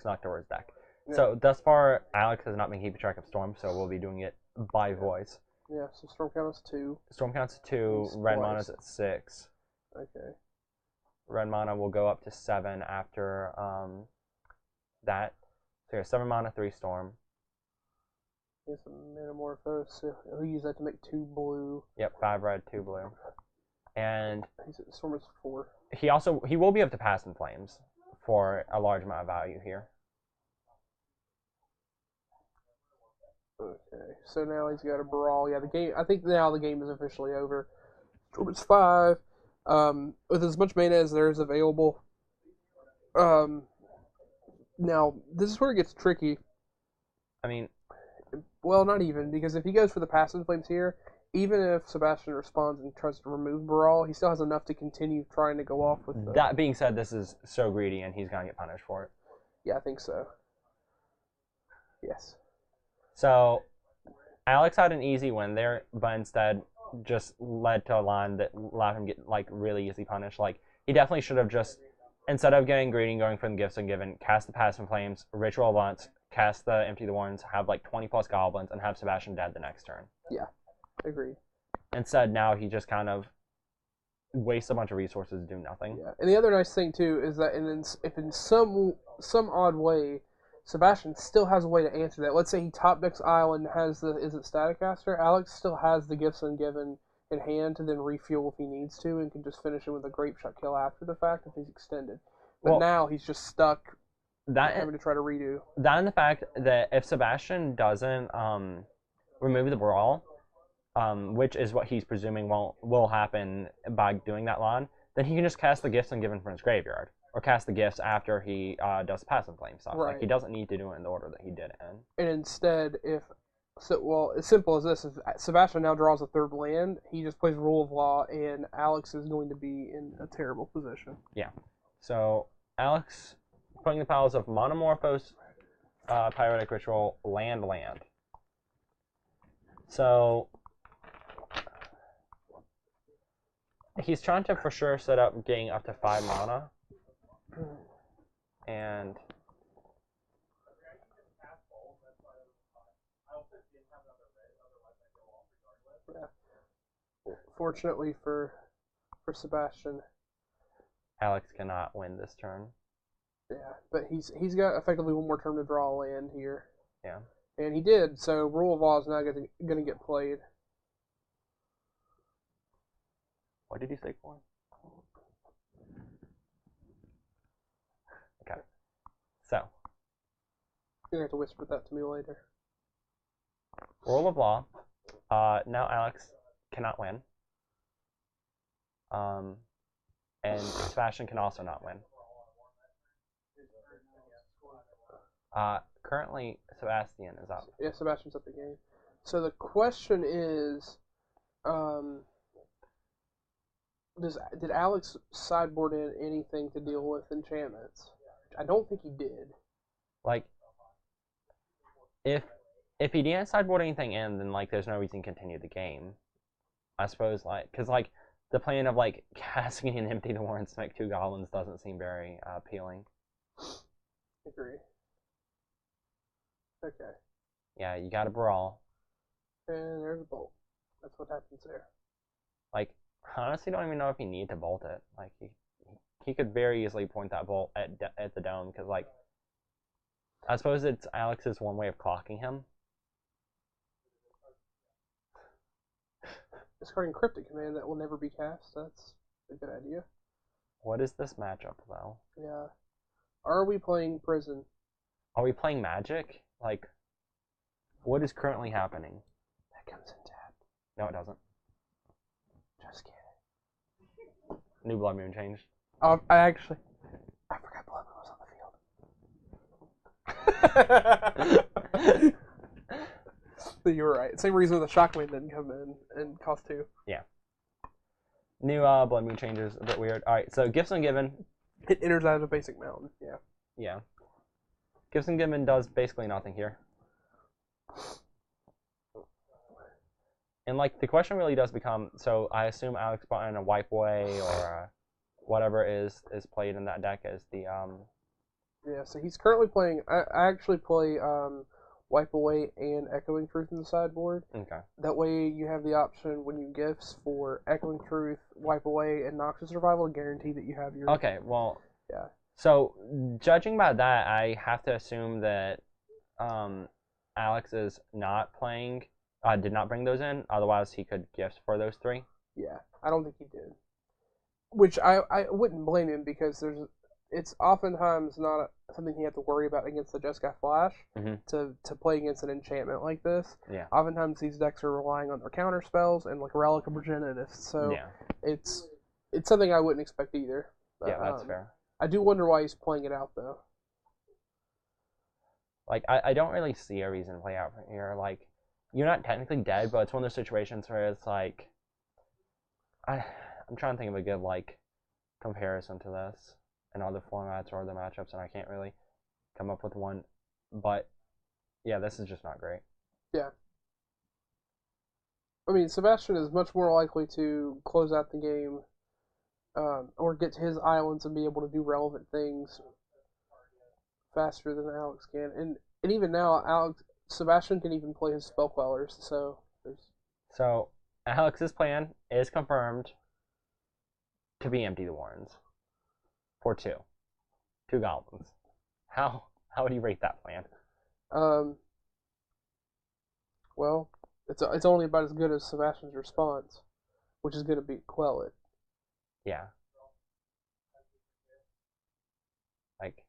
knocked over his deck. Yeah. So, thus far, Alex has not been keeping track of storm, so we'll be doing it by voice. Yeah, so storm counts 2. Storm counts 2, red mana's at 6. Okay. Red mana will go up to 7 after that. So here's 7 mana, 3 storm. Here's a Manamorphose. So he'll use that to make 2 blue. Yep, 5 red, 2 blue. And storm is 4. He will be able to pass in flames for a large amount of value here. Okay, so now he's got a Brawl. Yeah, the game. I think now the game is officially over. Storm is 5. With as much mana as there is available. Now, this is where it gets tricky. I mean... Well, not even, because if he goes for the Pass and Flames here, even if Sebastian responds and tries to remove Brawl, he still has enough to continue trying to go off with the... That being said, this is so greedy, and he's going to get punished for it. Yeah, I think so. Yes. So, Alex had an easy win there, but instead just led to a line that allowed him to get like really easy punish. Like he definitely should have just instead of getting greedy and going for the gifts ungiven, cast the Pass and Flames, ritual once, cast the Empty the Warrens, have like 20 plus goblins, and have Sebastian dead the next turn. Yeah, agreed. Instead, now he just kind of wastes a bunch of resources to do nothing. Yeah, and the other nice thing too is that if in some odd way, Sebastian still has a way to answer that. Let's say he top decks Island, has the Staticaster. Alex still has the gifts ungiven in hand to then refuel if he needs to, and can just finish it with a grape shot kill after the fact if he's extended. But now he's just stuck having to try to redo. That and the fact that if Sebastian doesn't remove the brawl, which is what he's presuming will happen by doing that line, then he can just cast the gifts ungiven from his graveyard. Or cast the gifts after he does Pass and Flame stuff. Right. Like, he doesn't need to do it in the order that he did it in. And instead, as simple as this, if Sebastian now draws a third land, he just plays Rule of Law, and Alex is going to be in a terrible position. Yeah. So, Alex, putting the powers of Monomorphose, Pyretic Ritual, land. So, he's trying to for sure set up getting up to 5 mana. And fortunately for Sebastian, Alex cannot win this turn. Yeah, but he's got effectively one more turn to draw a land here. Yeah. And he did, so Rule of Law is now going to get played. What did he say for? Okay. So. You're going to have to whisper that to me later. Rule of Law. Now Alex cannot win. And Sebastian can also not win. Currently, Sebastian is up. Yeah, Sebastian's up the game. So the question is, did Alex sideboard in anything to deal with enchantments? I don't think he did. Like, if he didn't sideboard anything in, then like there's no reason to continue the game. I suppose because the plan of like casting an Empty the Warrens to make 2 goblins doesn't seem very appealing. Agree. Okay. Yeah, you got to brawl. And there's a bolt. That's what happens there. Like, I honestly don't even know if he need to bolt it. Like, he could very easily point that bolt at the dome, because, like, I suppose it's Alex's one way of clocking him. Discarding Cryptic Command that will never be cast. That's a good idea. What is this matchup, though? Yeah. Are we playing Prison? Are we playing Magic? Like, what is currently happening? That comes in tap. No, it doesn't. Just kidding. New Blood Moon changed. I forgot Blood Moon was on the field. You were right. Same reason the Shockwave didn't come in and cost 2. Yeah. New Blood Moon changes, a bit weird. Alright, so Gifts Ungiven. It enters out of a basic mountain, yeah. Yeah. Gifts Ungiven does basically nothing here. And, like, the question really does become, so I assume Alex brought in a Wipe Away or whatever is played in that deck as the, Yeah, so he's currently playing, I actually play, Wipe Away and Echoing Truth in the sideboard. Okay. That way you have the option when you gifts for Echoing Truth, Wipe Away, and Noxus Survival to guarantee that you have your... Okay, well... Yeah. So, judging by that, I have to assume that Alex is not playing... did not bring those in, otherwise he could gift for those 3. Yeah, I don't think he did. Which I wouldn't blame him, because it's oftentimes not something you have to worry about against the Jeskai Flash to play against an enchantment like this. Yeah. Oftentimes these decks are relying on their counter spells and like Relic of Progenitus, so yeah. it's something I wouldn't expect either. Yeah, that's fair. I do wonder why he's playing it out though. Like I don't really see a reason to play out from here. Like, you're not technically dead, but it's one of those situations where it's like I'm trying to think of a good like comparison to this in other formats or other matchups, and I can't really come up with one. But yeah, this is just not great. Yeah. I mean, Sebastian is much more likely to close out the game, or get to his islands and be able to do relevant things faster than Alex can. And even now, Sebastian can even play his spell quellers. So Alex's plan is confirmed to be empty the warrens for two goblins. How would you rate that plan? Well, it's only about as good as Sebastian's response, which is going to be quell it. Yeah. Like,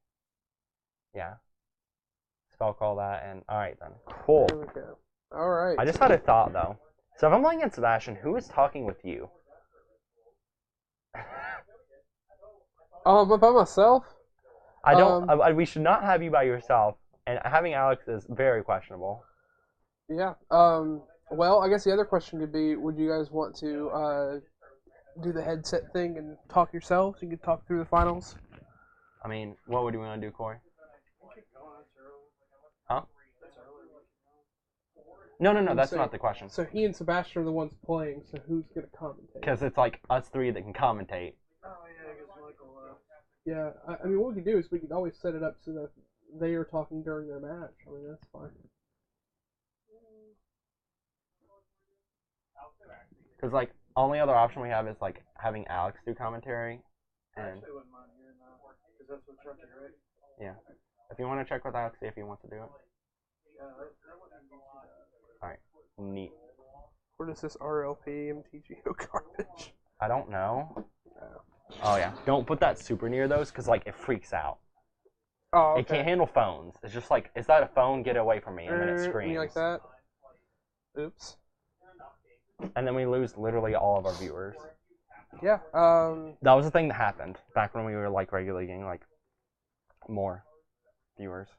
yeah. Spell call that, and alright then. Cool. There we go. Alright. I just had a thought, though. So if I'm playing against Sebastian, who is talking with you? By myself? I don't. We should not have you by yourself, and having Alex is very questionable. Yeah. Well, I guess the other question could be, would you guys want to do the headset thing and talk yourselves? You could talk through the finals. I mean, what would you want to do, Corey? Huh? No, that's not the question. So he and Sebastian are the ones playing, so who's going to commentate? Because it's like us three that can commentate. Oh, yeah, I guess Michael Yeah, I mean, what we could do is we could always set it up so that they are talking during their match. I mean, that's fine. Because, like, only other option we have is, like, having Alex do commentary. And, I actually wouldn't mind hearing that, because that's what's tricky, right? yeah. If you want to check with Alex, see if he wants to do it. Yeah, that wouldn't be too bad. Alright, neat. What is this RLP MTGO garbage? I don't know. Oh, yeah. Don't put that super near those, because, like, it freaks out. Oh, okay. It can't handle phones. It's just like, is that a phone? Get away from me. And then it screams. You like that? Oops. And then we lose literally all of our viewers. Yeah. That was the thing that happened back when we were, like, regularly getting, like, more viewers.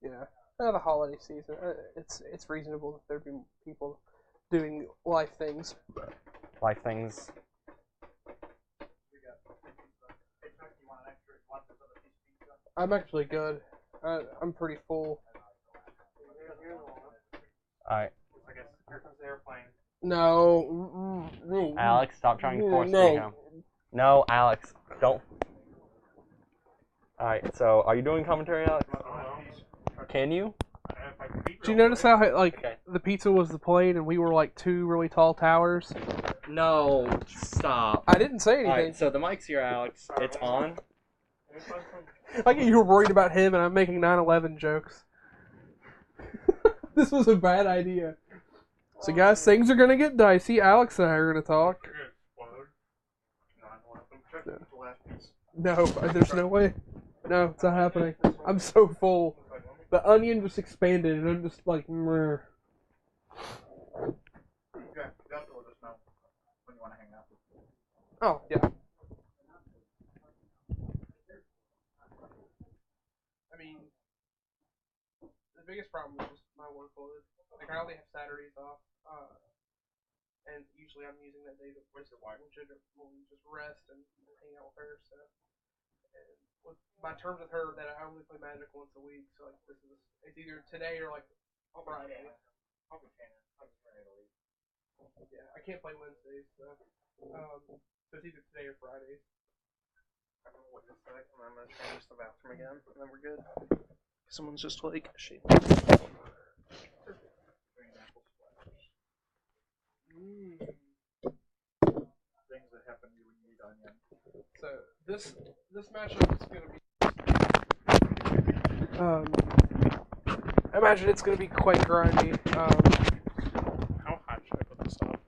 Yeah. The holiday season. It's reasonable that there be people doing live things. Life things. I'm actually good. I'm pretty full. Alright. Here comes the airplane. No. Alex, stop trying to force me home. No, Alex, don't. Alright, so are you doing commentary, Alex? Can you? Did you notice how the pizza was the plane and we were like two really tall towers? No, stop. I didn't say anything. Alright, so the mic's here, Alex. It's on. I get you were worried about him and I'm making 9/11 jokes. This was a bad idea. So guys, things are gonna get dicey. Alex and I are gonna talk. No, there's no way. No, it's not happening. I'm so full. The onion just expanded and I'm just like, meh. Oh, yeah. I mean, the biggest problem is just my workload. Like, I only have Saturdays off, and usually I'm using that day to just rest and hang out with her. So, and with my terms with her, that I only play Magic once a week. So, like, it's either today or like Friday. Yeah, I can't play Wednesdays, so it's either today or Fridays. I'm gonna wait a sec, and I'm gonna try to use the bathroom again, and then we're good. Someone's just like, shit. Things that happen to you when you eat onion. So this matchup is gonna be. I imagine it's gonna be quite grindy. How hot should I put this stuff?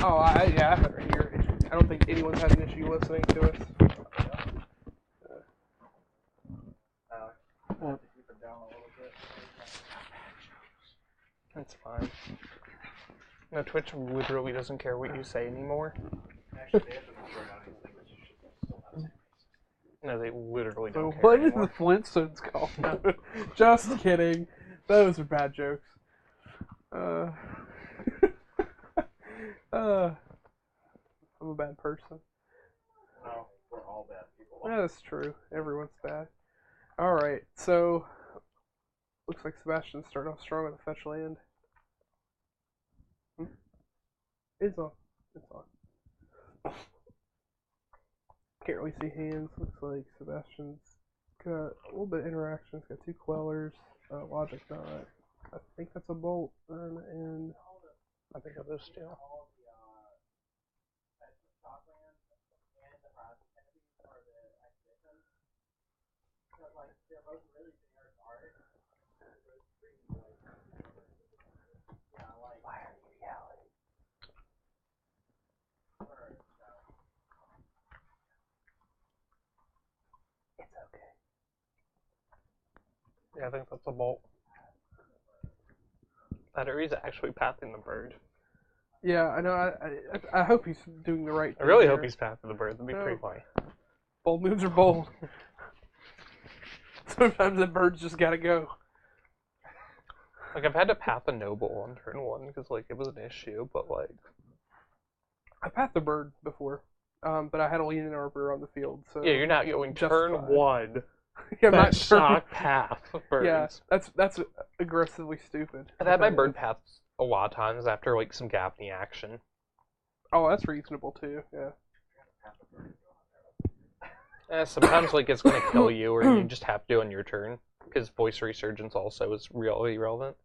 I have it right here. I don't think anyone's had an issue listening to us. Keep it down a little bit. That's fine. No, Twitch literally doesn't care what you say anymore. No, they literally don't care What is anymore. the Flintstones called? Just kidding. Those are bad jokes. I'm a bad person. No, we're all bad people. Yeah, that's true. Everyone's bad. Alright, so looks like Sebastian's starting off strong with a fetch land. It's on. It's on. Can't really see hands. Looks like Sebastian's got a little bit of interaction. He's got 2 Quellers. Logic not. I think that's a bolt. And I think of this too. Why are you yelling? It's okay. Yeah, I think that's a bolt. That area's actually pathing the bird. yeah, I know. I hope he's doing the right I thing. really here. hope he's pathing the bird. That'd be pretty funny. Bold moves are bold. Sometimes the birds just gotta go. Like, I've had to path a noble on turn 1 because, like, it was an issue, but, like... I've pathed the bird before, but I had a leaning arbiter on the field, so... Yeah, you're not going turn justified. 1. yeah, That not shock path of birds. Yeah, that's aggressively stupid. I've had my bird paths a lot of times after, like, some Gaffney action. Oh, that's reasonable, too, yeah. Sometimes, like, it's gonna kill you, or you just have to do on your turn. Because voice resurgence also is really relevant.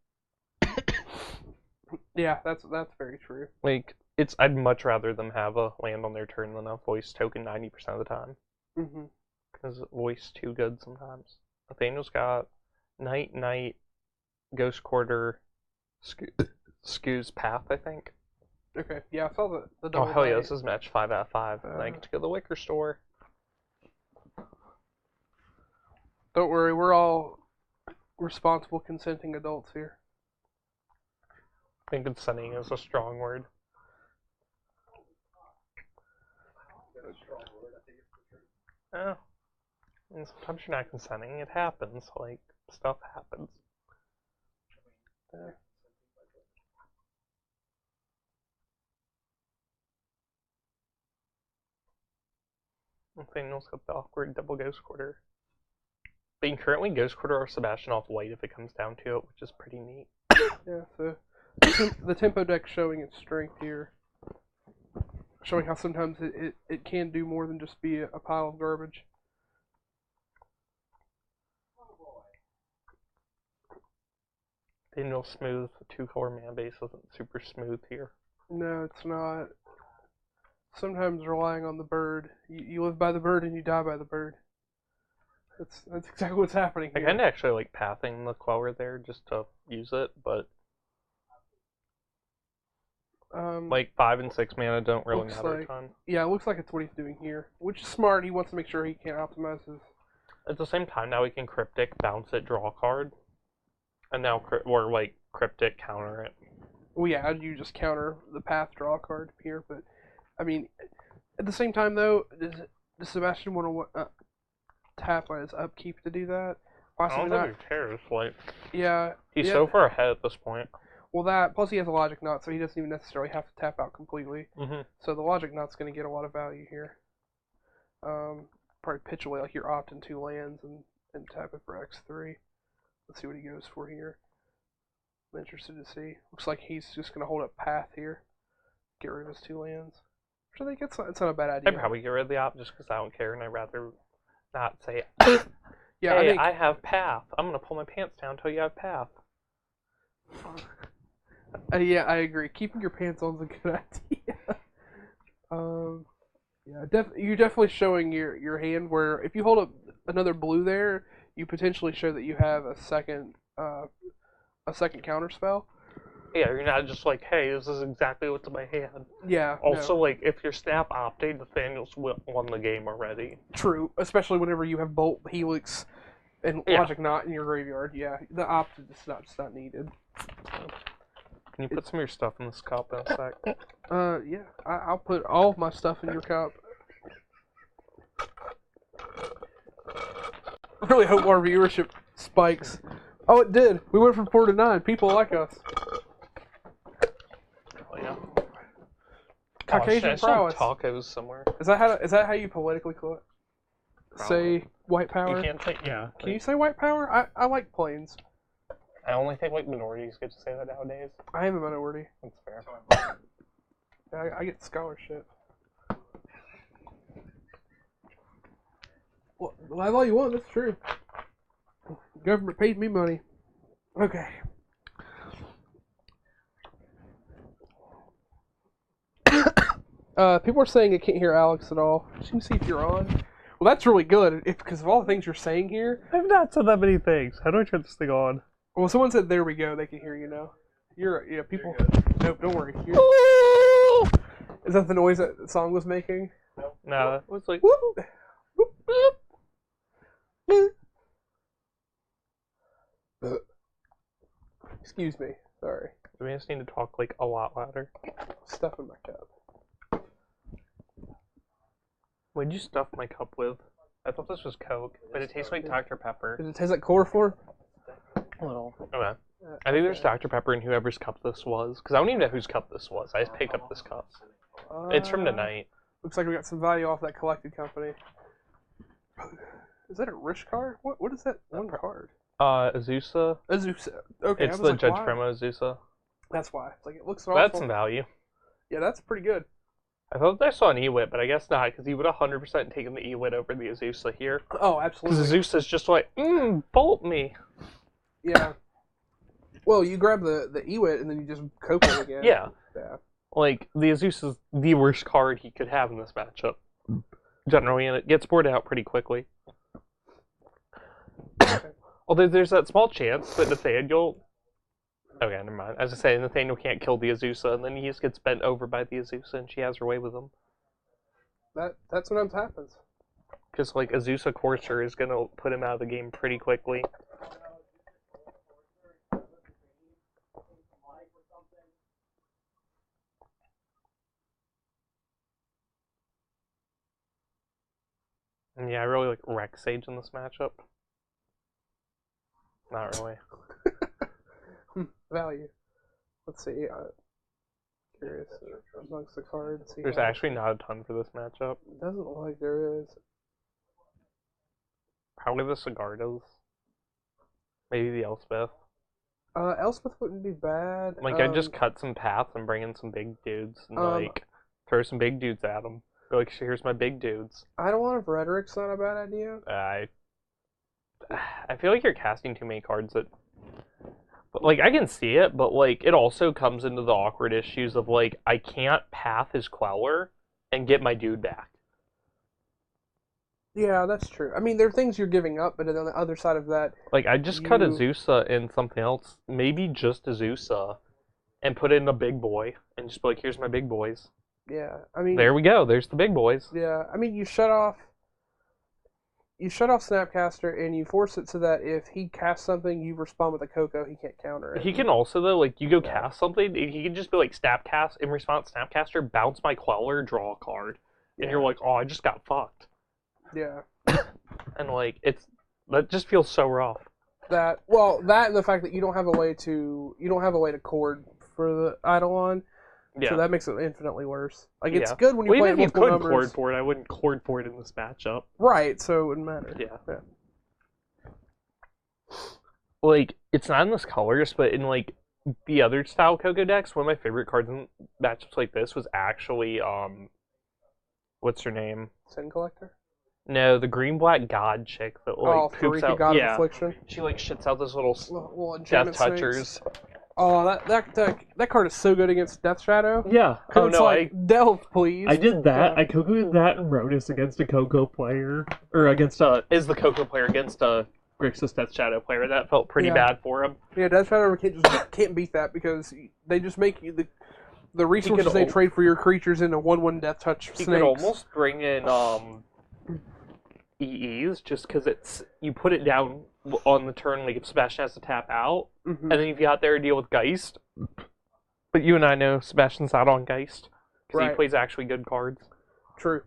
Yeah, that's very true. Like, I'd much rather them have a land on their turn than a voice token 90% of the time. Mm-hmm. Because voice too good sometimes. Nathaniel's got Night, Ghost Quarter, Skew's Path, I think. Okay, yeah, I saw the Oh, double hell yeah, night. this is match 5 out of 5. And I get to go to the liquor store. Don't worry, we're all responsible, consenting adults here. I think consenting is a strong word. Yeah. And sometimes you're not consenting. It happens. Like, stuff happens. Yeah. Nathaniel's got the awkward double Ghost Quarter. Being currently Ghost Quarter or Sebastian off white if it comes down to it, which is pretty neat. Yeah, so the tempo deck showing its strength here. Showing how sometimes it can do more than just be a pile of garbage. Daniel Smooth, the 2-color man base isn't super smooth here. No, it's not. Sometimes relying on the bird. You live by the bird and you die by the bird. That's exactly what's happening I here. kind of actually like pathing the Queller there just to use it, but like 5 and 6 mana don't really matter a ton. Yeah, it looks like it's what he's doing here, which is smart. He wants to make sure he can't optimize his. At the same time, now we can Cryptic, bounce it, draw a card, and now or like Cryptic, counter it. Well, yeah, you just counter the path draw card here, but I mean, at the same time though, does Sebastian want to tap on his upkeep to do that? Possibly I don't think he cares. Like, yeah, he's so far ahead at this point. Well, that plus he has a logic knot, so he doesn't even necessarily have to tap out completely. Mm-hmm. So the logic knot's going to get a lot of value here. Probably pitch away like you're opting 2 lands and tap it for X3. Let's see what he goes for here. I'm interested to see. Looks like he's just going to hold up path here. Get rid of his 2 lands. Which I think it's not a bad idea. I'd probably get rid of the op just because I don't care, and I'd rather not say, yeah, hey, I have path. I'm going to pull my pants down until you have path. Yeah, I agree. Keeping your pants on is a good idea. Yeah, you're definitely showing your hand where if you hold up another blue there, you potentially show that you have a second counter spell. Yeah, you're not just like, hey, this is exactly what's in my hand. Yeah. Also, no. like, if you're snap opting, Nathaniel's won the game already. True, especially whenever you have Bolt, Helix, and Logic Knot in your graveyard. Yeah, the opt is just not needed. Can you put some of your stuff in this cup in a sec? Yeah, I'll put all of my stuff in your cup. I really hope our viewership spikes. Oh, it did. We went from 4 to 9. People like us. Oh, yeah. Caucasian I saw prowess. tacos somewhere. Is that how you politically say white power? You can't say, yeah. Can you say white power? I like planes. I only think like minorities get to say that nowadays. I am a minority. That's fair. I get scholarship. Well, have all you want. That's true. Government pays me money. Okay. People are saying I can't hear Alex at all. Just gonna see if you're on. Well, that's really good. Because of all the things you're saying here. I've not said that many things. How do I turn this thing on? Well, someone said, "There we go." They can hear you now. Yeah. People. Nope. Don't worry. Is that the noise that the song was making? No, it was like. Whoop. Whoop. Whoop. Excuse me. Sorry. We just need to talk like a lot louder. Stuff in my cup. What'd you stuff my cup with? I thought this was Coke, but it tastes like Dr. Pepper. Does it taste like chloroform? A little. Okay. I think there's Dr. Pepper in whoever's cup this was, because I don't even know whose cup this was. I just picked up this cup. It's from tonight. Looks like we got some value off that collected company. Is that a Rish card? What is that one card? Azusa. Azusa. Okay, It's the Judge Primo Azusa. That's why. It's like it looks That's awful. some value. Yeah, that's pretty good. I thought I saw an Ewit, but I guess not, because he would 100% taken the Ewit over the Azusa here. Oh, absolutely. Because Azusa's just like, bolt me. Yeah. Well, you grab the Ewit and then you just cope it again. Yeah. Yeah. Like, the Azusa's the worst card he could have in this matchup. Generally, and it gets bored out pretty quickly. Although there's that small chance that Nathaniel... Okay, never mind. As I say, Nathaniel can't kill the Azusa, and then he just gets bent over by the Azusa, and she has her way with him. That's what happens. Because, like, Azusa Courser is going to put him out of the game pretty quickly. And yeah, I really like Rex Sage in this matchup. Not really. Value. Let's see. Curious amongst the cards. There's actually not a ton for this matchup. Doesn't look like there is. Probably the Sigardas. Maybe the Elspeth. Elspeth wouldn't be bad. Like, I'd just cut some paths and bring in some big dudes and, like, throw some big dudes at them. Be like, here's my big dudes. I don't want to Rhetoric's not a bad idea. I feel like you're casting too many cards that... Like, I can see it, but, like, it also comes into the awkward issues of, like, I can't path his Queller and get my dude back. Yeah, that's true. I mean, there are things you're giving up, but on the other side of that... Like, I just cut Azusa in something else, maybe just Azusa, and put in a big boy, and just be like, here's my big boys. Yeah, I mean... There we go, there's the big boys. Yeah, I mean, you shut off Snapcaster, and you force it so that if he casts something, you respond with a Coco, he can't counter it. He can also, though, like, you go cast something, he can just be like, Snapcast, in response, Snapcaster, bounce my Queller, draw a card. And you're like, oh, I just got fucked. Yeah. And, like, that just feels so rough. That and the fact that you don't have a way to chord for the Eidolon. Yeah. So that makes it infinitely worse. Like, it's good when you play even if you multiple could numbers. chord for it, I wouldn't chord for it in this matchup. Right, so it wouldn't matter. Yeah. Like, it's not in this colors, but in, like, the other style Coco decks, one of my favorite cards in matchups like this was actually, what's her name? Sin Collector? No, the green-black god chick that, like, poops out. God of Affliction? She, like, shits out those little death touchers. Oh, that card is so good against Death Shadow. Yeah. Oh, it's like, delve, please. I did that. Yeah. I Coco'd that and Rodus against a Coco player. Or against is the Coco player against a Grixis Death Shadow player. That felt pretty bad for him. Yeah, Death Shadow can't beat that because they just make you the resources they trade for your creatures into 1/1 Death Touch snakes. You could almost bring in EEs just because you put it down on the turn, like if Sebastian has to tap out, and then if you out there deal with Geist. But you and I know Sebastian's out on Geist because he plays actually good cards. True.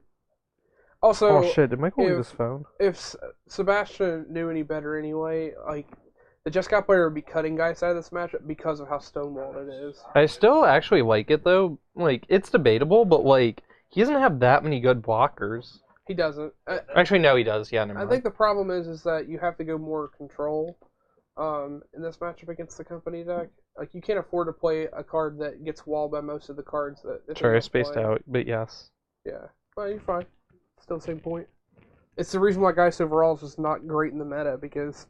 Also, oh shit! Did Michael leave his phone? If Sebastian knew any better anyway, like the Jeskai player would be cutting Geist out of this matchup because of how stonewalled it is. I still actually like it though. Like it's debatable, but like he doesn't have that many good blockers. He doesn't. Actually, no, he does. Yeah, never mind. I think the problem is that you have to go more control in this matchup against the company deck. Like you can't afford to play a card that gets walled by most of the cards that. Sorry, I spaced out, but yes. Yeah, well, you're fine. Still the same point. It's the reason why Geist Overall is just not great in the meta because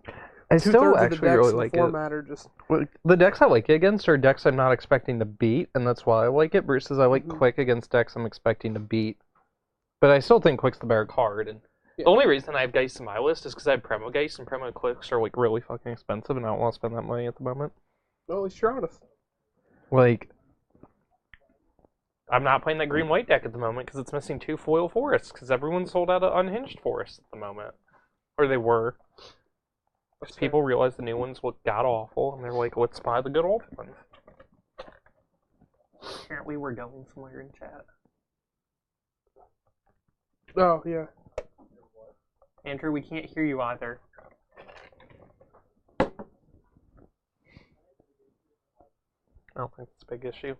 I two-thirds still of the actually decks really in the like it. format are just. The decks I like it against are decks I'm not expecting to beat, and that's why I like it, versus I like Quick against decks I'm expecting to beat. But I still think Quick's the better card, and the only reason I have Geist in my list is because I have Promo Geist, and Promo Quicks are like really fucking expensive, and I don't want to spend that money at the moment. Well, at least you're honest. Like, I'm not playing that green-white deck at the moment because it's missing 2 foil forests, because everyone's sold out of unhinged forests at the moment. Or they were. Because people realize the new ones look god-awful, and they're like, let's buy the good old ones. Apparently we're going somewhere in chat. Oh, yeah. Andrew, we can't hear you either. I don't think it's a big issue.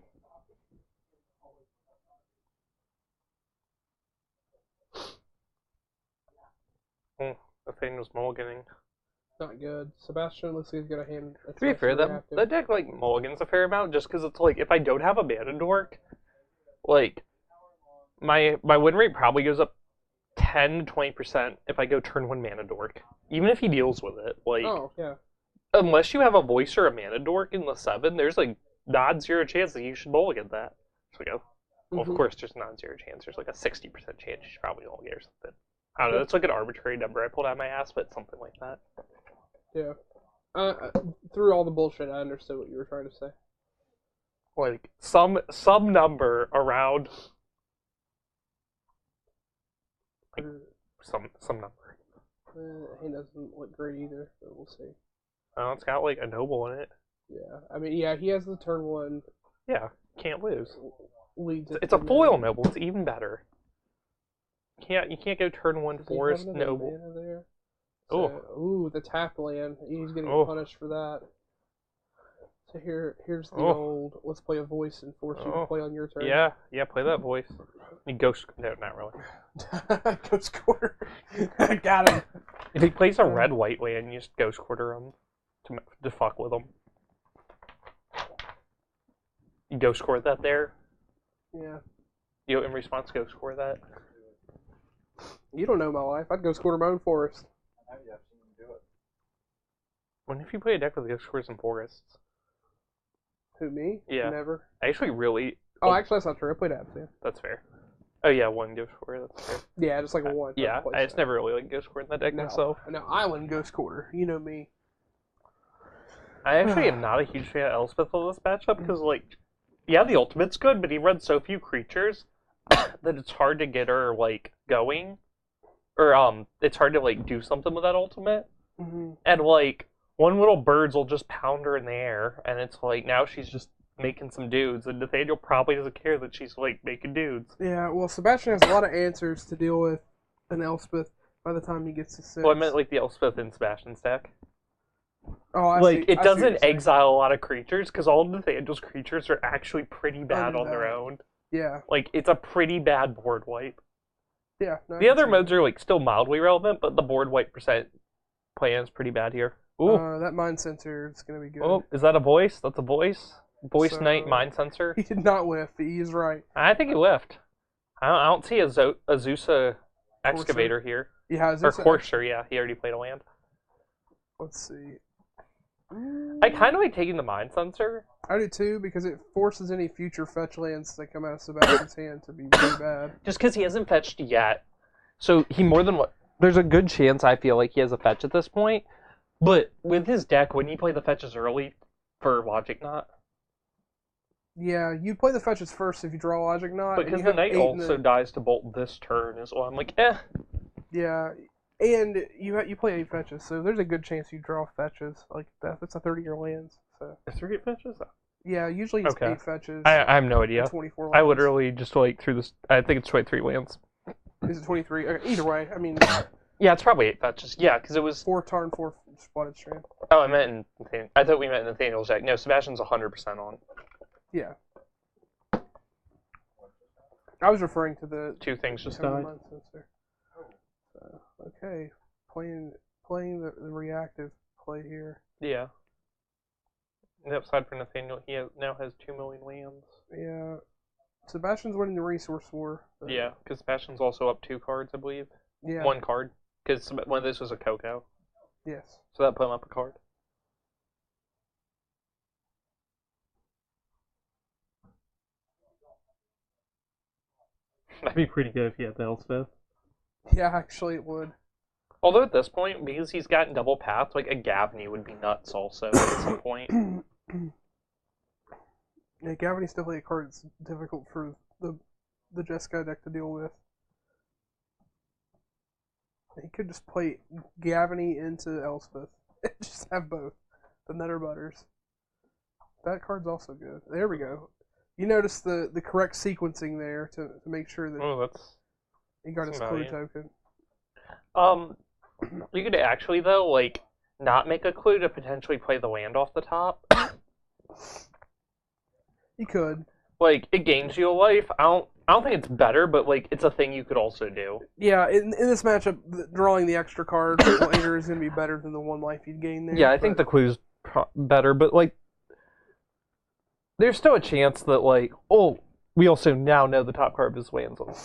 The thing was mulliganing. Not good. Sebastian looks like he's got a hand. To be fair, that deck like mulligans a fair amount just because it's like if I don't have a mana dork, like my win rate probably goes up 10 to 20% if I go turn 1 mana dork, even if he deals with it. Like, oh yeah, unless you have a voice or a mana dork in the 7, there's like non-zero chance that you should mulligan that. So we go. Well, of course, there's non-zero chance. There's like a 60% chance you should probably mulligan or something. I don't know. It's like an arbitrary number I pulled out of my ass, but something like that. Yeah. Through all the bullshit, I understood what you were trying to say. Like some number around like some number. He doesn't look great either, but we'll see. Oh, it's got like a noble in it. Yeah, I mean, yeah, he has the turn 1. Yeah, can't lose. Leads It's a foil noble. It's even better. You can't go turn 1 forest noble. There? Oh, So, ooh, the tap land. He's getting punished for that. So here's the old. Let's play a voice and force you to play on your turn. Yeah, play that voice. You ghost. No, not really. Ghost quarter. Got him. If he plays a red-white land, you just ghost quarter him to fuck with him. You ghost quarter that there. Yeah. You in response ghost quarter that. You don't know my life. I'd ghost quarter my own forest. When if you play a deck with ghost quarters and forests? Who, me? Yeah. Never. I actually really. Oh, actually, that's not true. I played apps, yeah. That's fair. Oh yeah, 1 ghost quarter. That's fair. Yeah, just like a 1. Yeah, I just never really like ghost quarter in that deck myself. No, Island ghost quarter. You know me. I actually am not a huge fan of Elspeth on this matchup because, like, yeah, the ultimate's good, but he runs so few creatures that it's hard to get her like going, or it's hard to like do something with that ultimate. And like one little birds will just pound her in the air, and it's like now she's just making some dudes, and Nathaniel probably doesn't care that she's like making dudes. Yeah, well, Sebastian has a lot of answers to deal with an Elspeth by the time he gets to 6. Well, I meant like the Elspeth in Sebastian's deck. Oh, I like see. it doesn't exile a lot of creatures because all of Nathaniel's creatures are actually pretty bad on their own. Yeah. Like it's a pretty bad board wipe. Yeah. No, the other modes are like still mildly relevant, but the board wipe % plan is pretty bad here. Ooh. That mind sensor is gonna be good. Oh, is that a voice? That's a voice. Voice So, Knight mind sensor. He did not whiff. He is right. I think he whiffed. I don't see a Azusa excavator here. Yeah, or Courser. Yeah, he already played a land. Let's see. I kind of like taking the mind sensor. I do too because it forces any future fetch lands that come out of Sebastian's hand to be really bad. Just because he hasn't fetched yet, so he more than what? There's a good chance I feel like he has a fetch at this point. But with his deck, wouldn't he play the fetches early for Logic Knot? Yeah, you play the fetches first if you draw Logic Knot. Because the Knight also dies to bolt this turn as well. I'm like, eh. Yeah, and you play 8 fetches, so there's a good chance you draw fetches like that. That's a 30-year lands. So. Is there 8 fetches? Yeah, usually it's 8 fetches. I have no idea. 24 lands. I literally just like threw this. I think it's 23 lands. Is it 23? Either way, I mean. Yeah, it's probably 8 fetches. Yeah, because it was 4 Tarn, 4 Spotted Strand. Oh, I meant in Nathaniel. I thought we meant Nathaniel's deck. No, Sebastian's 100% on. Yeah. I was referring to the 2 things just died. Okay, playing the reactive play here. Yeah. The upside for Nathaniel, now has 2 million lands. Yeah. Sebastian's winning the resource war. Yeah, because Sebastian's also up 2 cards, I believe. Yeah. 1 card, because one of this was a Coco. Yes. So that put him up a card. That'd be pretty good if he had the Elspeth. Yeah, actually it would. Although at this point, because he's gotten double path, like a Gavney would be nuts also at some point. Yeah, Gavany's definitely a card that's difficult for the Jeskai deck to deal with. He could just play Gavany into Elspeth. Just have both. The Nutter Butters. That card's also good. There we go. You notice the correct sequencing there to make sure that he got his clue token. You could actually though, like, not make a clue to potentially play the land off the top. You could. Like, it gains you a life. I don't think it's better, but like it's a thing you could also do. Yeah, in this matchup, drawing the extra card later is going to be better than the 1 life you'd gain there. Yeah, I think the clue's better, but like, there's still a chance that like, we also now know the top card of his lands on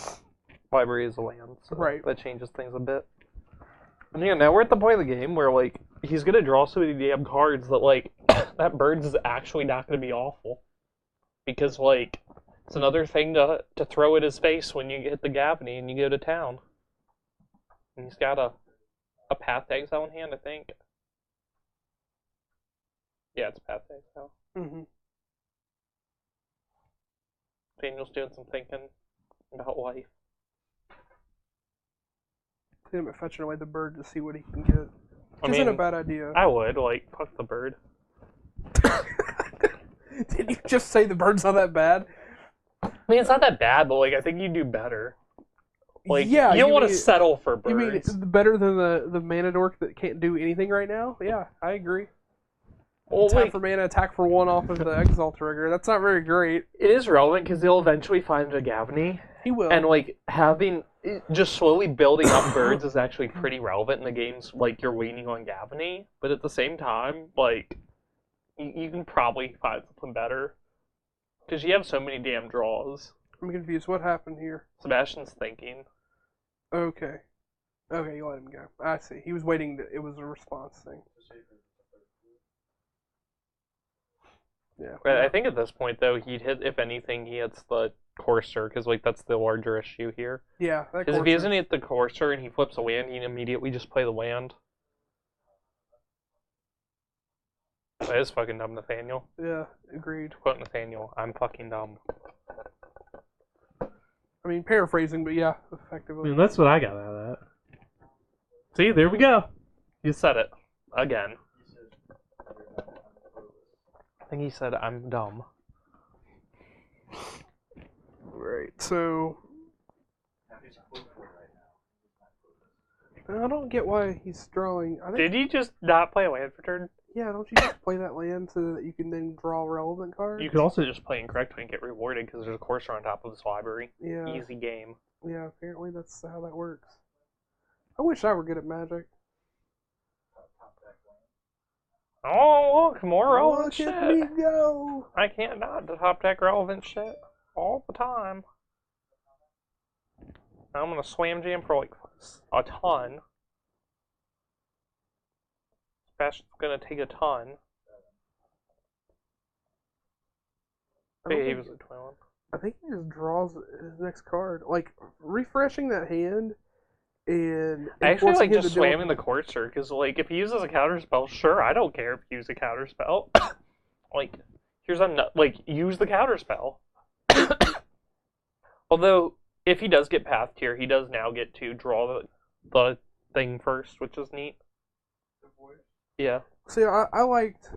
library is a land, so right. That changes things a bit. And yeah, now we're at the point of the game where like he's gonna draw so many damn cards that like that birds is actually not gonna be awful. Because, like, it's another thing to throw at his face when you get the Gavany and you go to town. And he's got a Path to Exile in hand, I think. Yeah, it's Path to Exile. Mm-hmm. Daniel's doing some thinking about life. Him fetching away the bird to see what he can get. Isn't a bad idea. I would, like, fuck the bird. Did you just say the bird's not that bad? I mean, it's not that bad, but like I think you do better. Like, yeah, you don't want to settle for birds. You mean it's better than the mana dork that can't do anything right now? Yeah, I agree. Well, tap for mana, attack for 1 off of the Exile trigger. That's not very great. It is relevant because he'll eventually find a Gavany. He will. And like just slowly building up birds is actually pretty relevant in the games. Like you're waiting on Gavany, but at the same time, like you can probably find something better because you have so many damn draws. I'm confused. What happened here? Sebastian's thinking. Okay. Okay, you let him go. I see. He was waiting. It was a response thing. Yeah. I think at this point, though, he'd hit, if anything, he hits the Courser, because, like, that's the larger issue here. Yeah, that because if he doesn't hit the Courser and he flips a land, he'd immediately just play the land. That is fucking dumb, Nathaniel. Yeah, agreed. To quote Nathaniel, I'm fucking dumb. I mean, paraphrasing, but yeah, effectively. I mean, that's what I got out of that. See, there we go. You said it. Again. I think he said, I'm dumb. Right, so... I don't get why he's drawing... Did he just not play a land for turn? Yeah, don't you just play that land so that you can then draw relevant cards? You could also just play incorrectly and get rewarded because there's a Courser on top of this library. Yeah. Easy game. Yeah, apparently that's how that works. I wish I were good at Magic. Oh, look, more relevant shit. Look at me go! I can't not the top deck relevant shit all the time. I'm gonna slam jam for like a ton. Sebastian's gonna take a ton. Hey, he was a 21. I think he just draws his next card. Like, refreshing that hand and I actually like just slamming the Courser, because, like, if he uses a counter spell, sure, I don't care if he uses a counter spell. Like, here's a like, use the counter spell. Although, if he does get pathed here, he does now get to draw the thing first, which is neat. Yeah. See, I liked...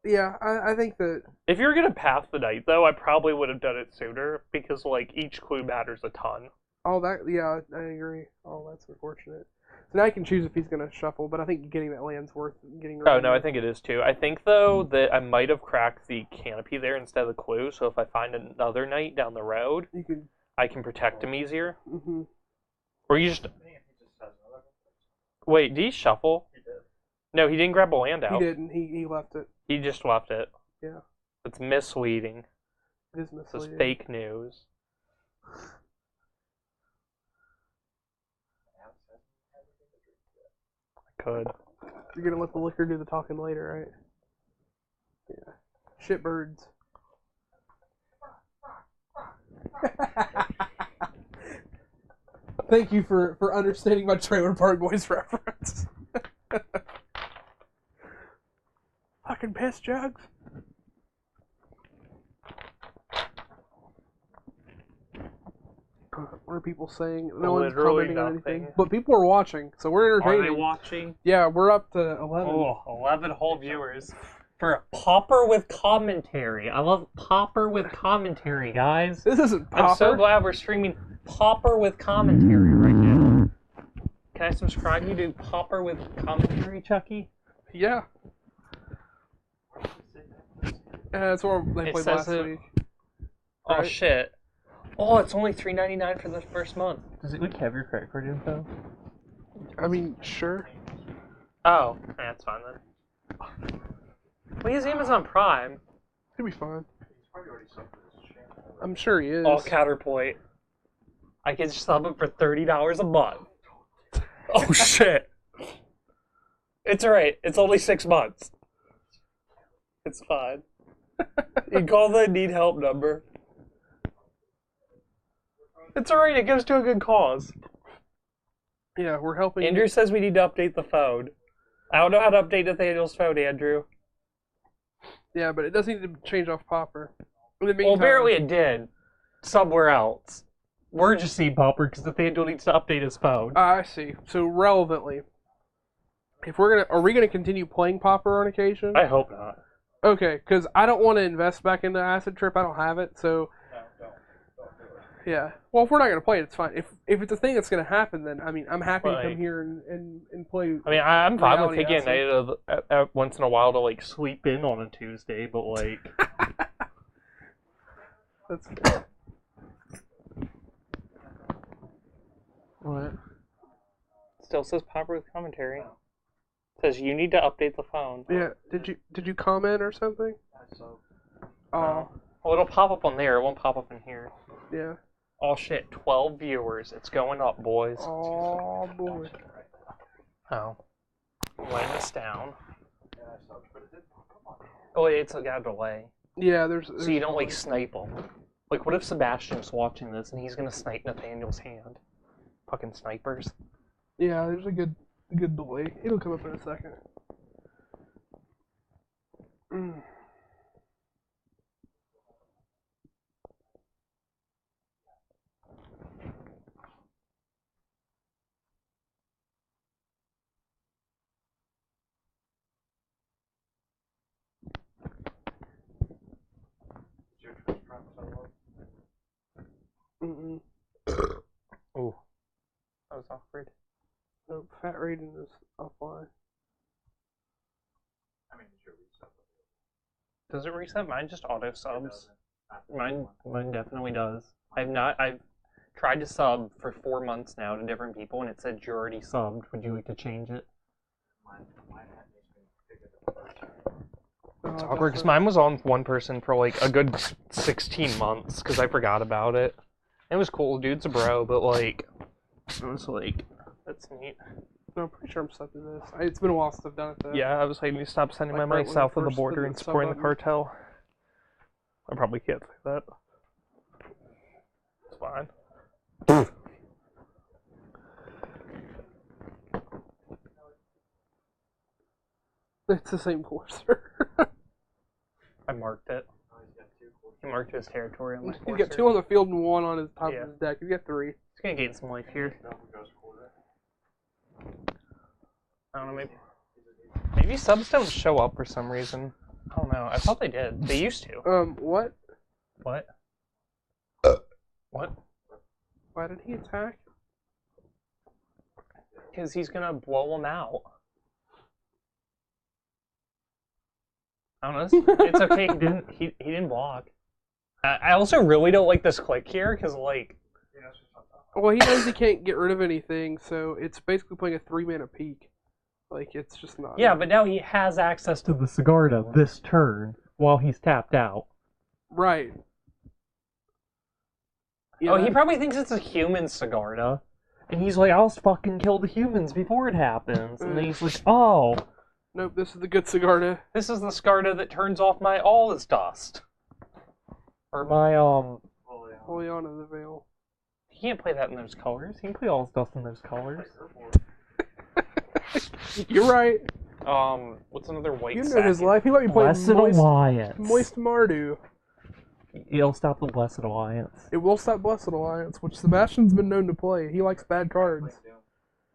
Yeah, I think that... If you're gonna path the night, though, I probably would have done it sooner, because, like, each clue matters a ton. Oh, that... Yeah, I agree. Oh, that's unfortunate. So now I can choose if he's gonna shuffle, but I think getting that land's worth getting rid of. Oh, no, I think it is, too. I think, though, that I might have cracked the canopy there instead of the clue, so if I find another knight down the road, I can protect him easier. Mm-hmm. Or you just... Wait, did he shuffle? No, he didn't grab a land He out. didn't. He left it. He just left it. Yeah. It's misleading. It is This is misleading. fake news. I could. You're gonna let the liquor do the talking later, right? Yeah. Shitbirds. Thank you for understanding my Trailer Park Boys reference. Fucking piss jugs. What are people saying? No one's Literally commenting on anything. nothing. But people are watching, so we're Are entertaining. they watching? Yeah, we're up to 11. Oh, 11 whole viewers. For a Pauper with commentary. I love Pauper with commentary, guys. This isn't Pauper. I'm so glad we're streaming Pauper with commentary right now. Can I subscribe you to Pauper with commentary, Chucky? Yeah. That's what they It played says last it- week. Oh, Right. shit. Oh, it's only $3.99 for the first month. Does it have your credit card info? I mean, sure. Oh, that's fine then. Well, he's Amazon Prime. He'll be fine. I'm sure he is. All counterpoint. I can sub him for $30 a month. Oh shit. It's alright. It's only 6 months. It's fine. You call the need help number. It's alright. It goes to a good cause. Yeah, we're helping. Andrew says we need to update the phone. I don't know how to update Nathaniel's phone, Andrew. Yeah, but it does need to change off Pauper. In the Well, meantime, apparently it did. Somewhere else. We're just seeing Pauper because Nathaniel needs to update his phone. I see. So relevantly, if are we gonna continue playing Pauper on occasion? I hope not. Okay, because I don't want to invest back into Acid Trip. I don't have it, so. Yeah. Well, if we're not gonna play it, it's fine. If it's a thing that's gonna happen, then I mean, I'm happy to Right. come here and play. I mean, I'm fine with Reality taking a acid. night once in a while to like sleep in on a Tuesday, but like, That's. What? still says Pauper with commentary. Says you need to update the phone. Yeah. Did you comment or something? Oh. Well, it'll pop up on there. It won't pop up in here. Yeah. Oh shit! 12 viewers. It's going up, boys. Oh boy. Oh. Laying this down. Oh, it's got a delay. Yeah. There's So you don't like snipe them. Like, what if Sebastian's watching this and he's gonna snipe Nathaniel's hand? Fucking snipers. Yeah. There's a good delay. It'll come up in a second. Mm. Mm-mm. Ooh. That was awkward. No, fat rating is offline. Does it reset? Mine just auto subs. Mine definitely does. I've tried to sub for 4 months now to different people and it said you're already subbed. Would you like to change it? It's awkward because mine was on one person for like a good 16 months because I forgot about it. It was cool, dude's a bro, but like, it was like, that's neat. No, I'm pretty sure I'm stuck to this. It's been a while since I've done it though. Yeah, I was like, I need to stop sending Like my right money when I south of the first border did and the supporting the sub cartel. I probably can't say that. It's fine. It's the same courser. I marked it. He marked his territory on my He's courser. got 2 on the field and 1 on his top Yeah. of his deck. He's got 3. He's gonna gain some life here. I don't know, maybe subs don't show up for some reason. I don't know. I thought they did. They used to. What? What? What? Why did he attack? Because he's gonna blow them out. I don't know. It's okay. He didn't block. I also really don't like this click here because like. Well, he knows he can't get rid of anything, so it's basically playing a 3-mana peak. Like, it's just not. Yeah, but now he has access to the Sigarda this turn while he's tapped out. Right. Oh, he probably thinks it's a human Sigarda. And he's like, I'll fucking kill the humans before it happens. And then he's like, oh. Nope, this is the good Sigarda. This is the Sigarda that turns off my all is dust. Or my, Juliana the Veil. He can't play that in those colors. He can play all his dust in those colors. You're right. What's another white You know sack? his life. He let me play Blessed Alliance. Moist Mardu. It'll stop the Blessed Alliance. It will stop Blessed Alliance, which Sebastian's been known to play. He likes bad cards.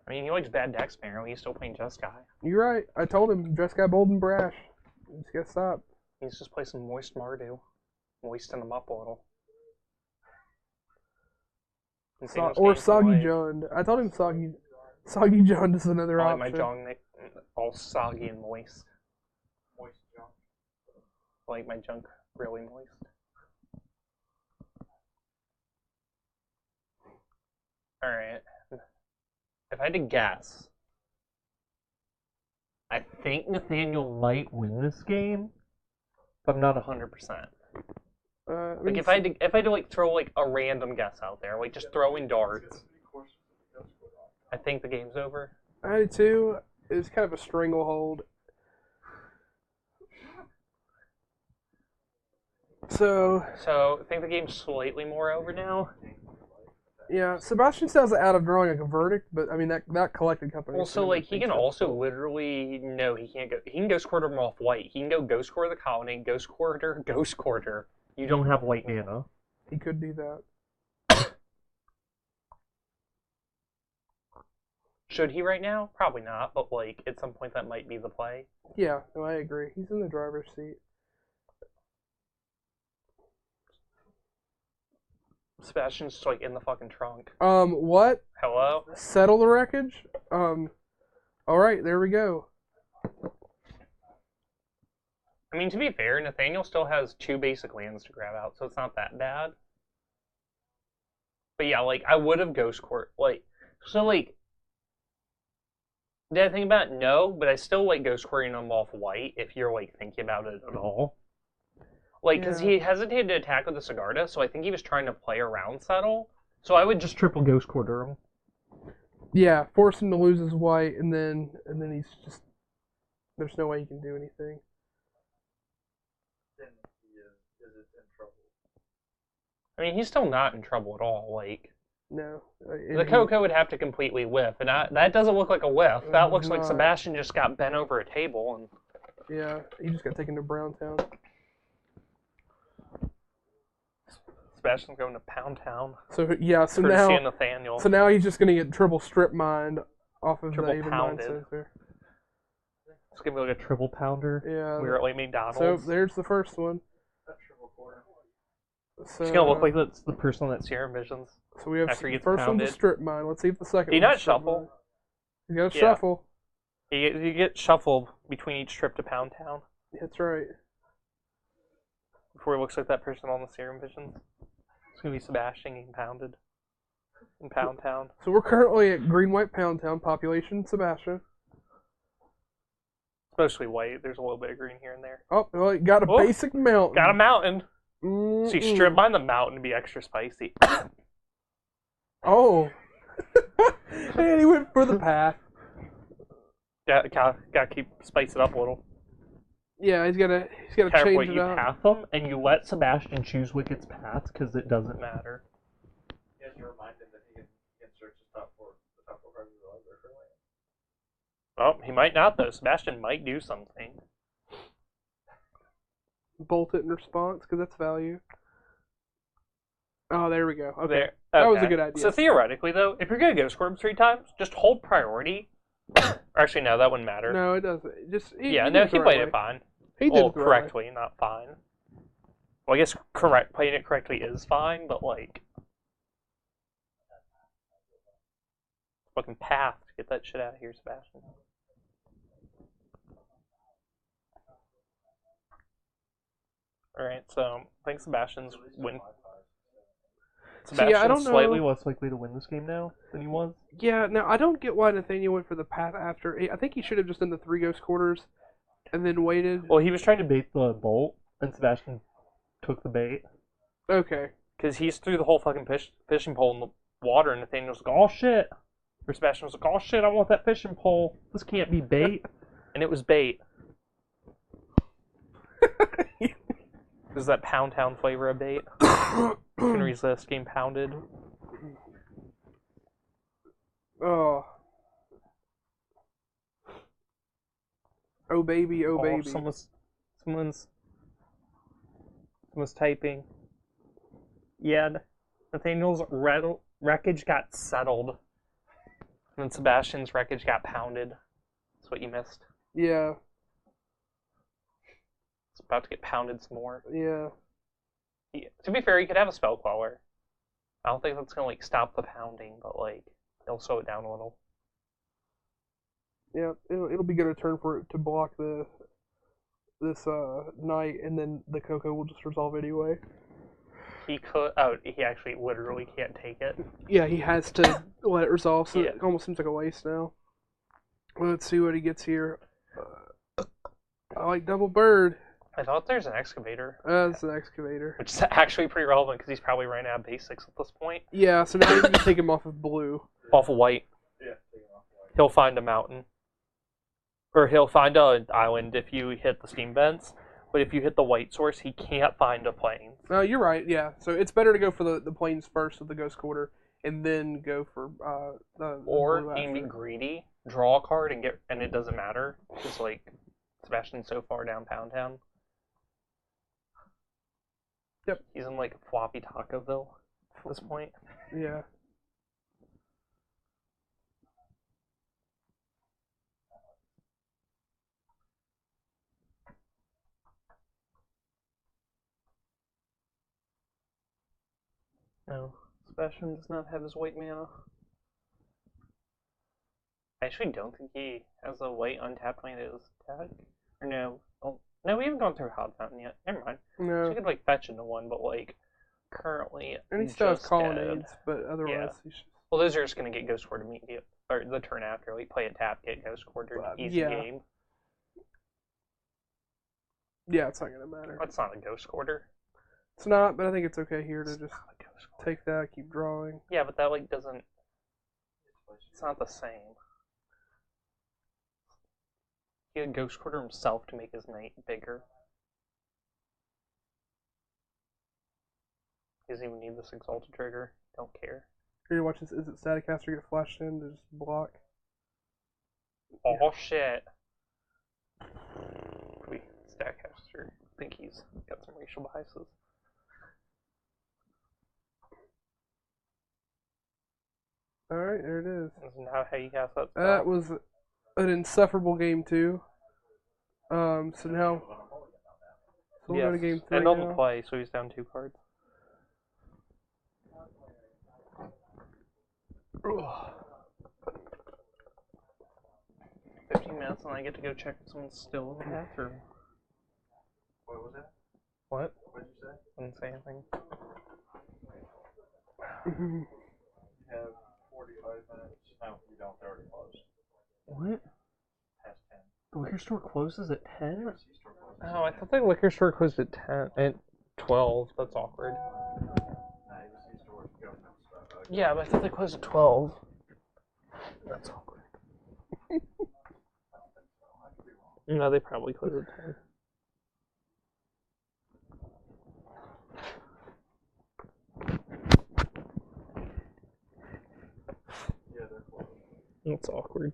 I mean, he likes bad decks, apparently. He's still playing Jeskai. You're right. I told him, Jeskai bold and brash. He's gotta stop. He needs to just play some Moist Mardu. Moisten him up a little. Or Soggy John. I told him Soggy John is another I option. like my junk all soggy and moist. Moist junk. I like my junk really moist. Alright. If I had to guess, I think Nathaniel might win this game, but I'm not 100%. Like if I had to like throw like a random guess out there, like just throwing darts, I think the game's over. I did too. It's kind of a stranglehold. So I think the game's slightly more over now. yeah, Sebastian sounds out of drawing like a verdict, but I mean that collected company. Also, like he can also literally he can't go. He can Ghost Quarter him off white. He can go Ghost Quarter the Colony, Ghost Quarter. You don't have white mana. He could do that. Should he right now? Probably not, but like at some point that might be the play. Yeah, no, I agree. He's in the driver's seat. Sebastian's just like in the fucking trunk. What? Hello? Settle the wreckage? Alright, there we go. I mean, to be fair, Nathaniel still has 2 basic lands to grab out, so it's not that bad. But yeah, like, I would have Ghost Court, like, so like, did I think about it? No, but I still like Ghost Quartering them off white if you're like thinking about it at all. Like, because he hesitated to attack with the Sigarda, so I think he was trying to play around Settle. So I would just triple Ghost Quarter him. Yeah, force him to lose his white, and then he's just there's no way he can do anything. Then he is in trouble. I mean, he's still not in trouble at all. Like, No. the Coco would have to completely whiff, and that doesn't look like a whiff. That looks like not. Sebastian just got bent over a table and. Yeah, he just got taken to Browntown. Sebastian's going to Pound Town. So yeah, so Courtesy now of Nathaniel. so now he's just gonna get triple strip mined off of Triple the even pounded. mindset there. It's gonna be like a triple pounder. Yeah. We're at like McDonald's. So there's the first one. That triple quarter. So, It's gonna look like that's the person that Serum Visions. So we have after he the gets first one to pounded. strip mine. Let's see if the second. Do you not one's strip shuffle? mine. He's got to Yeah. shuffle. You get shuffled between each trip to Pound Town That's right. before it looks like that person on the Serum Visions. It's gonna be Sebastian getting pounded in Pound Town. So we're currently at Green White Pound Town, population Sebastian. It's mostly white. There's a little bit of green here and there. Oh, well, he got a Oh, basic mountain. Got a mountain. Mm-mm. So you strip mine the mountain to be extra spicy. Oh. And he went for the path. Gotta keep spice it up a little. Yeah, he's gotta Careful change what it you up. path them, and you let Sebastian choose Wicked's path because it doesn't matter. He has to remind him that he can search the top four cards of the library for land. Oh, he might not though. Sebastian might do something. Bolt it in response, because that's value. Oh, there we go. Okay. There. That was Okay. a good idea. So theoretically, though, if you're gonna go squirm 3 times, just hold priority. Or actually, no, that wouldn't matter. No, it doesn't. Just he yeah, did no, it the he right played way. it fine. He did Well, it the right way. correctly, not fine. Well, I guess playing it correctly is fine, but like, fucking path to get that shit out of here, Sebastian. All right, so I think Sebastian's win. Sebastian's I don't know. slightly less likely to win this game now than he was. Yeah, now I don't get why Nathaniel went for the path after. I think he should have just done the 3 ghost quarters and then waited. Well, he was trying to bait the bolt, and Sebastian took the bait. Okay. Because he's threw the whole fucking fishing pole in the water, and Nathaniel's like, oh shit. Or Sebastian was like, oh shit, I want that fishing pole. This can't be bait. And it was bait. Is that Pound Town flavor of bait? Can resist getting pounded. Oh. Oh baby, oh baby. Someone's typing. Yeah, Nathaniel's wreckage got settled. And then Sebastian's wreckage got pounded. That's what you missed. Yeah. It's about to get pounded some more. Yeah. To be fair, you could have a spell queller. I don't think that's gonna like stop the pounding, but like it'll slow it down a little. Yeah, it'll be good a turn for it to block this knight, and then the Coco will just resolve anyway. He could. Oh, he actually literally can't take it. Yeah, he has to let it resolve, so Yeah. it almost seems like a waste now. Let's see what he gets here. I like double bird. I thought there's an excavator, That's an excavator. which is actually pretty relevant because he's probably running out of basics at this point. Yeah, so now you can take him off of blue. Off of white, Yeah, take it off. he'll find a mountain, or he'll find an island if you hit the steam vents. But if you hit the white source, he can't find a plane. You're right, yeah. So it's better to go for the planes first with the ghost quarter, and then go for the Or blue you can be after. greedy, draw a card, and it doesn't matter. Because like Sebastian's so far down Pound Town. Yep. He's in like floppy Tacoville at this point. Yeah. No, Sebastian does not have his white mana. I actually don't think he has a white untapped mana in his deck. Or no. Oh, no, we haven't gone through Hot Fountain yet. Never mind. So No. we could like fetch into one, but like currently. And he still has just colonnades, dead. but otherwise he should. Well, those are just gonna get Ghost Quarter immediate, or the turn after. Like play a tap, get Ghost Quarter, easy yeah. game. Yeah, it's not gonna matter. That's not a Ghost Quarter. It's not, but I think it's okay here to It's just not a Ghost Quarter. take that, keep drawing. Yeah, but that like doesn't. It's not the same. He had Ghost Quarter himself to make his knight bigger. He doesn't even need this Exalted trigger. Don't care. Here you watch this. Is it Staticaster get flashed in to just block? Oh shit. We Stackcaster. I think he's got some racial biases. Alright, there it is. This is not how you cast that spell. That was an insufferable game 2. So now we'll go to game 3 and on the now. play, so he's down 2 cards. Ugh. 15 minutes and I get to go check if someone's still in the bathroom. What was that? What? What did you say? I didn't say anything. You have 45 minutes. No, you don't. They're already closed. What? Past 10. The liquor store closes at 10? C-store closes. Oh, I thought the liquor store closed at 10. At 12. That's awkward. Nah, the C-store is government stuff. Yeah, but I thought they closed at 12. That's awkward. I could be wrong. No, they probably closed at 10. Yeah, they're closed. That's awkward.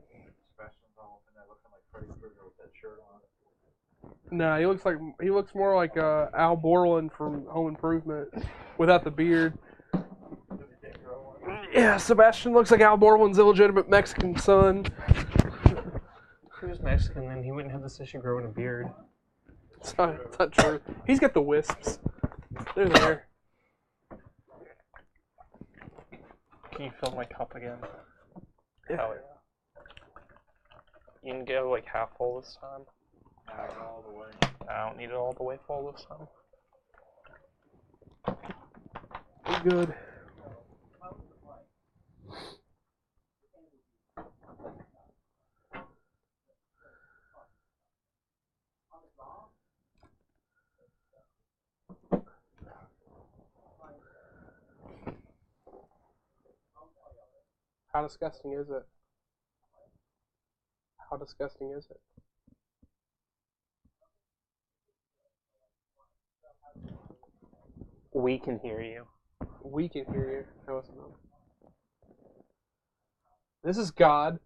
Sebastian's all up in there looking like Freddy Krueger with that shirt on. Nah, he looks more like Al Borland from Home Improvement without the beard. Yeah, Sebastian looks like Al Borland's illegitimate Mexican son. If he was Mexican, then he wouldn't have this issue growing a beard. It's not true. He's got the wisps. They're there. Can you fill my cup again? Yeah. Hell yeah. You can go like half full this time. Not all the way. I don't need it all the way full this time. We're good. How disgusting is it? How disgusting is it? We can hear you. We can hear you. No, it's not. This is God.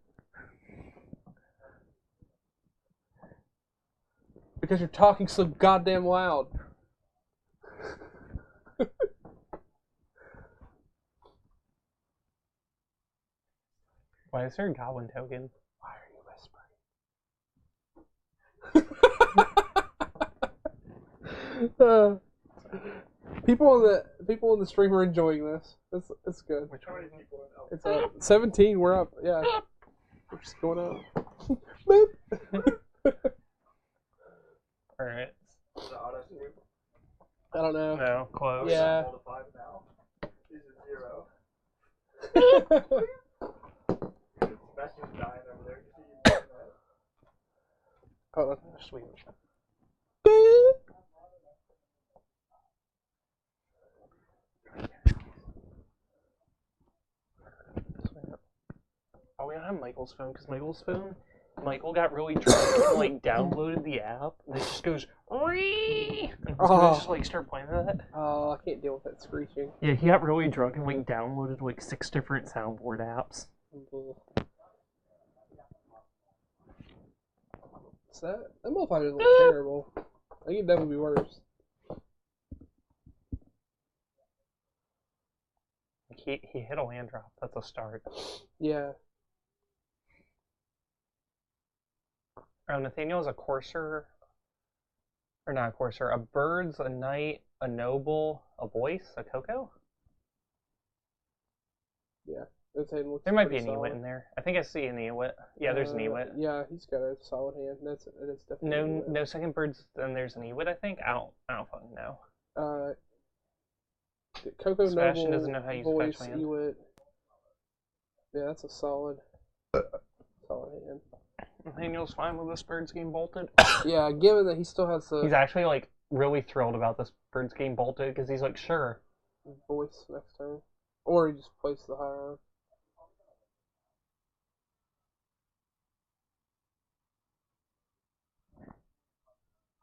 Because you're talking so goddamn loud. Why is there a goblin token? Why are you whispering? People on the stream are enjoying this. It's good. It's 17. We're up. Yeah, we're just going up. Boop. All right. I don't know. No, close. Yeah. Sebastian's dying over there. Oh, Sweet. Oh, we don't have Michael's phone because Michael got really drunk and like downloaded the app. And it just goes "Wee!" And he's gonna just like start playing that. Oh, I can't deal with that screeching. Yeah, he got really drunk and like downloaded like 6 different soundboard apps. So that motherfucker doesn't look terrible. I think it'd definitely be worse. He hit a land drop. That's a start. Yeah. Nathaniel is a courser, or not a courser. A bird's a knight, a noble, a voice, a cocoa. Yeah. There might be an Ewit in there. I think I see an Ewit. Yeah, there's an Ewit. Yeah, he's got a solid hand. That's definitely No second birds. Then there's an Ewit. I think. I don't fucking know. Coco Sebastian Noble, doesn't know how you voice, special hand. Ewit. Yeah, that's a solid hand. Nathaniel's fine with this bird's game bolted. Yeah, given that he still has the He's actually like really thrilled about this bird's game bolted because he's like, sure. voice next turn, or he just plays the higher.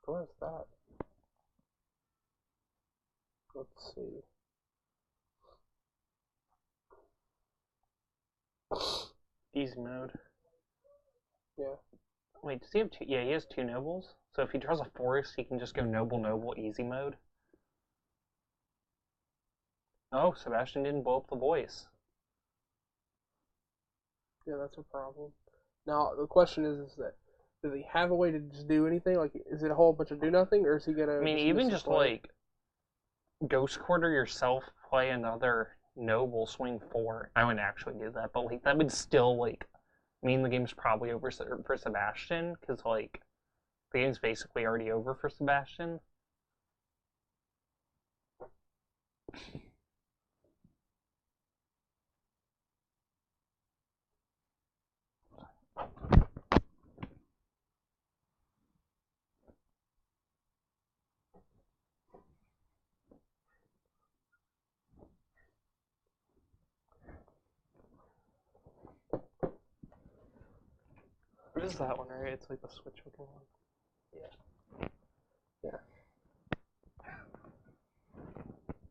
What is that? Let's see. Easy mode. Yeah. Wait, does he have two? Yeah, he has 2 nobles. So if he draws a forest, he can just go noble, easy mode. Oh, Sebastian didn't blow up the voice. Yeah, that's a problem. Now the question is that does he have a way to just do anything? Like, is it a whole bunch of do nothing, or is he gonna? I mean, even just like ghost quarter yourself, play another noble, swing 4. I wouldn't actually do that, but like that would still like mean the game's probably over for Sebastian because like the game's basically already over for Sebastian. What is that one, right? It's like the switch looking one. Yeah.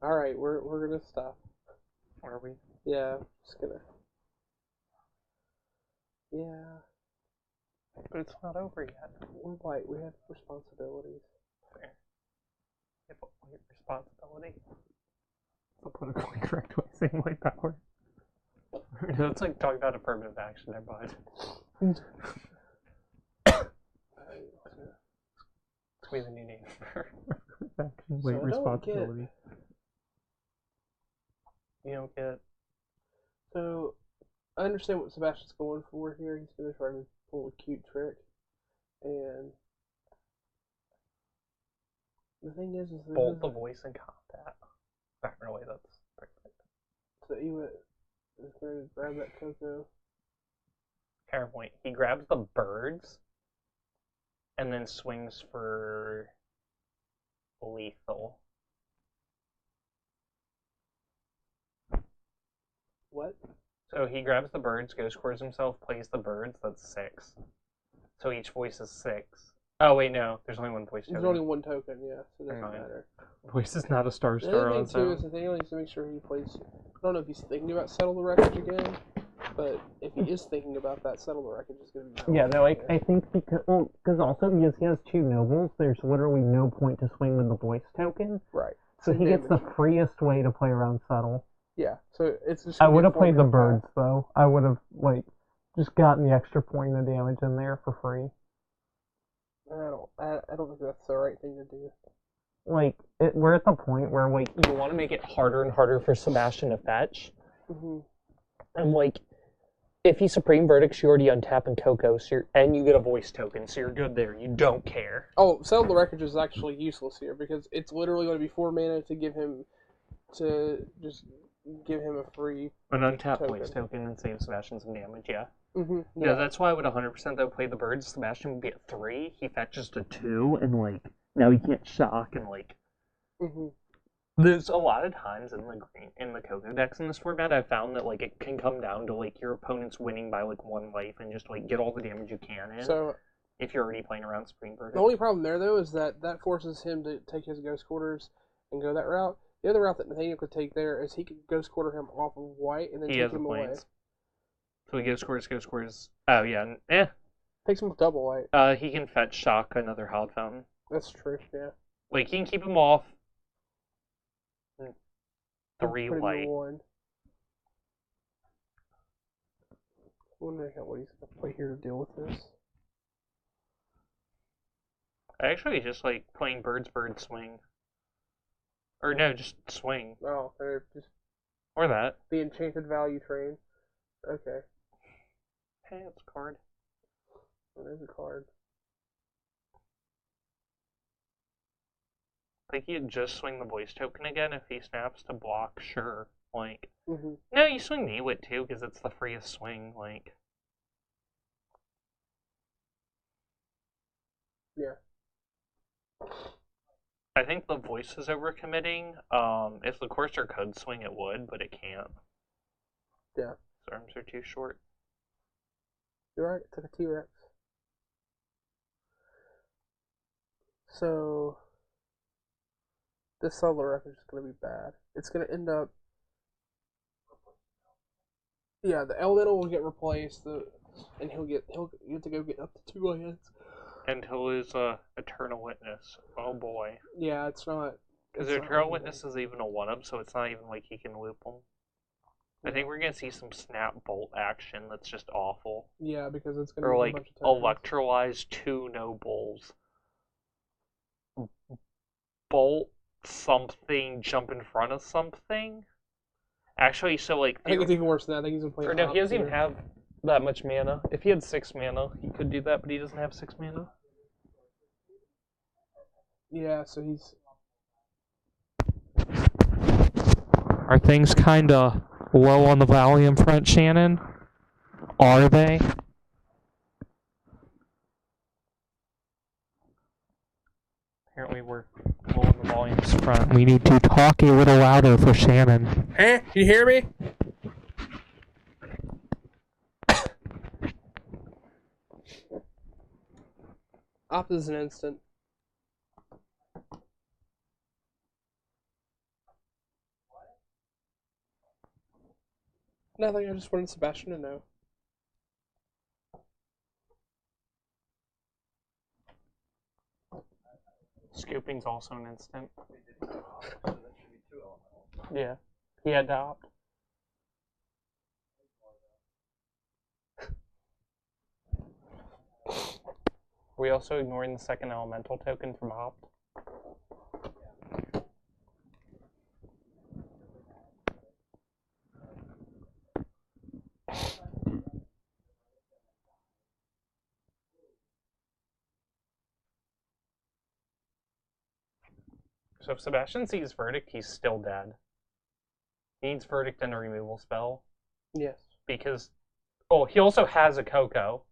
All right, we're gonna stop. Are we? Yeah, just gonna. Yeah, But it's not over yet. we're white. We have responsibilities. Fair. Yeah, but wait, responsibility. The politically correct way of saying white power. That's like talking about affirmative action, never mind. It's gonna be the new name for action. Wait, responsibility. You don't get. So, I understand what Sebastian's going for here. He's gonna try to pull a cute trick, and the thing is Bolt the voice in combat. Not really, that's perfect. So Ewit is going to grab that Coco. Counterpoint. He grabs the birds and then swings for lethal. What? So he grabs the birds, goes towards himself, plays the birds. That's 6. So each voice is 6. Oh wait, no. There's only one voice token. There's only one token, yeah, so it doesn't Never mind. matter. Voice is not a star The other on thing its too own. is Nathaniel needs to make sure he plays. I don't know if he's thinking about Settle the Wreckage again, but if he is thinking about that, Settle the Wreckage is going to be. Yeah, no, I think because also because he has 2 nobles, there's literally no point to swing with the voice token. Right. So he gets the Damage. freest way to play around Settle. Yeah, so it's just. I gonna be would a have played the formula birds though. I would have just gotten the extra point of damage in there for free. I don't think that's the right thing to do. We're at the point where You want to make it harder and harder for Sebastian to fetch. Mm-hmm. And if he Supreme Verdicts, you already untap and Coco, and you get a voice token, so you're good there. You don't care. Oh, Settle the Wreckage is actually useless here because it's literally going to be 4 mana to just give him a free. An untapped Token. voice token and save Sebastian some damage, yeah. Mm-hmm. Yeah, that's why I would 100% though play the birds. Sebastian would be at 3. He fetches to 2, and now he can't shock and Mm-hmm. There's a lot of times in the Coco decks in this format I've found that it can come down to your opponent's winning by 1 life and just get all the damage you can in. So if you're already playing around Supreme Verdict. the only problem there though is that forces him to take his Ghost Quarters and go that route. The other route that Nathaniel could take there is he could Ghost Quarter him off of white and then He take has the him away. points. So he goes scores. Oh yeah, Takes him with double white. he can fetch shock another Hallowed Fountain. That's true. Yeah. He can keep him off 3 Put him to white. 1. Wondering what he's going to play here to deal with this. I actually just like playing bird swing. Or no, just swing. Oh, they're just Or that. the Enchanted Value train. Okay, Hey, it's a card. there's a card. You'd just swing the voice token again if he snaps to block, sure. Mm-hmm. No, you swing Newit too, because it's the freest swing, Yeah. I think the voice is overcommitting. If the Courser could swing, it would, but it can't. Yeah. His arms are too short. You're right, it took a T-Rex. So this Solar Wreckage is going to be bad. It's going to end up... Yeah, the Elemental will get replaced, and he'll get to go get up to 2 lands. And he'll lose Eternal Witness. Oh boy. Yeah, it's not... Because Eternal Witness is even a 1-up, so it's not even he can loop them. I think we're going to see some Snap Bolt action that's just awful. Yeah, because it's going to Or be a bunch of tokens. Electrolyze 2 nobles. Bolt something, jump in front of something? Actually, so I think it's even worse than that. I think he's been playing... Or no, he doesn't even have that much mana. If he had 6 mana, he could do that, but he doesn't have 6 mana. Yeah, so he's... Are things kinda low on the volume front, Shannon? Are they? Apparently we're low on the volumes front. We need to talk a little louder for Shannon. Hey, you hear me? Op is an instant. Nothing, I just wanted Sebastian to know. Scooping's also an instant. Yeah. He had to opt. Are we also ignoring the second elemental token from opt? So if Sebastian sees Verdict, he's still dead. He needs Verdict and a removal spell. Yes. Because... Oh, he also has a Coco.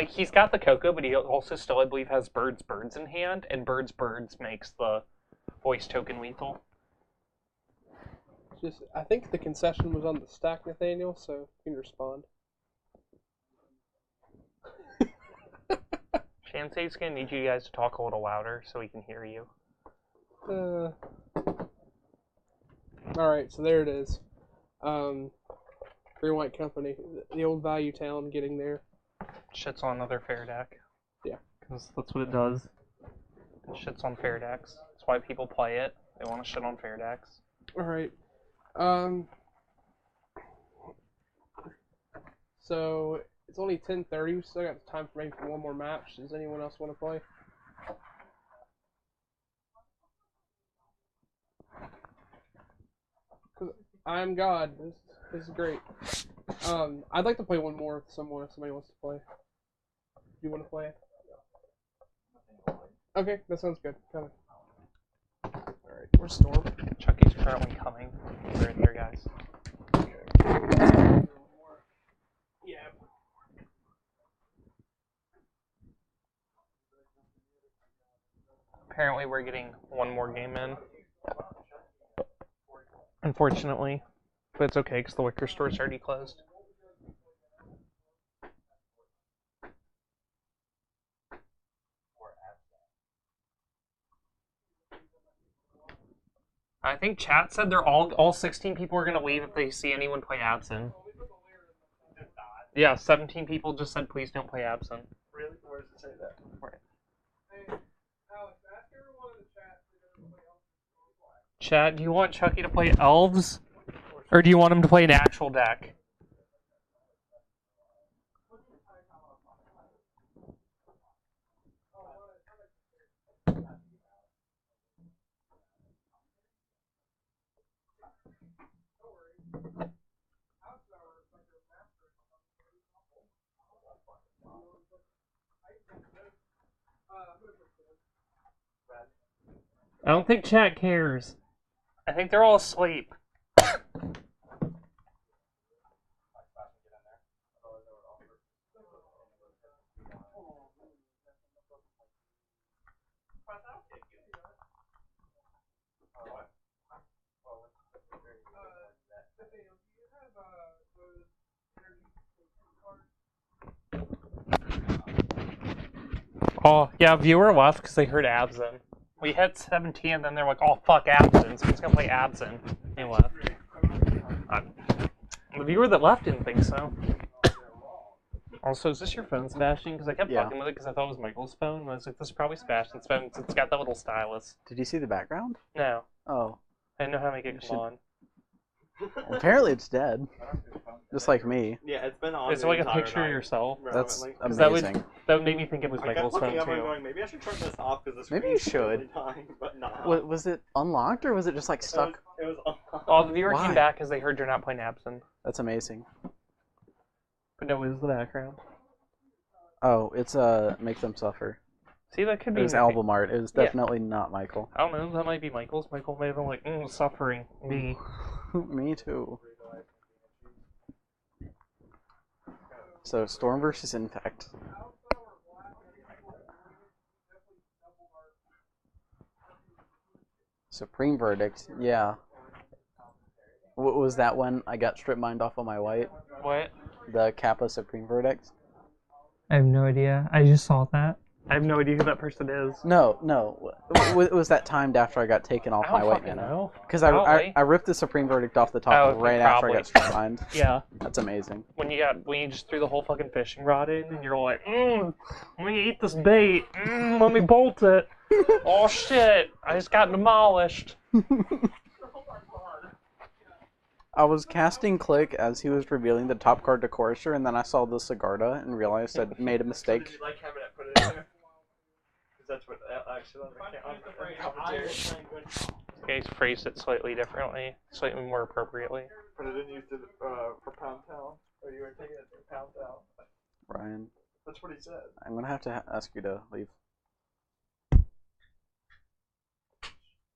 He's got the Coco, but he also still, I believe, has Birds in hand, and Birds makes the voice token lethal. Just, I think the concession was on the stack, Nathaniel, so you can respond. Shantae's gonna need you guys to talk a little louder so we can hear you. Alright, so there it is. Green White Company, the old Value Town, getting there. Shit's on another fair deck. Yeah. Because that's what it does. It shits on fair decks. That's why people play it. They want to shit on fair decks. Alright. So it's only 10:30. We still got time for maybe one more match. Does anyone else want to play? Cause I'm God. This is great. I'd like to play one more if somebody wants to play. Do you want to play? Okay, that sounds good. Coming. Alright, where's Storm? Chucky's currently coming. Right there, guys. Yeah. Apparently we're getting one more game in. Unfortunately. But it's okay, because the liquor store's already closed. I think chat said they're all 16 people are going to leave if they see anyone play Absinthe. Yeah, 17 people just said please don't play Absinthe. Really? Where does it say that? Right. Hey, Alex, ask everyone in the chat if they're going to play Elves. Chat, do you want Chucky to play Elves? Or do you want him to play an actual deck? I don't think chat cares. I think they're all asleep. Oh, yeah, viewer left because they heard Absinthe. We hit 17 and then they're like, oh, fuck Absinthe, so he's gonna play Absinthe. They left. The viewer that left didn't think so. Also, is this your phone, Sebastian? Because I kept fucking with it because I thought it was Michael's phone. And I was like, this is probably Sebastian's phone since it's got that little stylus. Did you see the background? No. Oh. I didn't know how to make it come on. Apparently it's dead. Just like me. Yeah, it's been on. Is it like a picture of yourself? That's Because amazing. that would make me think it was I kept Michael's phone looking up and too. going, maybe I should turn this off because this. Maybe you should. Really dying, but not. Was it unlocked or was it just like stuck? It was unlocked. Oh, the viewer Why? came back because they heard you're not playing Absinthe. That's amazing. But no, it was the background. Oh, it's Make Them Suffer. See, that could be. It was Mickey. album art. It was definitely not Michael. I don't know. That might be Michael's. Michael may have been like, suffering. Me. Me too. So, Storm versus Infect. Supreme Verdict, yeah. Was that when I got strip mined off of my white? What? The Kappa Supreme Verdict? I have no idea. I just saw that. I have no idea who that person is. No. Was that timed after I got taken off I my don't white fucking mana? know. Because Probably. I ripped the Supreme Verdict off the top Oh, right after I probably. got strip mined. Yeah. That's amazing. When you just threw the whole fucking fishing rod in, and you're like, let me eat this bait. Let me bolt it. Oh shit! I just got demolished. I was casting Click as he was revealing the top card to Courser, and then I saw the Sigarda and realized I'd made a mistake. Did you like having it put it in there? Because that's what actually on the commentary. Okay, he's phrased it slightly differently, slightly more appropriately. But I didn't use it for Pound Town. Or you were taking it to Pound Town. Ryan, That's what he said. I'm gonna have to ask you to leave.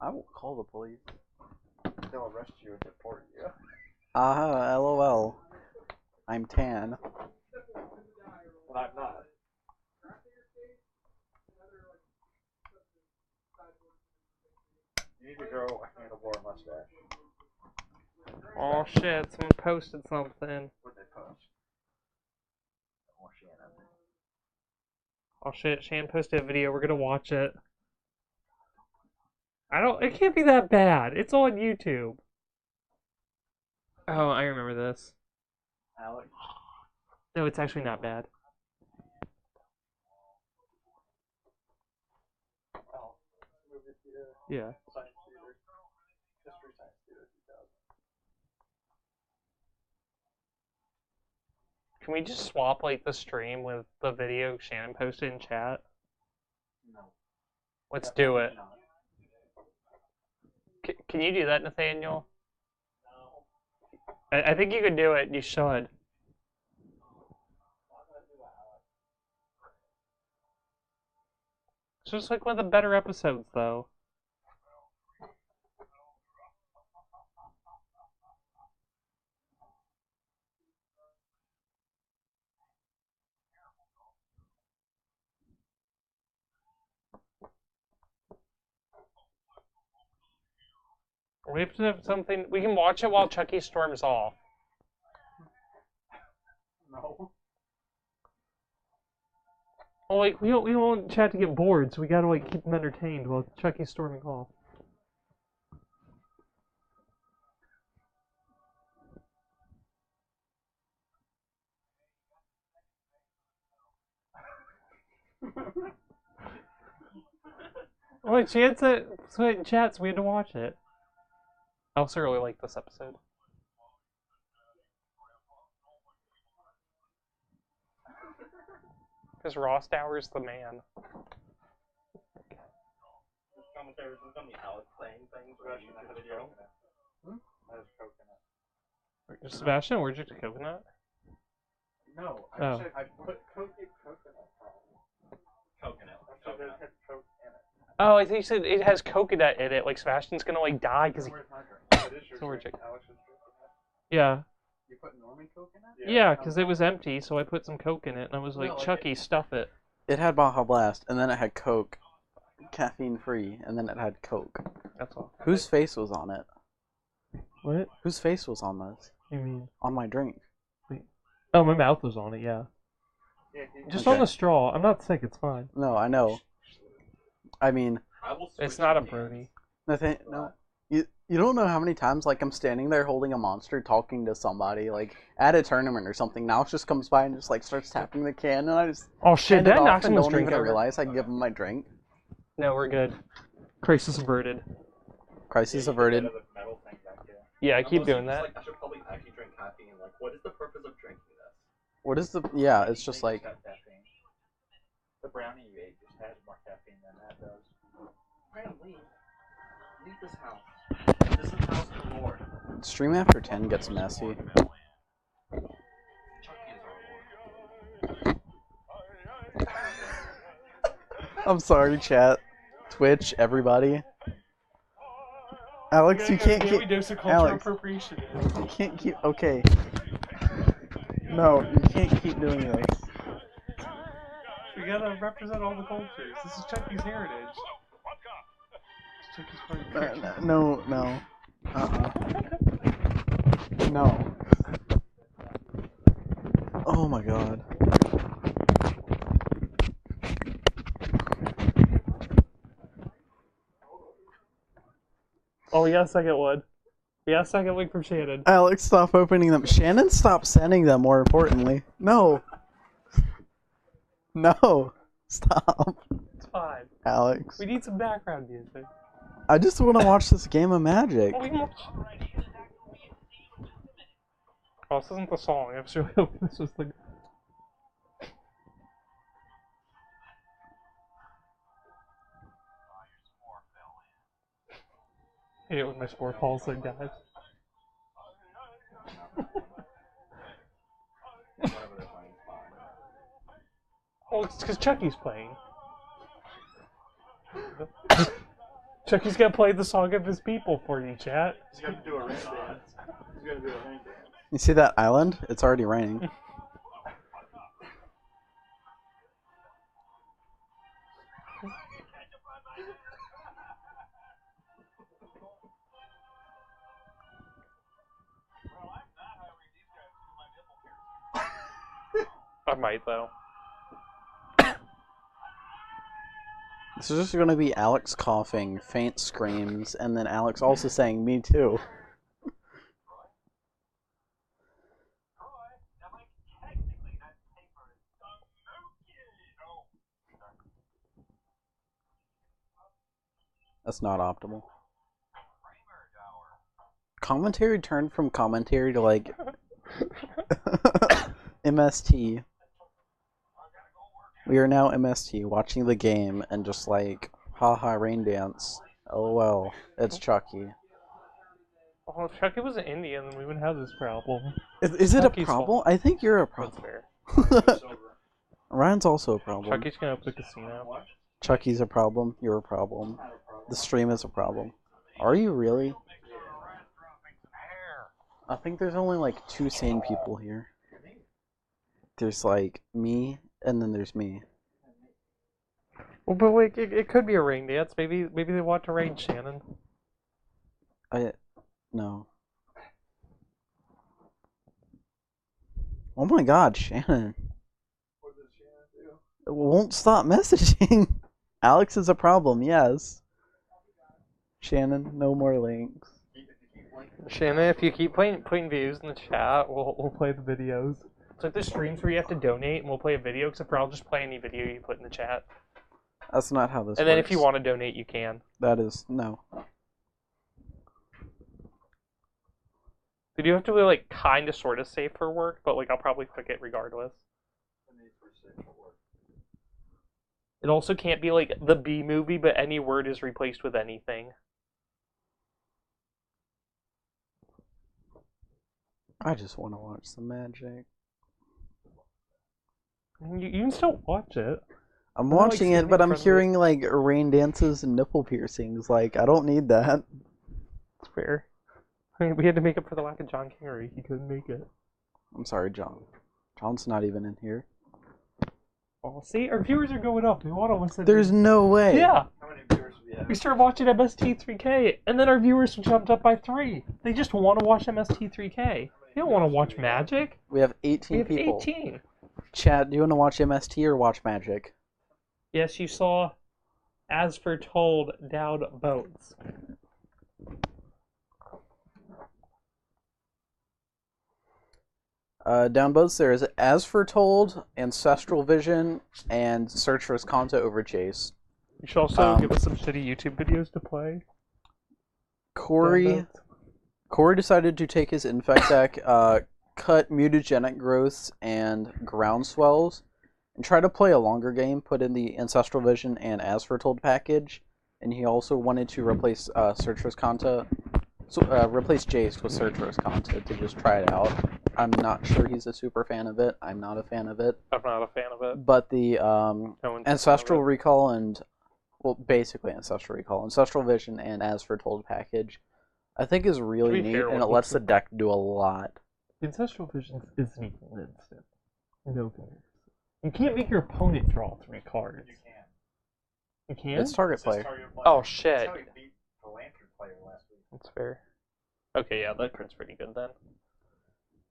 I will call the police. They'll arrest you and deport you. LOL. I'm tan. And I'm not. You need to grow a handlebar mustache. Oh shit! Someone posted something. What they post? Or Shannon. Oh shit! Shan posted a video. We're gonna watch it. I don't. It can't be that bad. It's on YouTube. Oh, I remember this. Alex. No, it's actually not bad. Oh, movie theater. Yeah. Science theater. History Science Theater 2000. Can we just swap like the stream with the video Shannon posted in chat? No. Let's do it. Not. Can you do that, Nathaniel? I think you could do it. You should. It's just like one of the better episodes, though. We have to have something. We can watch it while Chucky storms off. No. Well, like we don't want chat to get bored, so we gotta like keep them entertained while Chucky's storming off. Well, chance it. So in chats, we had to watch it. I also really like this episode. Because Ross Dower's the man. This commentary is gonna be Alex saying things about you in the video. That is coconut. Sebastian, where'd you get the coconut? No, Oh. I put coconut. Coconut. Coconut. Had coke in it. Oh, I think you said it has coconut in it. Like Sebastian's gonna like die because he. Where's my drink? It is your So we're drink. check- Alex's drink. Yeah. You put Norman coke in it? Yeah, because it was empty, so I put some coke in it, and I was like, No, like Chucky, stuff it. It had Baja Blast, and then it had Coke, caffeine free, and then it had Coke. That's all. Whose face was on it? What? Whose face was on this? You mean? On my drink. Oh, my mouth was on it, yeah. Just on Okay. the straw. I'm not sick, it's fine. No, I know. I mean, It's not a Brody. Nathan, no. You don't know how many times like I'm standing there holding a monster talking to somebody like at a tournament or something. Now it just comes by and just like starts tapping the can, and I just Oh shit, hand it that off knocks and someone's don't drink even over. realize I give him my drink. No, we're good. Crisis averted. Crisis averted. Metal thing back here. Yeah, keep doing Just that. like, I should probably actually drink caffeine. Like, what is the purpose of drinking this? What is the? Yeah, it's just like Got caffeine. The brownie you ate just has more caffeine than that does. Brandon, leave. Leave this house. This is the house of the Lord. stream after 10 gets messy. I'm sorry, chat, Twitch, everybody. Alex, you can't keep. Alex, appropriation. you can't keep. Okay. No, you can't keep doing this. We gotta represent all the cultures. This is Chucky's heritage. Chucky's part of the No. No. Oh my god. Oh, we got a second one. We got a second link from Shannon. Alex, stop opening them. Shannon, stop sending them, more importantly. No. No. Stop. It's fine. Alex. We need some background music. I just want to watch this game of Magic. Oh, we can watch. Oh, this isn't the song. I was really hoping this was the. I hate it when my spore falls in, guys. Oh, it's because Chucky's playing. Chucky's gonna play the song of his people for you, chat. He's gonna do a rain dance. He's gonna do a rain dance. You see that island? It's already raining. I might though. This is just gonna be Alex coughing, faint screams, and then Alex also saying, "Me too." That's not optimal. Commentary turned from commentary to like MST. We are now MST watching the game and just like, haha, rain dance. LOL, it's Chucky. Well, if Chucky was an Indian, then we wouldn't have this problem. Is it a Chucky's problem? fault. I think you're a That's problem. fair. Ryan's also a problem. Chucky's gonna open a casino. Chucky's a problem. You're a problem. The stream is a problem. Are you really? I think there's only like 2 sane people here. There's like me, and then there's me. Well, but like, it could be a rain dance. Maybe they want to rain Shannon. No. Oh my god, Shannon. What does Shannon do? It won't stop messaging. Alex is a problem, yes. Shannon, no more links. Shannon, if you keep putting views in the chat, we'll play the videos. It's like the streams where you have to donate, and we'll play a video, except for I'll just play any video you put in the chat. That's not how this works. And then if you want to donate, you can. That is, no. You do have to be, like, kind of sort of safe for work, but, like, I'll probably click it regardless. It also can't be, like, the B movie, but any word is replaced with anything. I just want to watch some magic. You can still watch it. I'm I'm not, watching like, it, but I'm friendly. hearing, like, rain dances and nipple piercings. Like, I don't need that. It's fair. I mean, we had to make up for the lack of John Kingery. He couldn't make it. I'm sorry, John. John's not even in here. Oh, see? Our viewers are going up. We want to listen. There's no way. Yeah! How many viewers do we have? We started watching MST3K, and then our viewers jumped up by 3. They just want to watch MST3K. They don't want to watch Magic. We have 18 We have people. 18. Chad, do you want to watch MST or watch Magic? Yes, you saw As Foretold Down Boats. Down boats there is As Foretold, Ancestral Vision, and Search for Esconta over Chase. You should also give us some shitty YouTube videos to play. Corey decided to take his Infect deck, cut Mutagenic Growths and Groundswells, and try to play a longer game, put in the Ancestral Vision and As Foretold package, and he also wanted to replace Search for Esconta, replace Jace with Search for Esconta to just try it out. I'm not sure he's a super fan of it. I'm not a fan of it. I'm not a fan of it. But the No one's a Ancestral fan of it. Recall and, well, basically Ancestral Recall, Ancestral Vision, and As Foretold package, I think is really To be neat, fair, and it lets the deck do a lot. Ancestral Vision isn't even an instant. No comparison. You can't make your opponent draw 3 cards. You can. You can? It's target It says play. target player. Oh, shit. That's how he beat the Lantern player last week. That's fair. Okay, yeah, that card's pretty good then.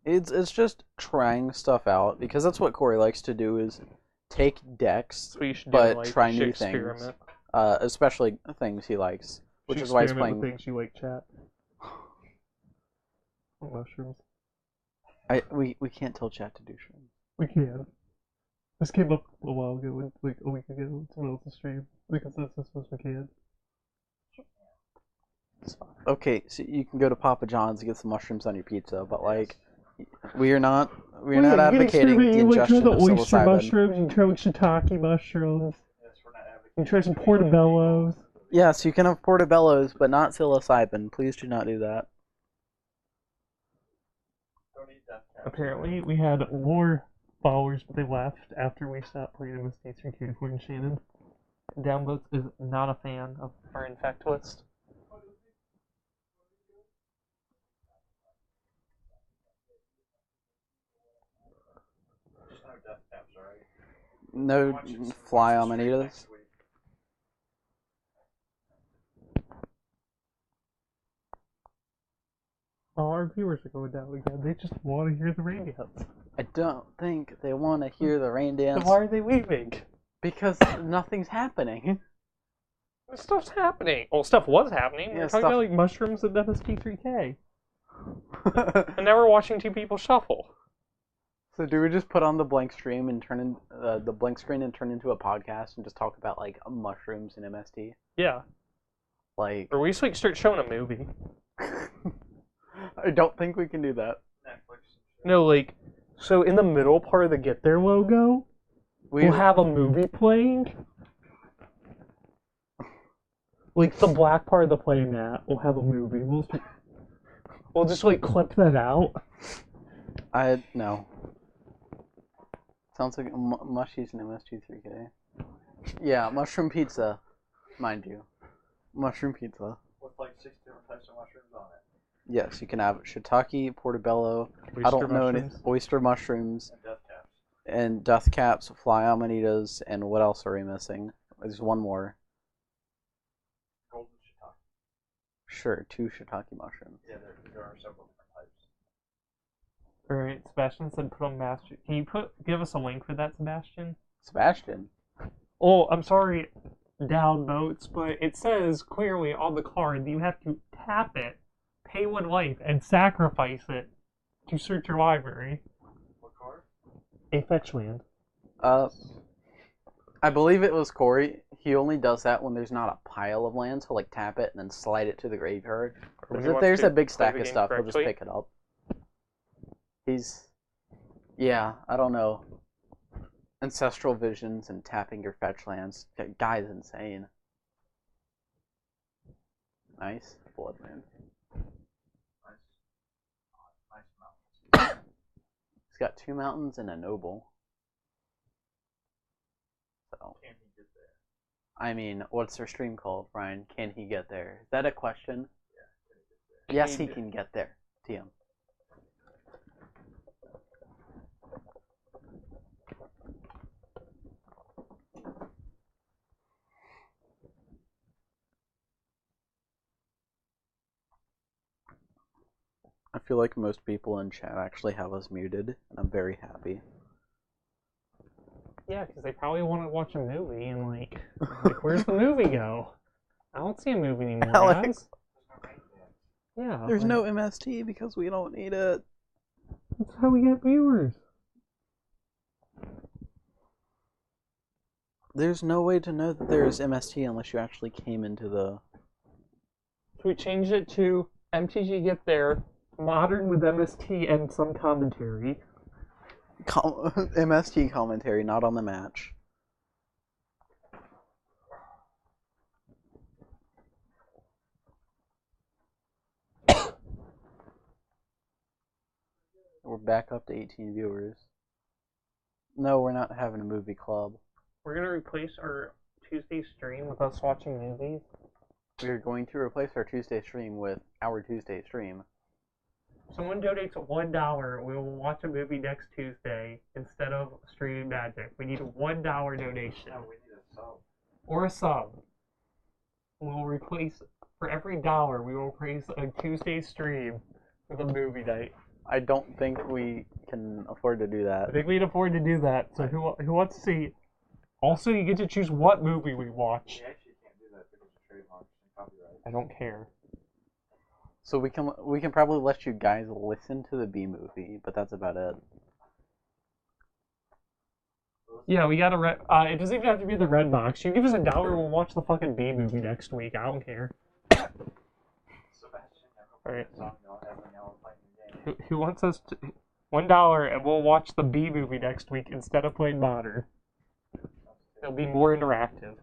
It's just trying stuff out, because that's what Corey likes to do, is take decks, So you should do, but like, try you new should things. experiment. Especially things he likes, which You is why he's experiment with playing. things you like, chat. Mushrooms. We can't tell chat to do shrooms. We can. This came up a while ago, like a week ago, someone else's stream. The consensus was we can. Okay, so you can go to Papa John's and get some mushrooms on your pizza, but like, we're not advocating the ingestion of psilocybin. mushrooms, you can try like shiitake mushrooms, Yes, we're not advocating. you can try some portobellos. Yes, you can have portobellos, but not psilocybin. Please do not do that. Don't eat death caps. Apparently, we had more followers, but they left after we stopped playing with States from Q4 and Shannon. Downvotes is not a fan of our Infect list. Just no death caps, alright? No fly amanitas. Oh, our viewers are going down again. They just want to hear the rain dance. I don't think they want to hear the rain dance. Then why are they leaving? Because nothing's happening. Stuff's happening. Well, stuff was happening. Yeah, We're talking stuff- about like mushrooms and MST3K. And now we're watching two people shuffle. So do we just put on the blank stream and turn in the blank screen and turn into a podcast and just talk about like mushrooms and MST? Yeah. Like, Or we just like start showing a movie. I don't think we can do that. Netflix. No, like, so in the middle part of the Get There logo, we'll have a movie playing. Like the black part of the playmat, we'll have a movie. We'll just like clip that out. No. Sounds like mushies and MST3K. Yeah, mushroom pizza, mind you. Mushroom pizza. With like 6 different types of mushrooms on it. Yes, you can have shiitake, portobello. I don't know any oyster mushrooms And death caps. and death caps, fly amanitas, and what else are we missing? There's one more. Golden shiitake. Sure, 2 shiitake mushrooms. Yeah, there are several different types. Alright, Sebastian said put on master. Can you give us a link for that, Sebastian? Sebastian. Oh, I'm sorry, down notes, but it says clearly on the card that you have to tap it, pay 1 life, and sacrifice it to search your library. What card? A fetch land. I believe it was Corey. He only does that when there's not a pile of land, so like tap it and then slide it to the graveyard. When Because he if wants there's to a big play stack the of game stuff, he'll just correctly. pick it up. Yeah, I don't know. Ancestral visions and tapping your fetch lands. That guy's insane. Nice. Bloodwind. Nice mountains. He's got 2 mountains and a noble. So, Can he get there? I mean, what's their stream called, Brian? Can he get there? Is that a question? Yeah, can he get there? Yes, he can get there. TM. I feel like most people in chat actually have us muted, and I'm very happy. Yeah, because they probably want to watch a movie, and like, where's the movie go? I don't see a movie anymore, Alex. guys. Yeah. There's no MST because we don't need it. That's how we get viewers. There's no way to know that there's MST unless you actually came into the... So we changed it to MTG Get There, modern with MST and some commentary. MST commentary, not on the match. We're back up to 18 viewers. No, we're not having a movie club. We're gonna replace our Tuesday stream with us watching movies. We're going to replace our Tuesday stream with our Tuesday stream. Someone donates $1, we will watch a movie next Tuesday instead of streaming Magic. We need a $1 donation. Yeah, we need a sub. Or a sub. We'll replace, for every dollar, we will replace a Tuesday stream with a movie night. I don't think we can afford to do that. I think we can afford to do that, so who wants to see? Also, you get to choose what movie we watch. We actually can't do that because of trademarks and copyright. I don't care. So we can probably let you guys listen to the B movie, but that's about it. Yeah, we got a it doesn't even have to be the red box. You give us $1, we'll watch the fucking B movie next week. I don't care. Sebastian, Alright. song y'all have when y'all are playing the game. Who wants us to $1 and we'll watch the B movie next week instead of playing Modern. It'll be more interactive.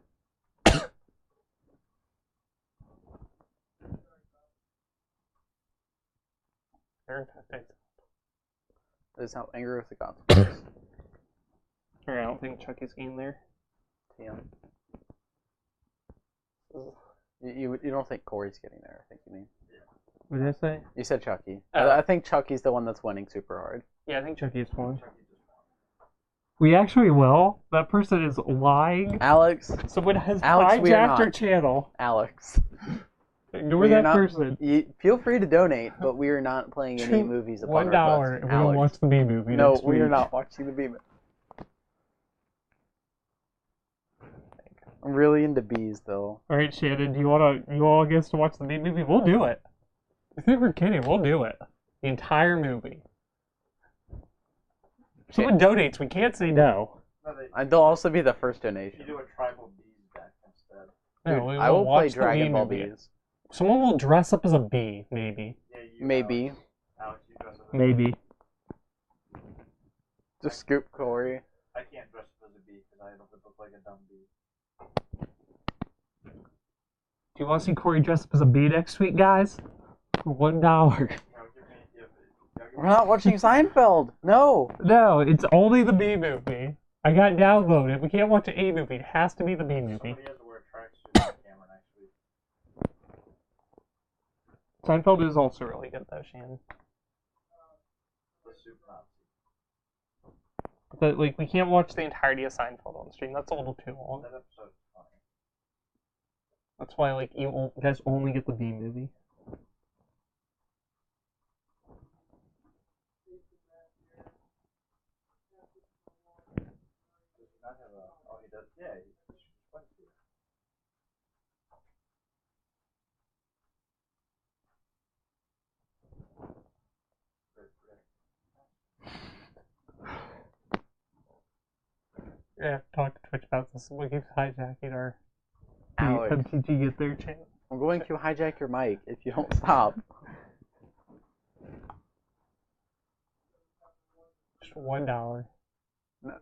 This is how angry with the consequences. Alright, I don't think Chucky's getting there. TM. You don't think Corey's getting there, I think you mean. What did I say? You said Chucky. Oh. I think Chucky's the one that's winning super hard. Yeah, I think Chucky is one. We actually will. That person is lying. Alex, Someone has Alex, we are hijacked our not. channel. Alex. Ignore We are that not- person. Feel free to donate, but we are not playing any movies upon $1, request. and we're gonna watch the B movie. No, next we are week. not watching the B movie. I'm really into bees, though. All right, Shannon, do you all get us to watch the B movie? We'll do it. I think we're kidding. We'll do it. The entire movie. If someone donates, we can't say no. They'll also be the first You donation. do a tribal bees deck instead. No, Dude, we I will play watch the Dragon B Ball movie. Bees. Someone will dress up as a bee, maybe. Yeah, you, Maybe. Alex, you dress up as Maybe. Just scoop Corey. I can't dress up as a bee because I don't look like a dumb bee. Do you want to see Corey dress up as a bee next week, guys? For $1. We're not watching Seinfeld. No. No, it's only the B movie. I got it downloaded. We can't watch an A movie. It has to be the B movie. Somebody has to wear a tracksuit on camera next week. Seinfeld is also really good, though, Shannon. The soup Nazi. But like, we can't watch the entirety of Seinfeld on stream. That's a little too long. That episode's funny. That's why like you guys only get the B movie. Does he not have a? Oh, he does. Yeah, he's spicy. Yeah, have to talk to Twitch about this. Someone keeps hijacking our Alex. MTG Get There channel. I'm going to hijack your mic if you don't stop. Just $1. No.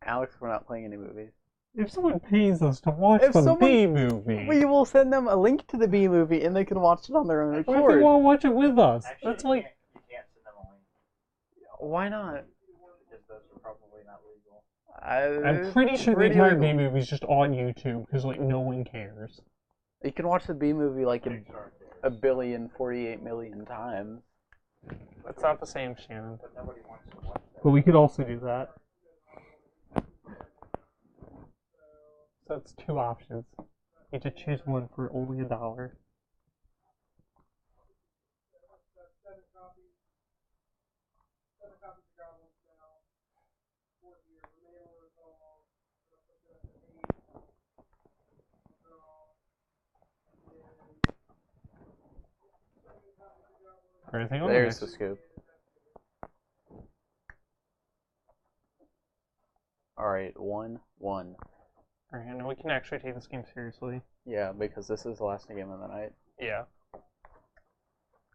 Alex, we're not playing any movies. If someone pays us to watch If the someone- B movie, We will send them a link to the B movie and they can watch it on their own what if they accord. want to watch it with us? Actually, That's you like, can't send them a link Why not? because those are probably not legal. I'm pretty sure the pretty entire legal. B movie is just on YouTube because like no one cares. You can watch the B movie like Pixar a billion, 48 million times. That's not the same, Shannon. but nobody wants to watch that. But we could also do that. So that's two options. You have to choose one for only $1. Or anything on There's this. the scoop. Alright, 1-1. Alright, now we can actually take this game seriously. Yeah, because this is the last game of the night. Yeah.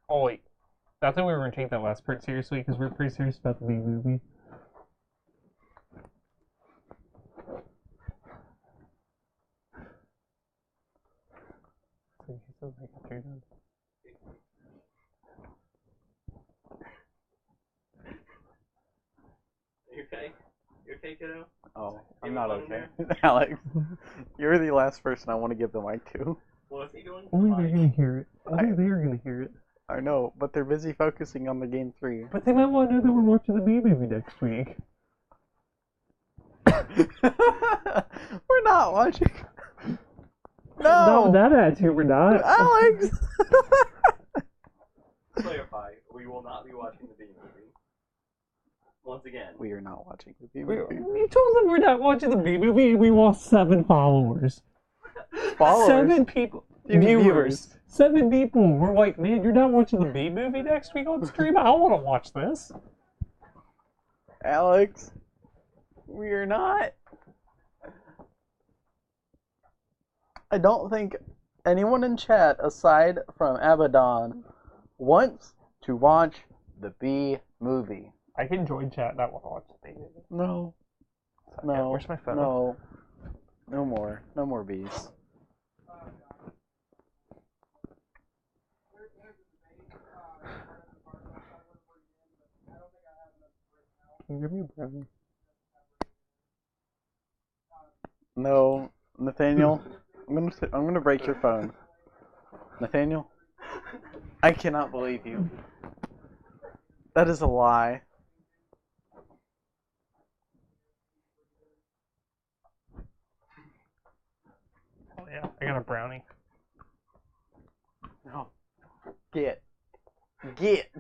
Oh wait. I thought we were going to take that last part seriously because we're pretty serious about the B movie. You okay? You okay, kiddo? Oh, You I'm not have okay. fun Alex, you're the last person I want to give the mic to. Well, is he doing Only fine? they're going to hear it. Only they're going to hear it. I know, but they're busy focusing on the game 3. But they might want to know that we're watching the B movie next week. We're not watching. Not No! with that attitude, we're not. Alex! Clarify, we will not be watching the B movie. Once again. We are not watching the B We movie. told them we're not watching the B movie and we lost 7 followers. Followers? 7 people. You mean viewers. 7 people. We're like, man, you're not watching the B movie next week on stream? I want to watch this. Alex, we are not. I don't think anyone in chat, aside from Abaddon, wants to watch the B movie. I can join chat and I want to watch the B movie. No. Yeah, No. where's my phone? No. No more. No more bees. Can you give me a brownie? No. Nathaniel, I'm gonna break your phone. Nathaniel? I cannot believe you. That is a lie. yeah, I got a brownie. No. Get. Get.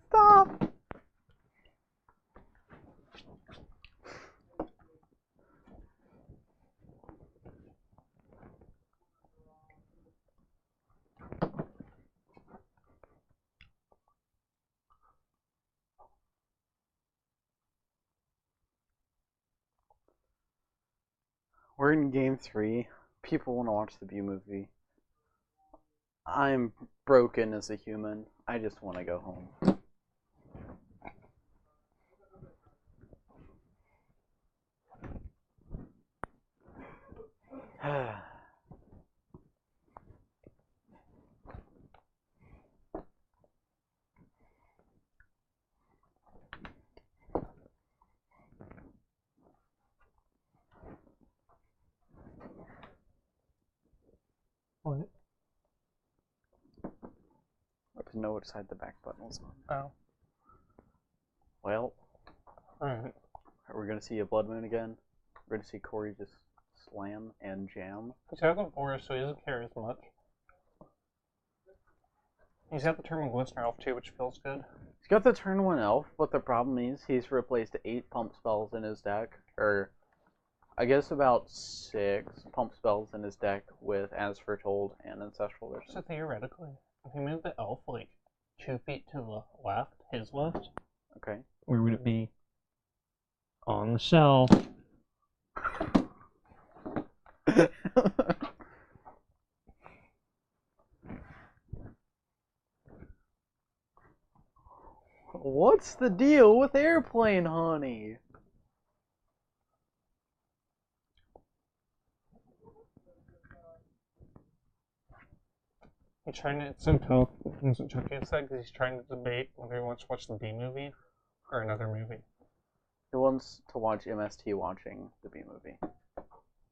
Stop. We're in game 3. People want to watch the B movie. I'm broken as a human. I just want to go home. What? I didn't know which side the back button was on. Oh. Well, Alright. we're gonna see a blood moon again. We're gonna see Corey just slam and jam. He's got the forest, so he doesn't care as much. He's got the Terminal Glistener Elf too, which feels good. He's got the turn 1 elf, but the problem is he's replaced 8 pump spells in his deck, or I guess about 6 pump spells in his deck with As Foretold and Ancestral Vision. So theoretically, if he moved the elf like 2 feet to the left, his left, Okay. Where would it be? On the shelf. What's the deal with airplane honey? he's trying to. It's so tough. That's what Chucky said, because he's trying to debate whether he wants to watch the B movie or another movie. He wants to watch MST watching the B movie.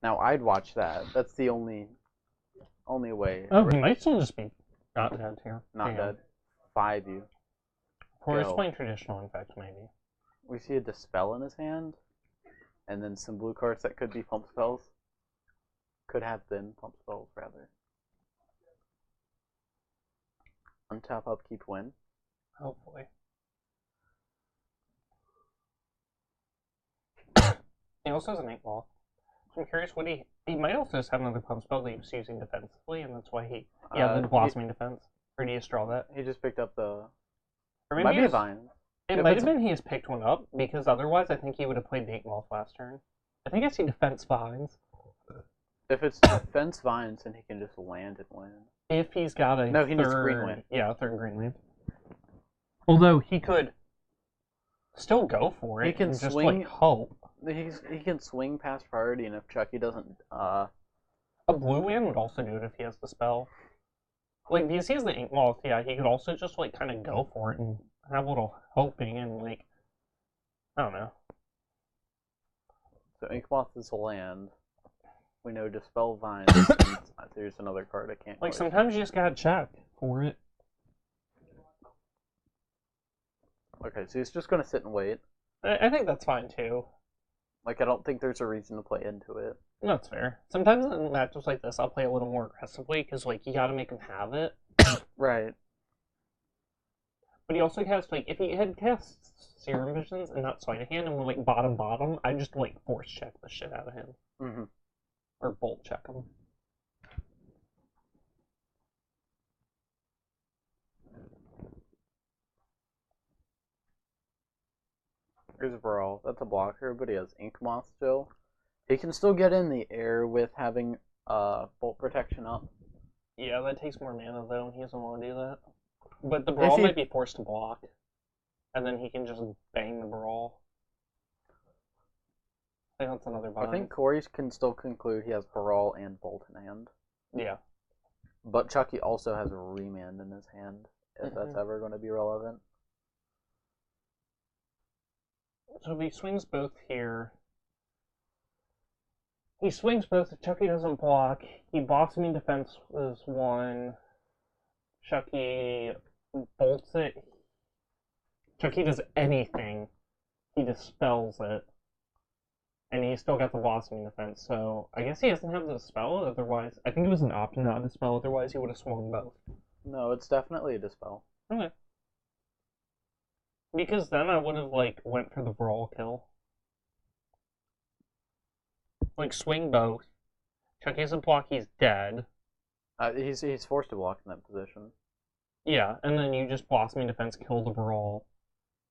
Now I'd watch that. That's the only way. Oh, he might still just be not dead here. Not dead. 5 you. Or he's Go. playing traditional infect, maybe. We see a Dispel in his hand, and then some blue cards that could be pump spells. Could have been pump spells, rather. Untap, upkeep, win. Hopefully. He also has an 8 ball. So I'm curious what he might also just have another pump spell that he was using defensively, and that's why he the blossoming defense. Or do you straw that? He just picked up the. Or Might be a he was- vine. It If might it's have been he has picked one up, because otherwise I think he would have played the 8 ball last turn. I think I see defense vines. If it's defense vines, then he can just land and win. If he's got a No, third, he needs green land. Yeah, a third green land. Although he could still go for it. He can and just swing- like hope. He can swing past priority, and if Chucky doesn't, A blue land would also do it if he has the spell. Like, because he has the ink wall, yeah, he could also just like kind of go for it and have a little hoping and like, I don't know. so Inkmoth is a land. We know Dispel Vines. And there's another card I can't. Like quite- sometimes you just gotta check for it. Okay, so he's just gonna sit and wait. I think that's fine too. Like I don't think there's a reason to play into it. That's fair. Sometimes in matchups like this, I'll play a little more aggressively because like you gotta make him have it. Right. But he also has like if he had cast Serum Visions and not Sleight of Hand and were like bottom, I'd just like force check the shit out of him Mm-hmm. or bolt check him. Here's a Brawl. That's a blocker, but he has Inkmoth still. He can still get in the air with having Bolt Protection up. Yeah, that takes more mana though, and he doesn't want to do that. But the Brawl he- might be forced to block, and then he can just bang the Brawl. I think that's another bind. I think Corey can still conclude he has Brawl and Bolt in hand. Yeah. But Chucky also has Remand in his hand, if that's ever going to be relevant. So if he swings both here, he swings both. If Chucky doesn't block, he blossoming defense is 1. Chucky bolts it. Chucky does anything, he dispels it. and he still got the blossoming defense. So I guess he doesn't have the dispel. Otherwise, I think it was an option not to dispel. Otherwise, he would have swung both. No, it's definitely a dispel. Okay. Because then I would have like went for the brawl kill. Like swing both. Chucky has a block. He's dead. He's forced to block in that position. Yeah, and then you just blossoming defense, kill the brawl,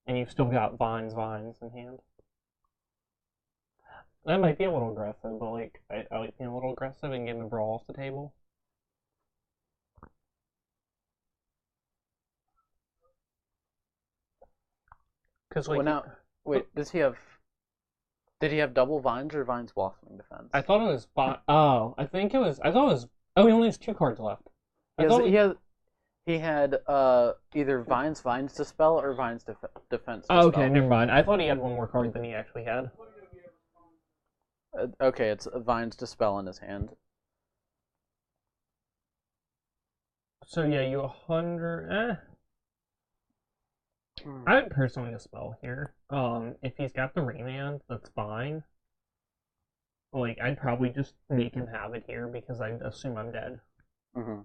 and you've still got vines in hand. That might be a little aggressive, but like I like being a little aggressive and getting the brawl off the table. Because like, Well, now, wait, does he have? Did he have double vines or vines blossoming defense? I thought it was oh, I think it was. I thought it was. Oh, he only has 2 cards left. He had either vines dispel or vines defense dispel. Oh, okay, never mind. I thought he had one more card than he actually had. Okay, it's vines dispel in his hand. So yeah, you 100. I would personally dispel here. If he's got the Rayman, that's fine. Like, I'd probably just make him have it here because I assume I'm dead. Mm-hmm.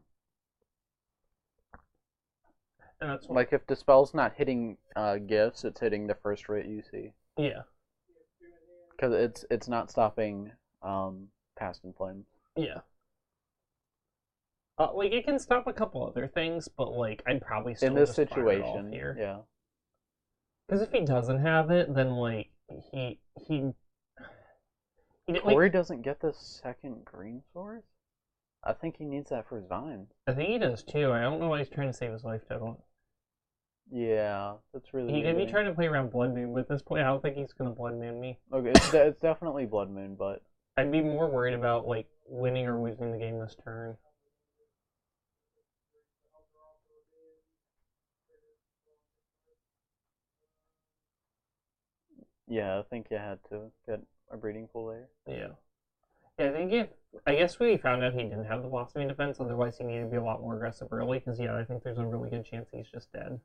And that's like if dispel's not hitting gifts, it's hitting the first rate you see. Yeah. Because it's not stopping past in flames. Yeah. Like it can stop a couple other things, but like I'd probably still in this just fire it situation off here. Yeah. Because if he doesn't have it, then like he Corey doesn't get the second green source. I think he needs that for his vine. I think he does too. I don't know why he's trying to save his life total. Yeah, that's really. He could be trying to play around Blood Moon, but at this point, I don't think he's gonna Blood Moon me. Okay, it's definitely Blood Moon, but I'd be more worried about like winning or losing the game this turn. yeah, I think you had to get a breeding pool there. Yeah. Yeah, I guess we found out he didn't have the blossoming defense, otherwise he needed to be a lot more aggressive early, because yeah, I think there's a really good chance he's just dead.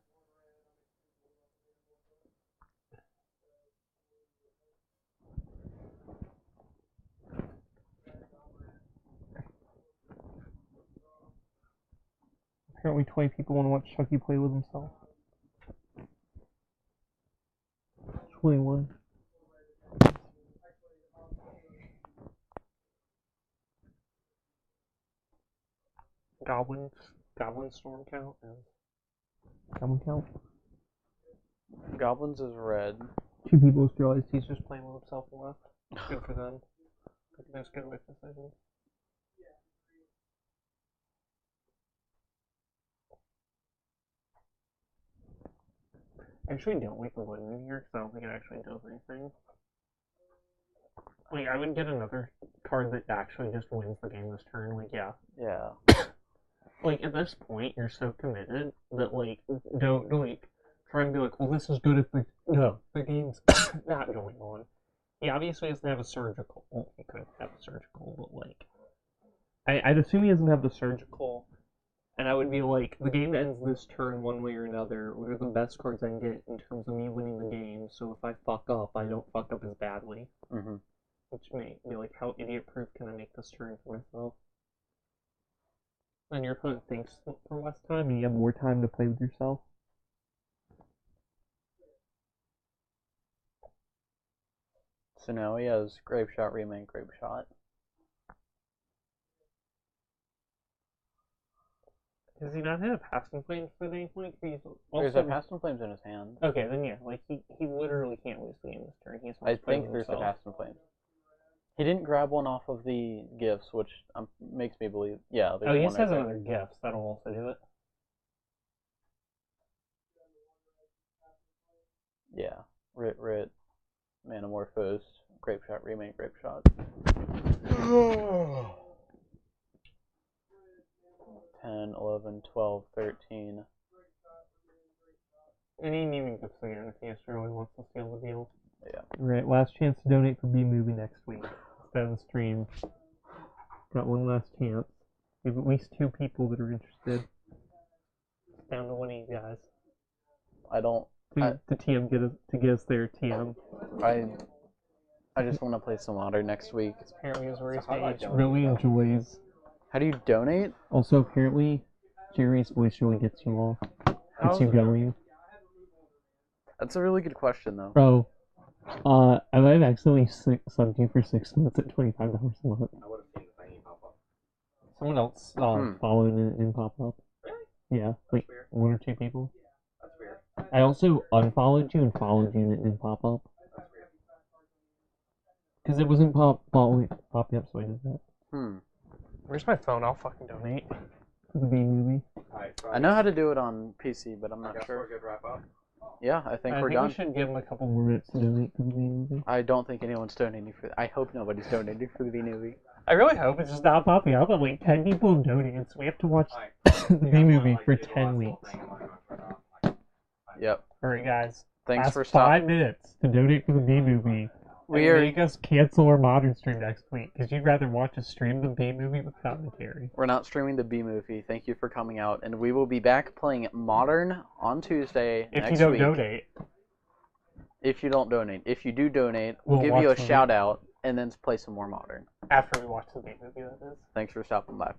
Apparently 20 people want to watch Chucky play with himself. 21. Goblin storm count? Goblin count? Goblins is red. 2 people just realized he's just playing with himself and left. Good for them. I think that's good with decisions. I actually don't like the win in here because I don't think it actually does anything. Like, I would get another card that actually just wins the game this turn. Like, yeah. Yeah. Like, at this point, you're so committed that, like, don't like, try and be like, well, this is good if the game's not going on. He obviously doesn't have a surgical. Well, he could have a surgical, but, like, I'd assume he doesn't have the surgical. And I would be like, the game ends this turn one way or another. What are the best cards I can get in terms of me winning the game? So if I fuck up, I don't fuck up as badly. Mm-hmm. Which may be like, how idiot-proof can I make this turn for myself? And your opponent thinks for less time, and you have more time to play with yourself. So now he has Grape Shot, Remain Grape Shot. Does he not have Passing Flames at any point? There's a Passing Flames in his hand. Okay, then yeah, like he literally can't lose the game this turn. He has I think there's a Passing Flames. He didn't grab one off of the gifts, which makes me believe. Yeah, there's he one just has right another gift. That'll also do it. Yeah, Rit, Manamorphose, Grape Shot, Remain Grape Shot. 10, 11, 12, 13. And he even gets again if he really wants to steal the deal. Yeah. Right, last chance to donate for B-Movie next week. Instead of the stream. Got one last chance. We have at least 2 people that are interested. It's down to one of you guys. I don't. To TM get us there, TM. I just want to play some Modern next week. Apparently, is where he's Really enjoys. How do you donate? Also, apparently, Jerry's voice really gets you off. Gets you going. That's a really good question, though. Bro, I've accidentally subbed you for 6 months at $25 a month. Someone else followed and it didn't pop up. Really? Yeah, like 1 or 2 people. That's weird. I also unfollowed you and followed you and it didn't pop up. That's weird. Because it wasn't popping up, so I did that. Where's my phone? I'll fucking donate. For the B movie. Alright, so I know how to do it on PC, but I'm I not guess sure. we're a good wrap up. Yeah, I think I we're think done. we should give him a couple more minutes to donate for the B movie. I don't think anyone's donating for. I hope nobody's donating for the V movie. I really hope it's just not popping up. But like 10 people have donated, so we have to watch Alright. the B movie for 10 weeks. Yep. Alright, guys. Thanks Last for 5 stopping. minutes to donate for the B movie. We And are. make us cancel our Modern stream next week because you'd rather watch a stream the B movie with commentary. We're not streaming the B movie. Thank you for coming out, and we will be back playing Modern on Tuesday If next you don't week. donate, If you don't donate, if you do donate, we'll We'll give you a watch the shout out and then play some more Modern. after we watch the B movie, that is. Thanks for stopping by.